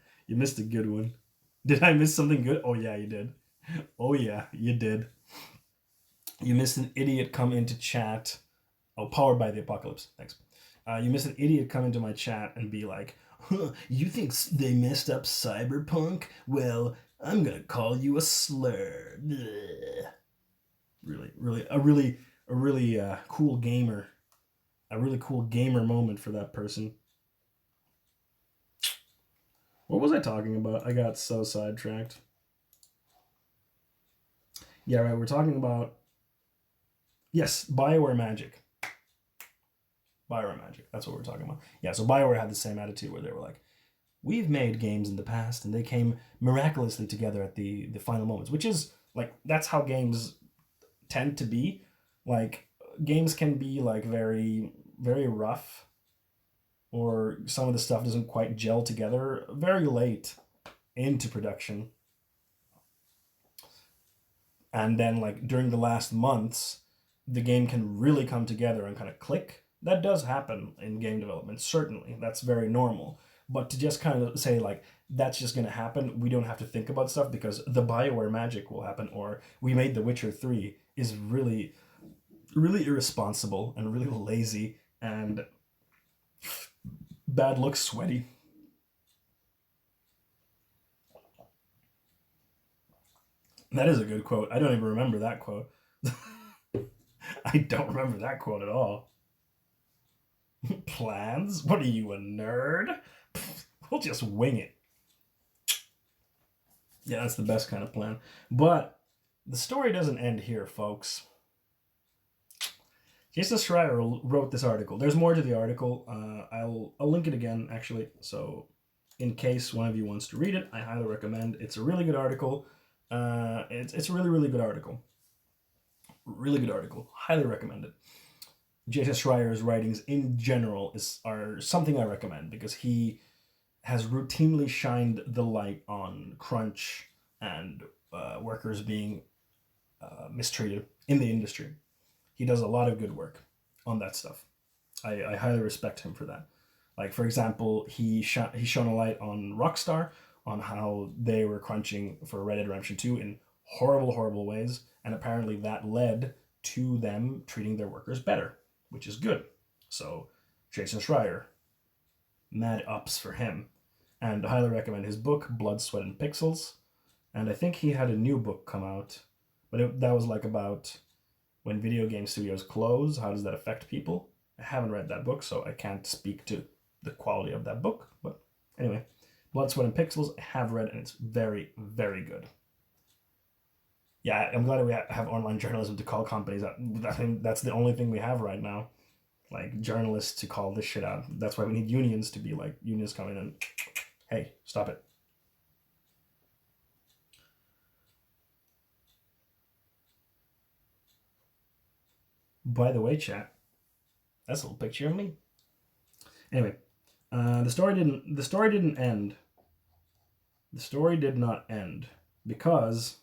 Did I miss something good? Oh yeah, you did. Oh yeah, you did. You missed an idiot come into chat. Oh, powered by the apocalypse. Thanks. You missed an idiot come into my chat and be like, huh, you think they messed up cyberpunk? Well, I'm gonna call you a slur. Blech. A really cool gamer. A really cool gamer moment for that person. What was I talking about? I got so sidetracked. Yeah, right. We're talking about, yes, BioWare Magic. BioWare Magic. That's what we're talking about. Yeah, so BioWare had the same attitude where they were like, we've made games in the past and they came miraculously together at the final moments, which is like, that's how games tend to be. Like, games can be like very, very rough, or some of the stuff doesn't quite gel together very late into production. And then like during the last months, the game can really come together and kind of click. That does happen in game development, certainly. That's very normal. But to just kind of say like, that's just going to happen, we don't have to think about stuff because the BioWare magic will happen, or we made The Witcher 3, is really, really irresponsible and really lazy and bad looks sweaty. That is a good quote. I don't even remember that quote. I don't remember that quote at all. Plans? What are you, a nerd? We'll just wing it. Yeah, that's the best kind of plan. But the story doesn't end here, folks. Jason Schreier wrote this article. There's more to the article. I'll link it again, actually. So in case one of you wants to read it, I highly recommend. It's a really good article. It's a really, really good article. Really good article. Highly recommend it. Jason Schreier's writings in general are something I recommend because he has routinely shined the light on crunch and workers being mistreated in the industry. He does a lot of good work on that stuff. I highly respect him for that. Like, for example, he's shown a light on Rockstar, on how they were crunching for Red Dead Redemption 2 in horrible, horrible ways, and apparently that led to them treating their workers better, which is good. So, Jason Schreier, mad ups for him. And I highly recommend his book, Blood, Sweat, and Pixels. And I think he had a new book come out, but that was like about when video game studios close, how does that affect people? I haven't read that book, so I can't speak to the quality of that book. But anyway, Blood, Sweat, and Pixels I have read, and it's very, very good. Yeah, I'm glad we have online journalism to call companies out. I think that's the only thing we have right now. Like, journalists to call this shit out. That's why we need unions to be like, unions come in and, hey, stop it. By the way, chat, that's a little picture of me. Anyway, the story didn't end. The story did not end because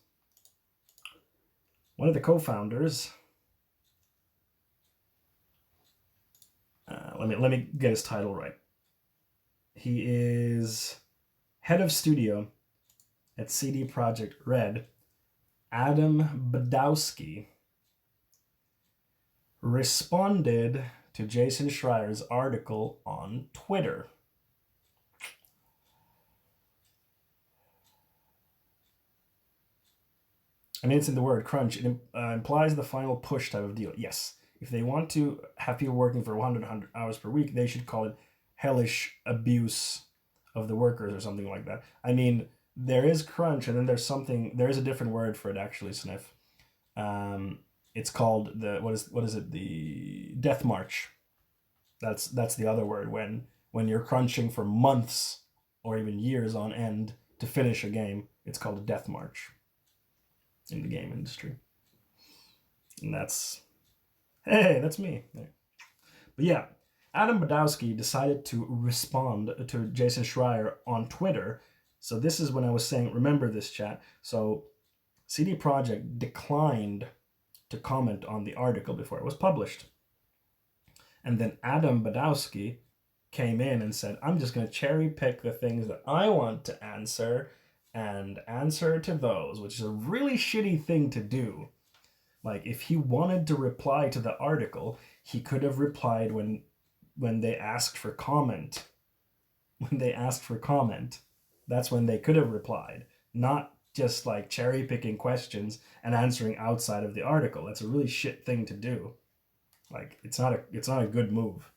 one of the co-founders, let me get his title right. He is head of studio at CD Projekt Red, Adam Badowski, responded to Jason Schreier's article on Twitter. I mean, it's in the word crunch. It implies the final push type of deal. Yes, if they want to have people working for 100 hours per week, they should call it hellish abuse of the workers or something like that. I mean, there is crunch, and then there is a different word for it, actually, Sniff. It's called what is it? The death march. That's the other word when you're crunching for months or even years on end to finish a game. It's called a death march in the game industry. And that's me. But yeah, Adam Badowski decided to respond to Jason Schreier on Twitter. So this is when I was saying, remember this, chat. So CD Projekt declined to comment on the article before it was published. And then Adam Badowski came in and said, I'm just going to cherry pick the things that I want to answer and answer to those, which is a really shitty thing to do. Like, if he wanted to reply to the article, he could have replied when they asked for comment. When they asked for comment, that's when they could have replied, not just like cherry picking questions and answering outside of the article. That's a really shit thing to do. Like, it's not a good move.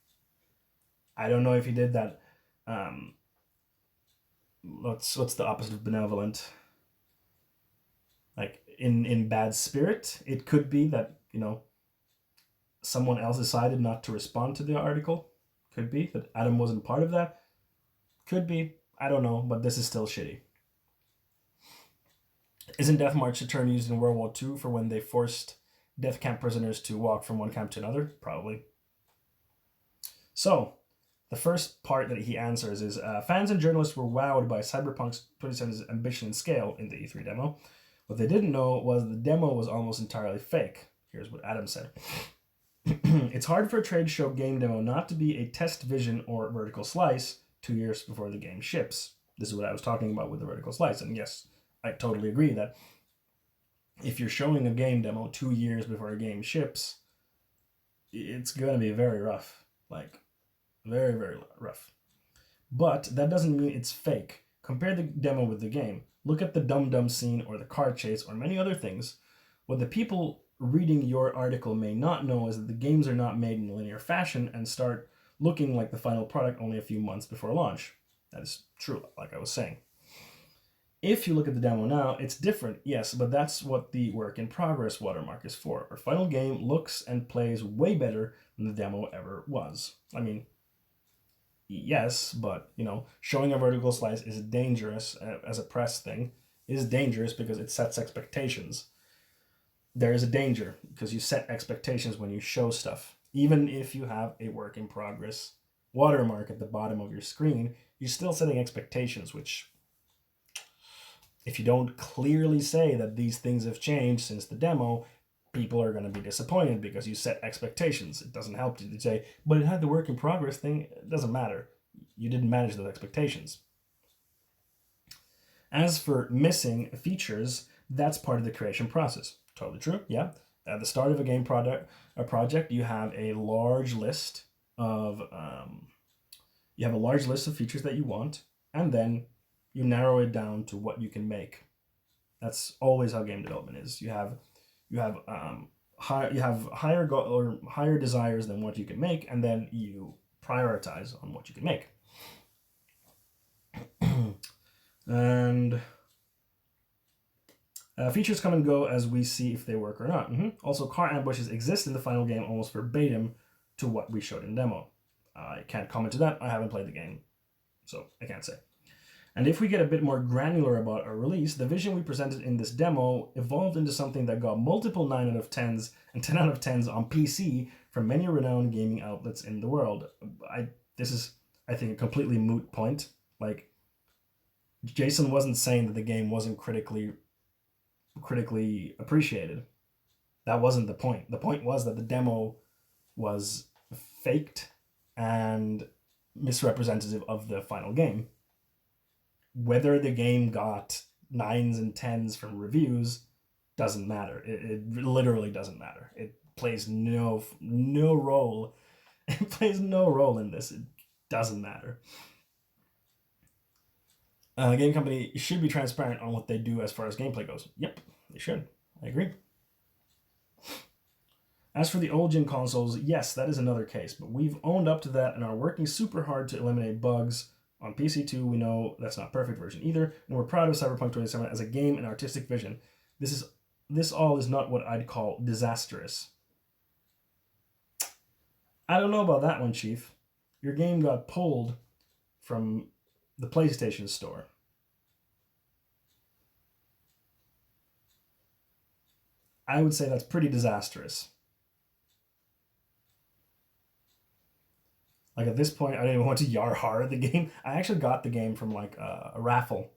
I don't know if he did that. What's the opposite of benevolent? Like, in bad spirit. It could be that, someone else decided not to respond to the article. Could be that Adam wasn't part of that. Could be. I don't know, but this is still shitty. Isn't Death March a term used in World War II for when they forced death camp prisoners to walk from one camp to another? Probably. So, the first part that he answers is, fans and journalists were wowed by Cyberpunk 2077's ambition and scale in the E3 demo. What they didn't know was the demo was almost entirely fake. Here's what Adam said. It's hard for a trade show game demo not to be a test vision or vertical slice 2 years before the game ships. This is what I was talking about with the vertical slice. And yes, I totally agree that if you're showing a game demo 2 years before a game ships, it's going to be very rough. Like, very, very rough. But that doesn't mean it's fake. Compare the demo with the game. Look at the dum-dum scene or the car chase or many other things. What the people reading your article may not know is that the games are not made in a linear fashion and start looking like the final product only a few months before launch. That is true, like I was saying. If you look at the demo now, it's different, yes, but that's what the work in progress watermark is for. Our final game looks and plays way better than the demo ever was. I mean, yes, but, you know, showing a vertical slice is dangerous as a press thing. It is dangerous because it sets expectations. There is a danger because you set expectations when you show stuff. Even if you have a work in progress watermark at the bottom of your screen, you're still setting expectations, which, if you don't clearly say that these things have changed since the demo, people are going to be disappointed because you set expectations. It doesn't help you to say, but it had the work in progress thing. It doesn't matter. You didn't manage those expectations. As for missing features, that's part of the creation process. Totally true, yeah. At the start of a game project, you have a large list of features that you want, and then you narrow it down to what you can make. That's always how game development is. You have higher desires than what you can make, and then you prioritize on what you can make. And features come and go as we see if they work or not. Also, car ambushes exist in the final game almost verbatim to what we showed in demo. I can't comment to that. I haven't played the game, so I can't say. And if we get a bit more granular about our release, the vision we presented in this demo evolved into something that got multiple 9 out of 10s and 10 out of 10s on PC from many renowned gaming outlets in the world. This is, I think, a completely moot point. Like, Jason wasn't saying that the game wasn't critically appreciated. That wasn't the point. The point was that the demo was faked and misrepresentative of the final game. Whether the game got 9s and 10s from reviews doesn't matter. It literally doesn't matter. It plays no role. It plays no role in this. It doesn't matter. A game company should be transparent on what they do as far as gameplay goes. Yep, they should. I agree. As for the old gen consoles, yes, that is another case, but we've owned up to that and are working super hard to eliminate bugs. On PC2, we know that's not perfect version either, and we're proud of Cyberpunk 2077 as a game and artistic vision. This all is not what I'd call disastrous. I don't know about that one, Chief. Your game got pulled from the PlayStation Store. I would say that's pretty disastrous. Like, at this point, I didn't even want to Yarhar the game. I actually got the game from, like, a raffle.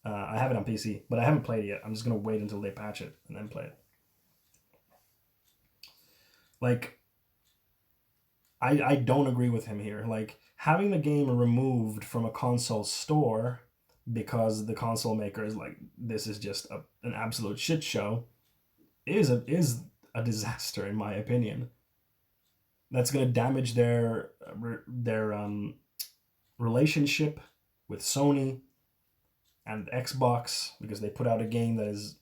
I have it on PC, but I haven't played it yet. I'm just going to wait until they patch it and then play it. Like, I don't agree with him here. Like, having the game removed from a console store because the console maker is like, this is just an absolute shit show, is a disaster, in my opinion. That's going to damage their relationship with Sony and Xbox, because they put out a game that has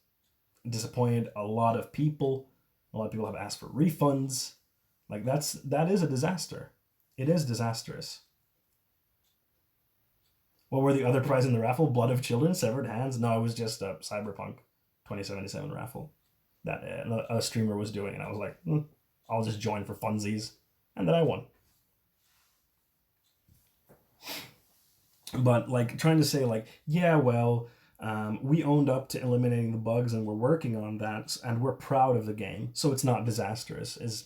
disappointed a lot of people. A lot of people have asked for refunds. Like, that is a disaster. It is disastrous. What were the other prizes in the raffle? Blood of Children, Severed Hands? No, it was just a Cyberpunk 2077 raffle that a streamer was doing, and I was like, I'll just join for funsies. And then I won. But like trying to say like, yeah, well, we owned up to eliminating the bugs and we're working on that and we're proud of the game, so it's not disastrous. Is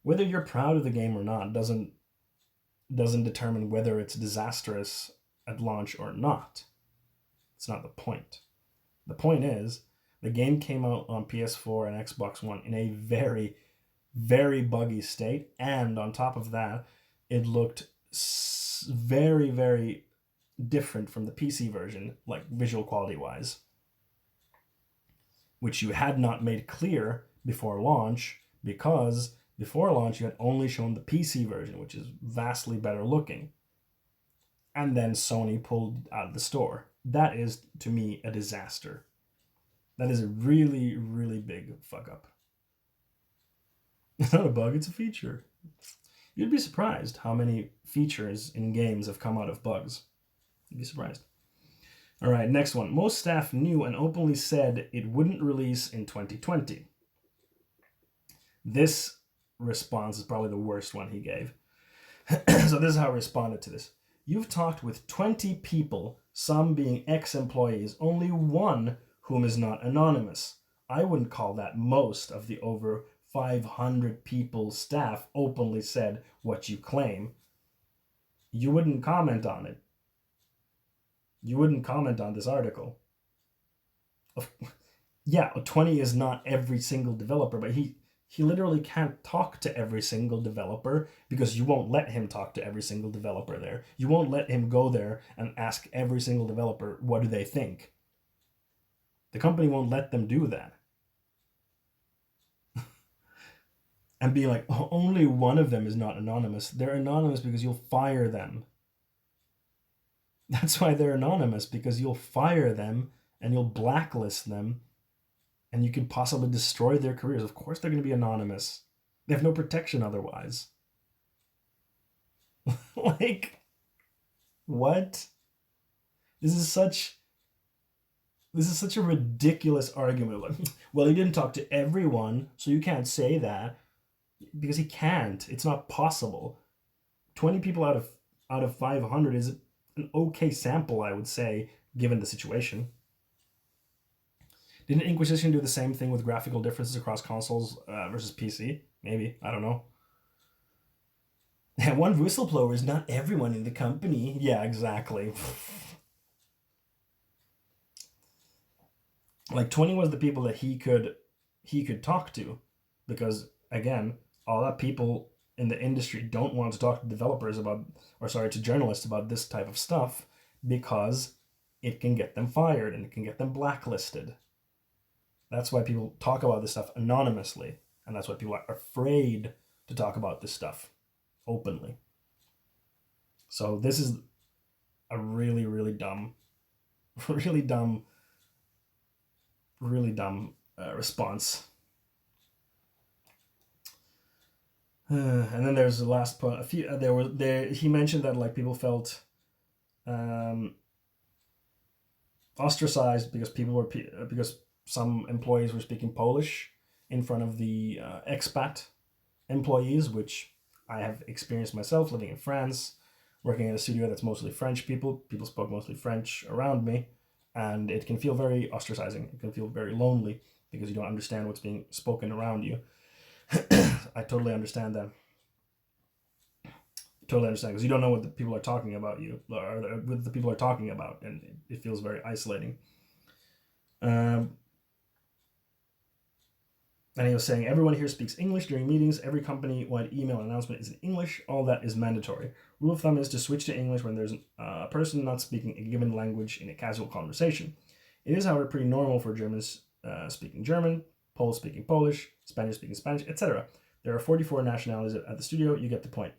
whether you're proud of the game or not doesn't determine whether it's disastrous at launch or not. It's not the point. The point is the game came out on PS4 and Xbox One in a very, very buggy state, and on top of that, it looked very, very different from the PC version, like visual quality wise, which you had not made clear before launch, because before launch you had only shown the PC version, which is vastly better looking, and then Sony pulled out of the store. That is, to me, a disaster. That is a really, really big fuck up. It's not a bug, it's a feature. You'd be surprised how many features in games have come out of bugs. You'd be surprised. All right, next one. Most staff knew and openly said it wouldn't release in 2020. This response is probably the worst one he gave. So this is how I responded to this. You've talked with 20 people, some being ex-employees, only one whom is not anonymous. I wouldn't call that most of the over 500 people staff openly said what you claim. You wouldn't comment on it. You wouldn't comment on this article. Yeah, 20 is not every single developer, but he literally can't talk to every single developer because you won't let him talk to every single developer there. You won't let him go there and ask every single developer what do they think. The company won't let them do that. And be like, oh, only one of them is not anonymous. They're anonymous because you'll fire them. That's why they're anonymous, because you'll fire them and you'll blacklist them and you could possibly destroy their careers. Of course they're going to be anonymous. They have no protection otherwise. Like, what? This is such a ridiculous argument. Like, well, he didn't talk to everyone, so you can't say that. Because he can't. It's not possible. 20 people out of 500 is an okay sample, I would say, given the situation. Didn't Inquisition do the same thing with graphical differences across consoles versus PC? Maybe. I don't know. One whistleblower is not everyone in the company. Yeah, exactly. Like 20 was the people that he could talk to, because again, all that people in the industry don't want to talk to developers about, or sorry, to journalists about this type of stuff, because it can get them fired and it can get them blacklisted. That's why people talk about this stuff anonymously, and that's why people are afraid to talk about this stuff openly. So this is a really, really dumb response. And then there's the last point. He mentioned that like people felt ostracized because some employees were speaking Polish in front of the expat employees, which I have experienced myself living in France, working in a studio that's mostly French people. People spoke mostly French around me, and it can feel very ostracizing. It can feel very lonely because you don't understand what's being spoken around you. I totally understand that. Totally understand, because you don't know what the people are talking about you, or what the people are talking about, and it feels very isolating. And he was saying, everyone here speaks English during meetings. Every company-wide email announcement is in English. All that is mandatory. Rule of thumb is to switch to English when there's a person not speaking a given language in a casual conversation. It is, however, pretty normal for Germans speaking German, Poles speaking Polish, Spanish speaking Spanish, etc. There are 44 nationalities at the studio. You get the point.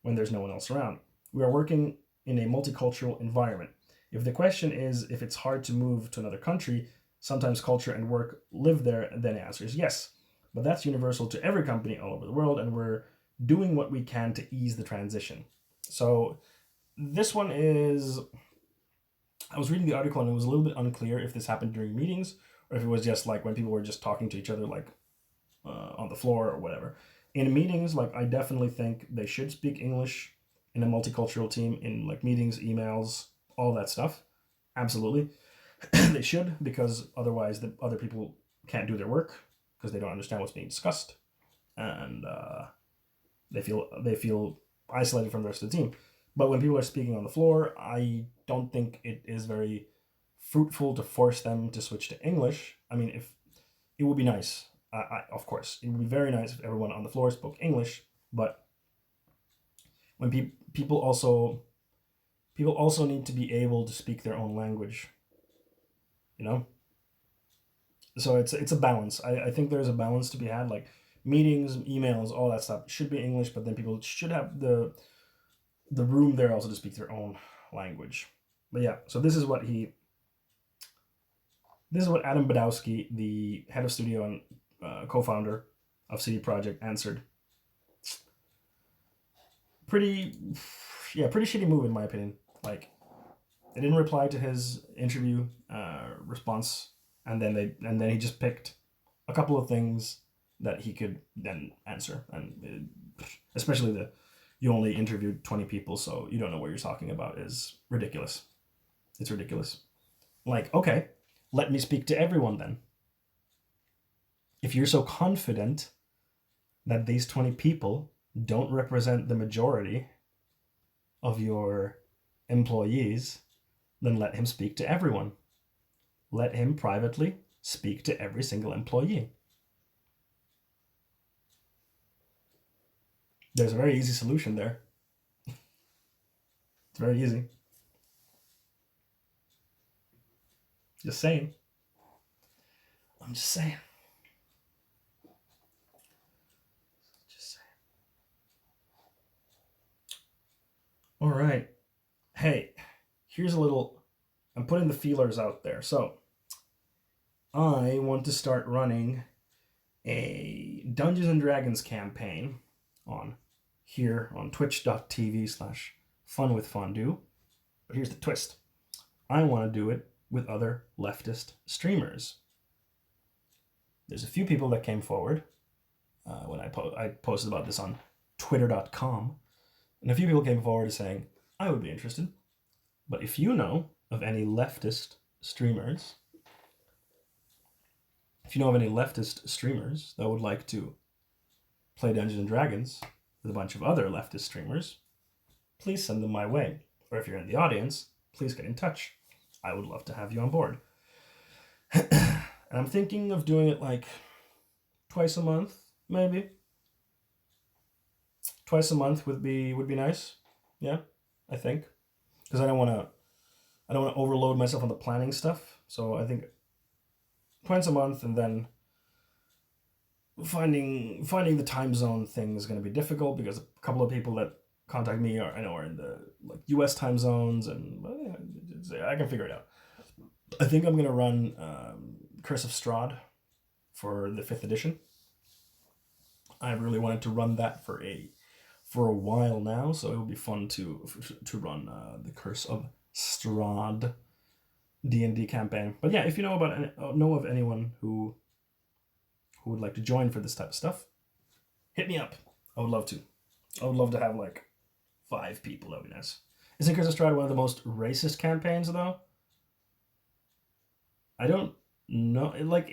When there's no one else around. We are working in a multicultural environment. If the question is if it's hard to move to another country, sometimes culture and work live there, then the answer is yes. But that's universal to every company all over the world, and we're doing what we can to ease the transition. So this one is, I was reading the article and it was a little bit unclear if this happened during meetings or if it was just like when people were just talking to each other like on the floor or whatever. in meetings, like I definitely think they should speak English in a multicultural team, in like meetings, emails, all that stuff. Absolutely. They should, because otherwise the other people can't do their work because they don't understand what's being discussed, and they feel isolated from the rest of the team. But when people are speaking on the floor, I don't think it is very fruitful to force them to switch to English. I mean, if it would be nice, of course, it would be very nice if everyone on the floor spoke English. But when people also need to be able to speak their own language, you know. So it's a balance. I think there's a balance to be had. Like meetings, emails, all that stuff should be English, but then people should have the room there also to speak their own language. But yeah, so this is what Adam Badowski, the head of studio and co-founder of CD Projekt, answered. Pretty shitty move in my opinion. Like, they didn't reply to his interview response, and then he just picked a couple of things that he could then answer, and especially you only interviewed 20 people, so you don't know what you're talking about is ridiculous. It's ridiculous. Like, okay, let me speak to everyone then. If you're so confident that these 20 people don't represent the majority of your employees, then let him speak to everyone. Let him privately speak to every single employee. There's a very easy solution there. It's very easy. Just saying. I'm just saying. Just saying. All right. Hey, here's a little. I'm putting the feelers out there. So, I want to start running a Dungeons and Dragons campaign on twitch.tv/funwithfondue. But here's the twist. I want to do it with other leftist streamers. There's a few people that came forward when I posted about this on twitter.com, and a few people came forward saying, I would be interested. But if you know of any leftist streamers, that would like to play Dungeons and Dragons with a bunch of other leftist streamers, please send them my way. Or if you're in the audience, please get in touch. I would love to have you on board. And I'm thinking of doing it like twice a month, maybe. Twice a month would be nice. Yeah, I think. Because I don't want to overload myself on the planning stuff. So I think twice a month, and then finding the time zone thing is going to be difficult because a couple of people that contact me are in the like U.S. time zones, and I can figure it out. I think I'm going to run Curse of Strahd for the 5th edition. I really wanted to run that for a while now, so it would be fun to run the Curse of Strahd D&D campaign. But yeah, if you know of anyone who would like to join for this type of stuff, hit me up. I would love to. I would love to have like 5 people. That would be nice. Isn't Curse of Strahd one of the most racist campaigns though? I don't know. Like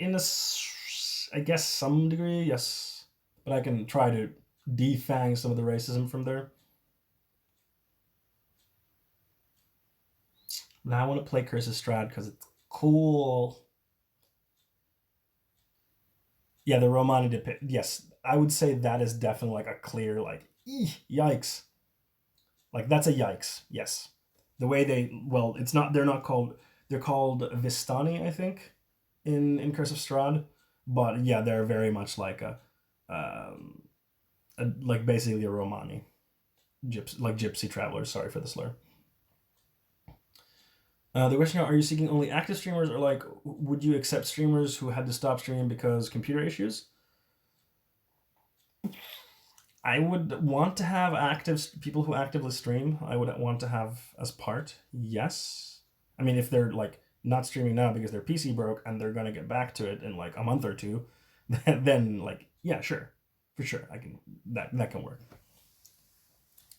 I guess some degree, yes. But I can try to defang some of the racism from there. Now I want to play Curse of Strahd because it's cool. Yeah, the Romani depict. Yes, I would say that is definitely like a clear like, yikes. Like that's a yikes. Yes, the way it's not. They're called Vistani, I think, in Curse of Strahd, but yeah, they're very much like like basically a Romani, gypsy travelers. Sorry for the slur. The question: are you seeking only active streamers, or like would you accept streamers who had to stop streaming because computer issues? I would want to have people who actively stream. I would want to have as part. Yes, I mean if they're like not streaming now because their PC broke and they're gonna get back to it in like a month or two, then like yeah, sure. for sure. I can that can work.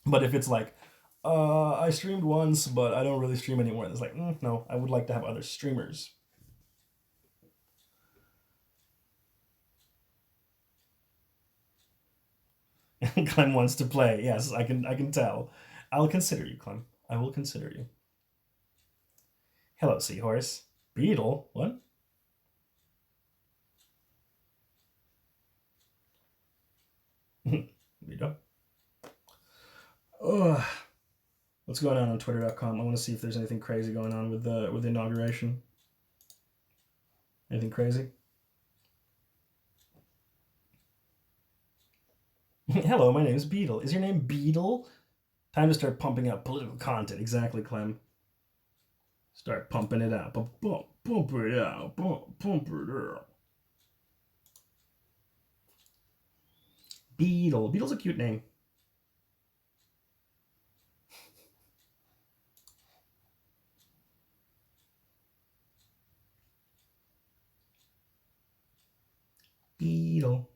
But if it's like, I streamed once, but I don't really stream anymore, it's like, no, I would like to have other streamers. Clem wants to play. Yes, I can tell. I'll consider you, Clem. I will consider you. Hello, seahorse. Beetle? What? Beetle. Ugh. What's going on Twitter.com? I want to see if there's anything crazy going on with the inauguration. Anything crazy? Hello, my name is Beetle. Is your name Beetle? Time to start pumping out political content. Exactly, Clem. Start pumping it out. Pump it out. Pump it out. Beetle. Beetle's a cute name. Beetle.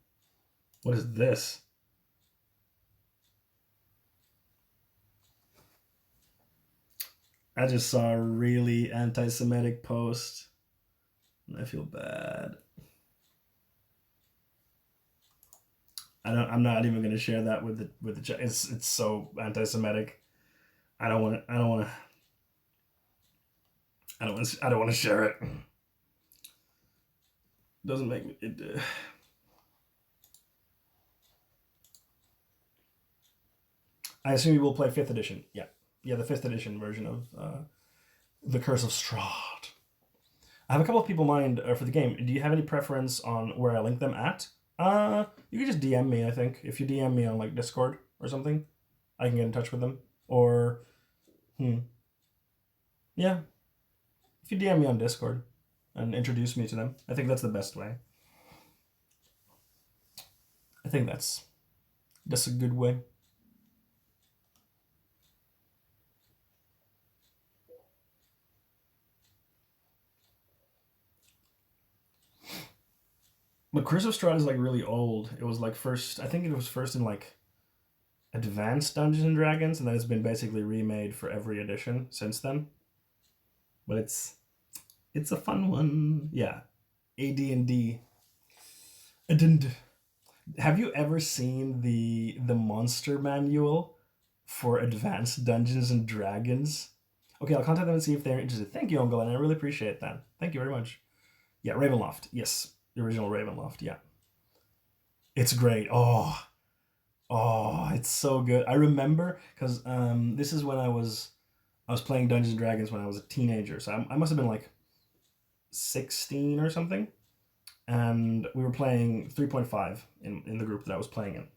What is this? I just saw a really anti-Semitic post, and I feel bad. I'm not even gonna share that with the chat. It's so anti-Semitic. I don't want to share it. Doesn't make me. I assume you will play 5th edition. Yeah, the 5th edition version of The Curse of Strahd. I have a couple of people in mind for the game. Do you have any preference on where I link them at? You can just DM me, I think. If you DM me on like Discord or something, I can get in touch with them. Or, yeah. If you DM me on Discord and introduce me to them, I think that's the best way. I think that's a good way. But Curse of Strahd is like really old. It was like I think it was first in like Advanced Dungeons and Dragons, and then it's been basically remade for every edition since then. But it's a fun one. Yeah. AD&D. Have you ever seen the monster manual for Advanced Dungeons and Dragons? Okay, I'll contact them and see if they're interested. Thank you, Uncle, and I really appreciate that. Thank you very much. Yeah, Ravenloft. Yes, the original Ravenloft. Yeah, it's great. Oh, it's so good. I remember because this is when I was playing Dungeons and Dragons when I was a teenager. So I must have been like 16 or something, and we were playing 3.5 in the group that I was playing in.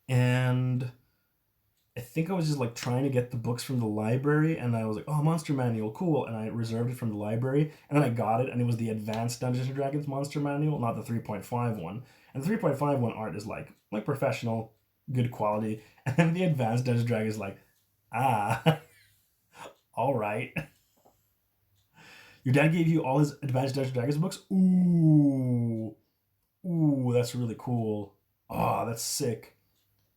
And I think I was just like trying to get the books from the library, and I was like, oh, monster manual, cool. And I reserved it from the library, and then I got it, and it was the Advanced Dungeons and Dragons monster manual, not the 3.5 one. And the 3.5 one art is like professional, good quality. And then the Advanced Dungeons and Dragons is like, all right. Your dad gave you all his Advanced Dungeons and Dragons books? Ooh, that's really cool. Oh, that's sick.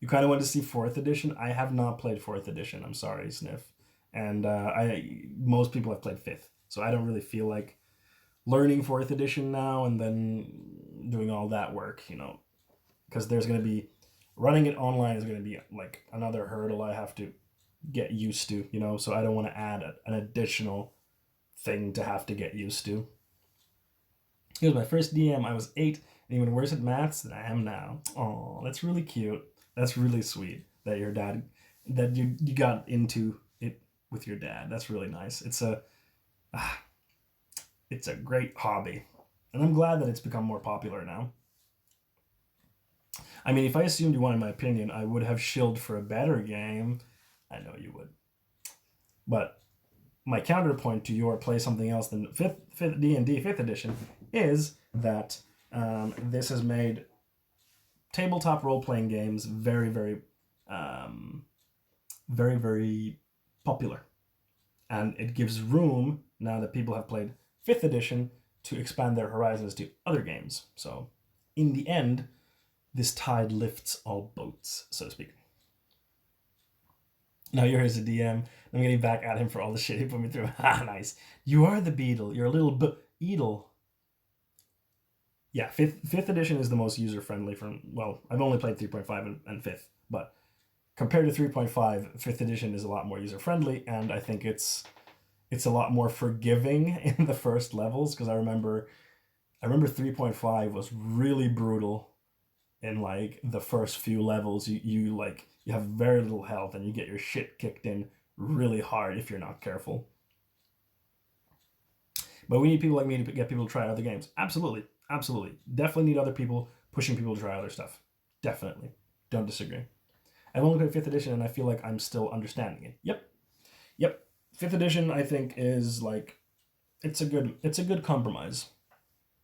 You kind of want to see 4th edition? I have not played 4th edition. I'm sorry, Sniff. And most people have played 5th. So I don't really feel like learning 4th edition now and then doing all that work, because there's going to be, running it online is going to be like another hurdle I have to get used to, so I don't want to add an additional thing to have to get used to. It was my first DM. I was 8 and even worse at maths than I am now. Oh, that's really cute. That's really sweet that your dad, that you got into it with your dad. That's really nice. It's a great hobby, and I'm glad that it's become more popular now. I mean, if I assumed you wanted my opinion, I would have shilled for a better game. I know you would. But my counterpoint to your play something else than fifth D&D 5th edition is that this has made tabletop role-playing games very, very, very, very popular. And it gives room, now that people have played 5th edition, to expand their horizons to other games. So, in the end, this tide lifts all boats, so to speak. Now you're his DM. I'm getting back at him for all the shit he put me through. Ah, nice. You are the beetle. You're a little beetle. Yeah, fifth edition is the most user-friendly from, well, I've only played 3.5 and 5th, but compared to 3.5, 5th edition is a lot more user-friendly, and I think it's a lot more forgiving in the first levels, because I remember 3.5 was really brutal in like the first few levels. You have very little health and you get your shit kicked in really hard if you're not careful. But we need people like me to get people to try other games. Absolutely. Definitely need other people pushing people to try other stuff. Definitely. Don't disagree. I've only played 5th edition and I feel like I'm still understanding it. Yep. 5th edition I think is like, it's a good compromise.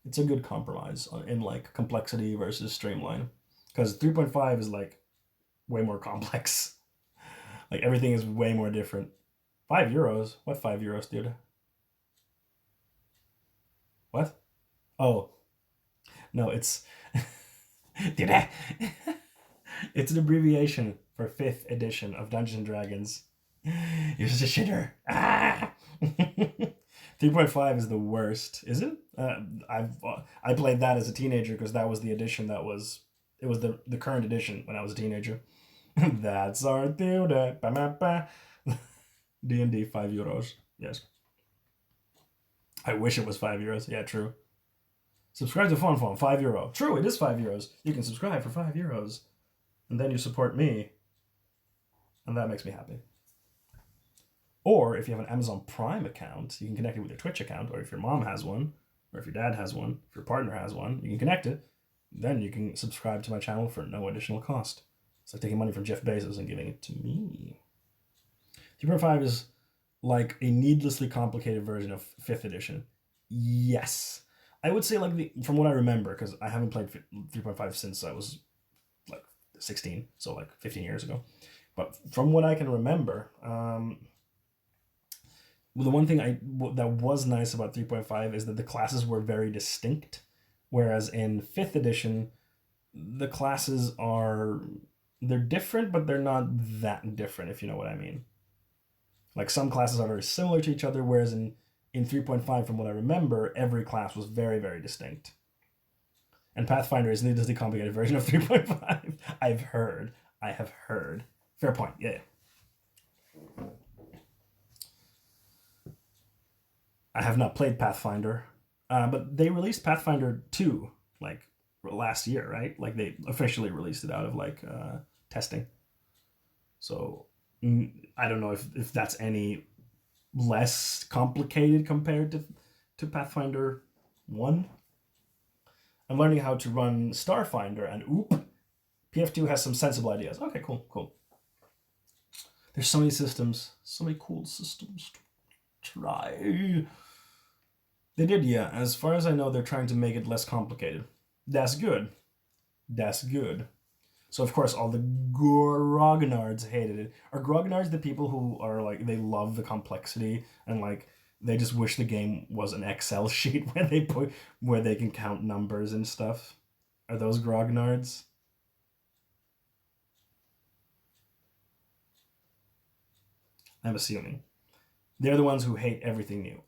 It's a good compromise in like complexity versus streamline. Because 3.5 is like way more complex. Like everything is way more different. €5? What €5, dude? What? Oh. No, it's it's an abbreviation for 5th edition of Dungeons and Dragons. You're just a shitter. Ah! 3.5 is the worst, is it? I played that as a teenager because that was the edition it was the current edition when I was a teenager. That's our dude. D&D €5. Yes. I wish it was €5. Yeah, true. Subscribe to Fun €5. True, it is €5. You can subscribe for €5, and then you support me, and that makes me happy. Or if you have an Amazon Prime account, you can connect it with your Twitch account, or if your mom has one, or if your dad has one, if your partner has one, you can connect it. Then you can subscribe to my channel for no additional cost. It's like taking money from Jeff Bezos and giving it to me. 3.5 is like a needlessly complicated version of 5th edition. Yes. I would say like from what I remember, because I haven't played 3.5 since I was like 16, so like 15 years ago. But from what I can remember, the one thing that was nice about 3.5 is that the classes were very distinct, whereas in 5th edition, the classes they're different, but they're not that different, if you know what I mean. Like some classes are very similar to each other, whereas in 3.5, from what I remember, every class was very, very distinct. And Pathfinder is a needlessly complicated version of 3.5. I have heard. Fair point, yeah. I have not played Pathfinder, but they released Pathfinder 2 like last year, right? Like they officially released it out of like testing. So I don't know if that's any less complicated compared to Pathfinder 1. I'm learning how to run Starfinder, and PF2 has some sensible ideas. Okay, cool. There's so many systems, so many cool systems to try. They did, yeah. As far as I know, they're trying to make it less complicated. That's good. So, of course, all the grognards hated it. Are grognards the people who are, like, they love the complexity and, like, they just wish the game was an Excel sheet where they can count numbers and stuff? Are those grognards? I'm assuming. They're the ones who hate everything new.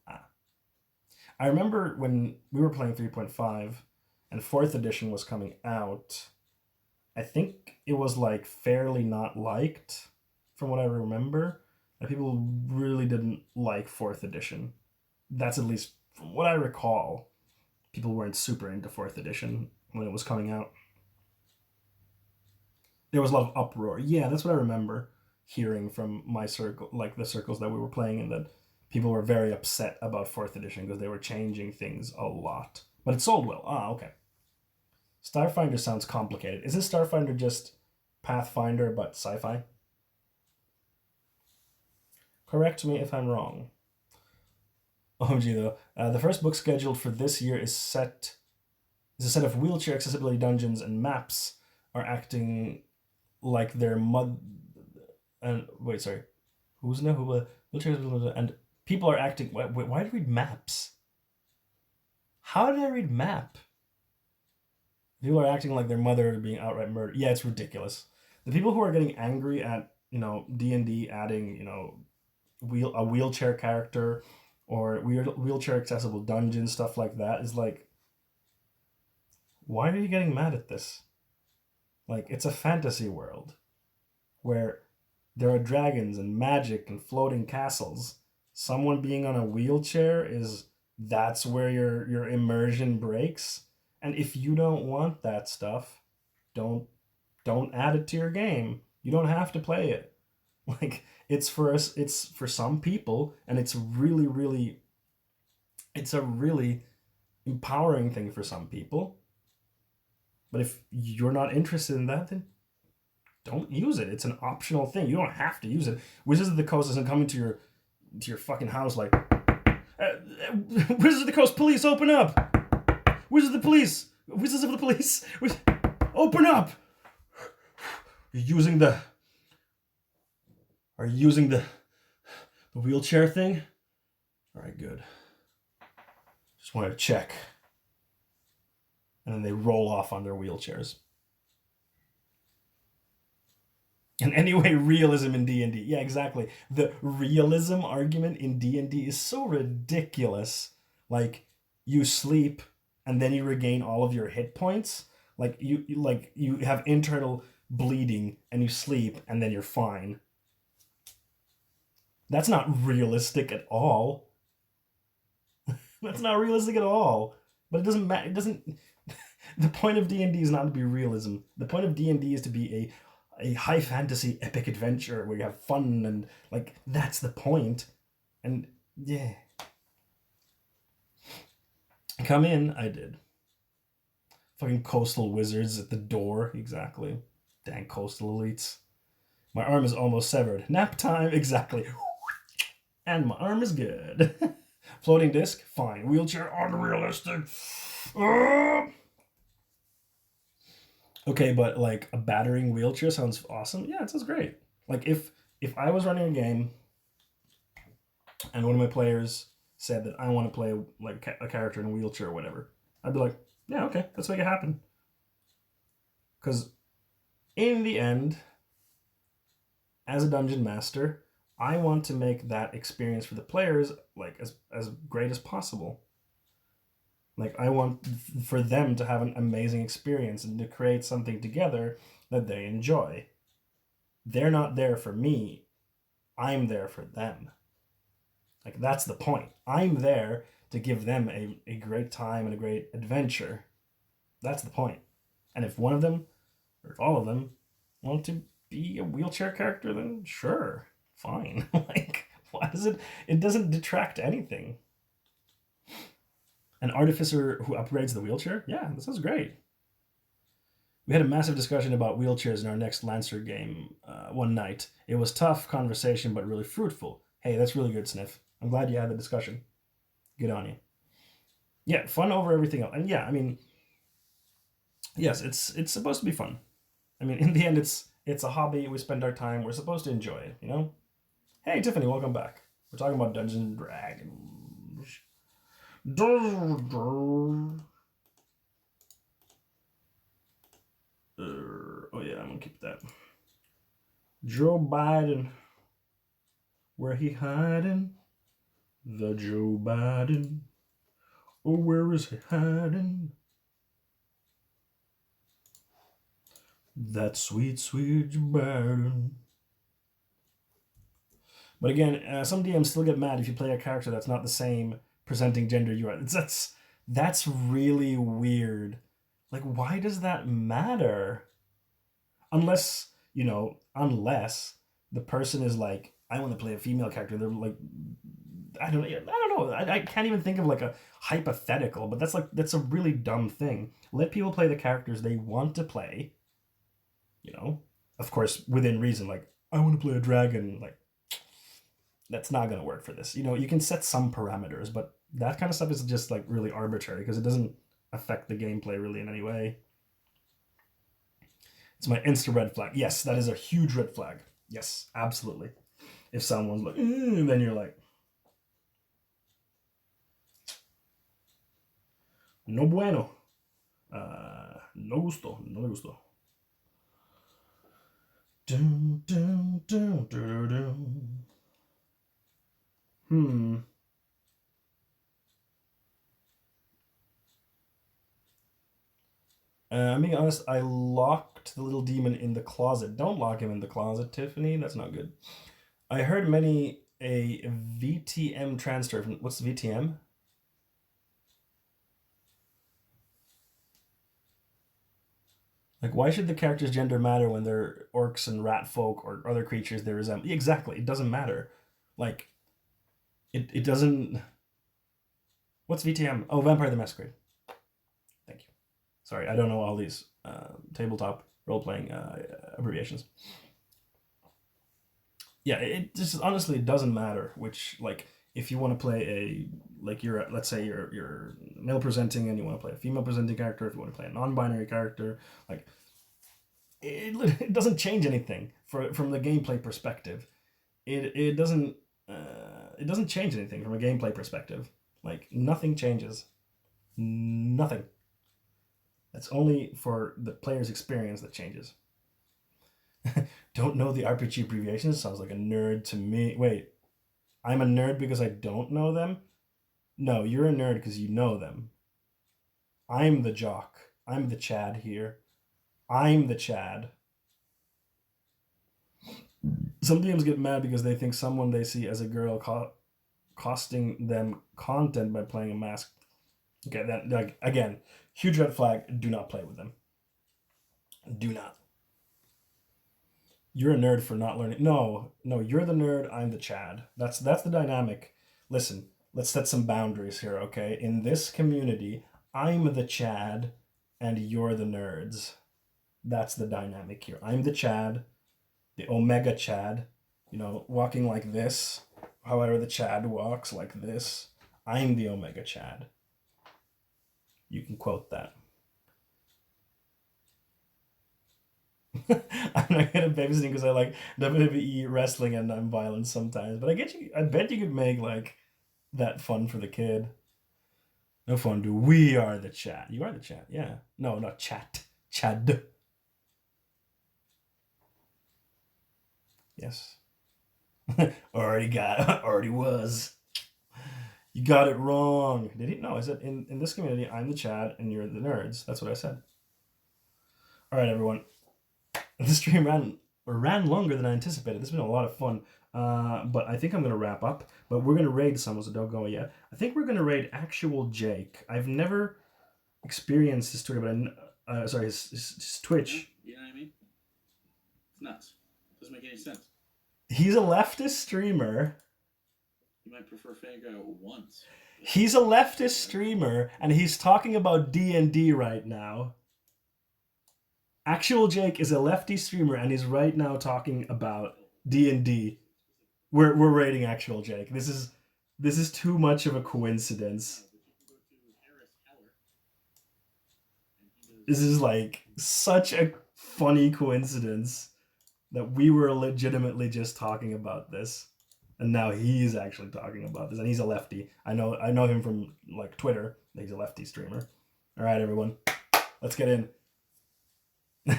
I remember when we were playing 3.5 and 4th edition was coming out, I think it was like fairly not liked from what I remember. And people really didn't like 4th edition. That's at least from what I recall. People weren't super into 4th edition when it was coming out. There was a lot of uproar. Yeah, that's what I remember hearing from my circle, like the circles that we were playing in, that people were very upset about 4th edition because they were changing things a lot. But it sold well. Okay. Starfinder sounds complicated. Isn't Starfinder just Pathfinder but sci-fi? Correct me if I'm wrong. OMG though. The first book scheduled for this year is a set of wheelchair accessibility dungeons, and maps are acting like they're wheelchair and people are acting. Why did I read maps? How did I read map? People are acting like their mother are being outright murdered. Yeah, it's ridiculous. The people who are getting angry at, D&D adding, a wheelchair character or wheelchair accessible dungeons, stuff like that, is like, why are you getting mad at this? Like, it's a fantasy world where there are dragons and magic and floating castles. Someone being on a wheelchair that's where your immersion breaks. And if you don't want that stuff, don't don't add it to your game. You don't have to play it. Like, it's for us, it's for some people, and it's a really empowering thing for some people. But if you're not interested in that, then don't use it. It's an optional thing. You don't have to use it. Wizards of the Coast isn't coming to your fucking house like, Wizards of the Coast, police, open up! Wizards of the police, open up! Are you using the wheelchair thing? All right, good. Just wanted to check. And then they roll off on their wheelchairs. And anyway, realism in D&D. Yeah, exactly. The realism argument in D&D is so ridiculous. Like, you sleep and then you regain all of your hit points. Like, you have internal bleeding and you sleep and then you're fine. That's not realistic at all. That's not realistic at all. But it doesn't matter. It doesn't. The point of D&D is not to be realism. The point of D&D is to be a high fantasy epic adventure where you have fun and, like, that's the point. And yeah. Come in, I did. Fucking coastal wizards at the door, exactly. Dang coastal elites. My arm is almost severed. Nap time, exactly. And my arm is good. Floating disc, fine. Wheelchair, unrealistic. Okay, but like a battering wheelchair sounds awesome. Yeah, it sounds great. Like if I was running a game and one of my players said that I want to play like a character in a wheelchair or whatever, I'd be like, yeah, okay, let's make it happen. Because in the end, as a dungeon master, I want to make that experience for the players like as great as possible. Like, I want for them to have an amazing experience and to create something together that they enjoy. They're not there for me. I'm there for them. Like, that's the point. I'm there to give them a great time and a great adventure. That's the point. And if one of them, or if all of them, want to be a wheelchair character, then sure, fine. Like, why does it doesn't detract anything. An artificer who upgrades the wheelchair? Yeah, this is great. We had a massive discussion about wheelchairs in our next Lancer game one night. It was tough conversation, but really fruitful. Hey, that's really good, Sniff. I'm glad you had the discussion. Good on you. Yeah, fun over everything else. And yeah, I mean, yes, it's supposed to be fun. I mean, in the end, it's a hobby. We spend our time. We're supposed to enjoy it, you know? Hey, Tiffany, welcome back. We're talking about Dungeons and Dragons. Oh yeah, I'm gonna keep that. Joe Biden, where he hiding? The Joe Biden, oh, where is he hiding? That sweet, sweet Joe Biden. But again, some DMs still get mad if you play a character that's not the same presenting gender you are. That's really weird. Like, why does that matter? Unless the person is like, I want to play a female character. They're like, I don't know. I can't even think of like a hypothetical, but that's a really dumb thing. Let people play the characters they want to play. Of course, within reason. Like, I want to play a dragon. Like, that's not going to work for this. You can set some parameters, but that kind of stuff is just like really arbitrary because it doesn't affect the gameplay really in any way. It's my insta red flag. Yes, that is a huge red flag. Yes, absolutely. If someone's like, then you're like, no bueno. No gusto, no me gustó. Dun, dun, dun, dun, dun. I'm being honest, I locked the little demon in the closet. Don't lock him in the closet, Tiffany. That's not good. I heard many a VTM transfer. What's VTM? Like, why should the character's gender matter when they're orcs and rat folk or other creatures they resemble? Exactly, it doesn't matter. Like, it doesn't. What's VTM? Oh, Vampire the Masquerade. Thank you. Sorry, I don't know all these tabletop role-playing abbreviations. Yeah, it just honestly doesn't matter which, like, if you want to play a, like, let's say you're male presenting and you want to play a female presenting character, if you want to play a non-binary character, like, it doesn't change anything from the gameplay perspective. It doesn't change anything from a gameplay perspective. Like, nothing changes. Nothing. It's only for the player's experience that changes. Don't know the RPG abbreviations? Sounds like a nerd to me. Wait, I'm a nerd because I don't know them? No, you're a nerd because you know them. I'm the jock. I'm the Chad here. I'm the Chad. Some DMs get mad because they think someone they see as a girl costing them content by playing a mask. Okay, that, like, again, huge red flag. Do not play with them. Do not. You're a nerd for not learning. No, you're the nerd. I'm the Chad. That's the dynamic. Listen, let's set some boundaries here, okay? In this community, I'm the Chad, and you're the nerds. That's the dynamic here. I'm the Chad, the Omega Chad, walking like this. However, the Chad walks like this. I'm the Omega Chad. You can quote that. I'm not good at babysitting because I like WWE wrestling and I'm violent sometimes. But I bet you could make like that fun for the kid. No fondue. We are the chat. You are the chat. Yeah. No, not chat. Chad. Yes. Already was. You got it wrong. Did he? No, I said in this community, I'm the Chad and you're the nerds. That's what I said. All right, everyone. The stream ran longer than I anticipated. This has been a lot of fun. But I think I'm going to wrap up. But we're going to raid someone, so don't go yet. I think we're going to raid Actual Jake. I've never experienced his Twitter, but his Twitch. You know what I mean? It's nuts. Doesn't make any sense. He's a leftist streamer. You might prefer Fango once. He's a leftist streamer, and he's talking about D&D right now. Actual Jake is a lefty streamer, and he's right now talking about D&D. We're rating Actual Jake. This is too much of a coincidence. This is like such a funny coincidence that we were legitimately just talking about this, and now he's actually talking about this, and he's a lefty. I know him from like Twitter. He's a lefty streamer. All right, everyone, let's get in.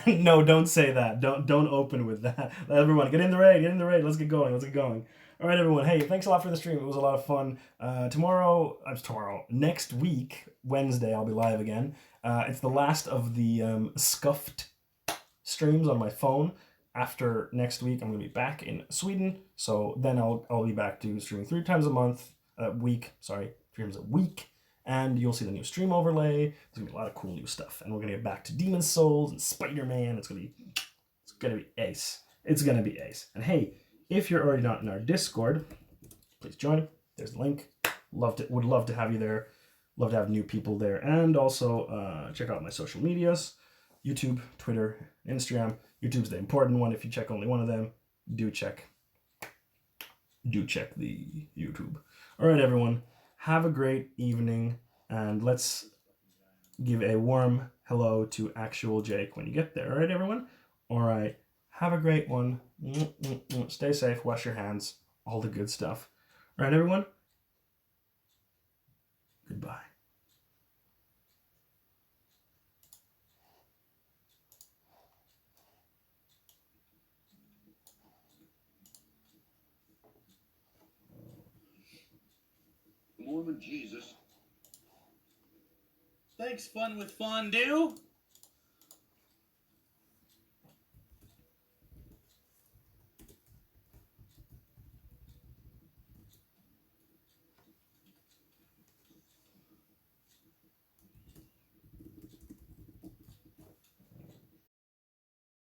No, don't say that. Don't open with that. Everyone, get in the raid. Let's get going. All right, everyone. Hey, thanks a lot for the stream. It was a lot of fun. Next week, Wednesday, I'll be live again. It's the last of the scuffed streams on my phone. After next week, I'm going to be back in Sweden. So then I'll be back to streaming 3 times a week. And you'll see the new stream overlay. There's gonna be a lot of cool new stuff, and we're gonna get back to Demon Souls and Spider-Man. It's gonna be ace. It's gonna be ace. And hey, if you're already not in our Discord, please join. There's the link. Would love to have you there. Love to have new people there, and also check out my social medias: YouTube, Twitter, Instagram. YouTube's the important one. If you check only one of them, do check the YouTube. All right, everyone. Have a great evening, and let's give a warm hello to Actual Jake when you get there. All right, everyone? All right. Have a great one. Stay safe. Wash your hands. All the good stuff. All right, everyone? Goodbye. Mormon Jesus. Thanks, Fun with Fondue.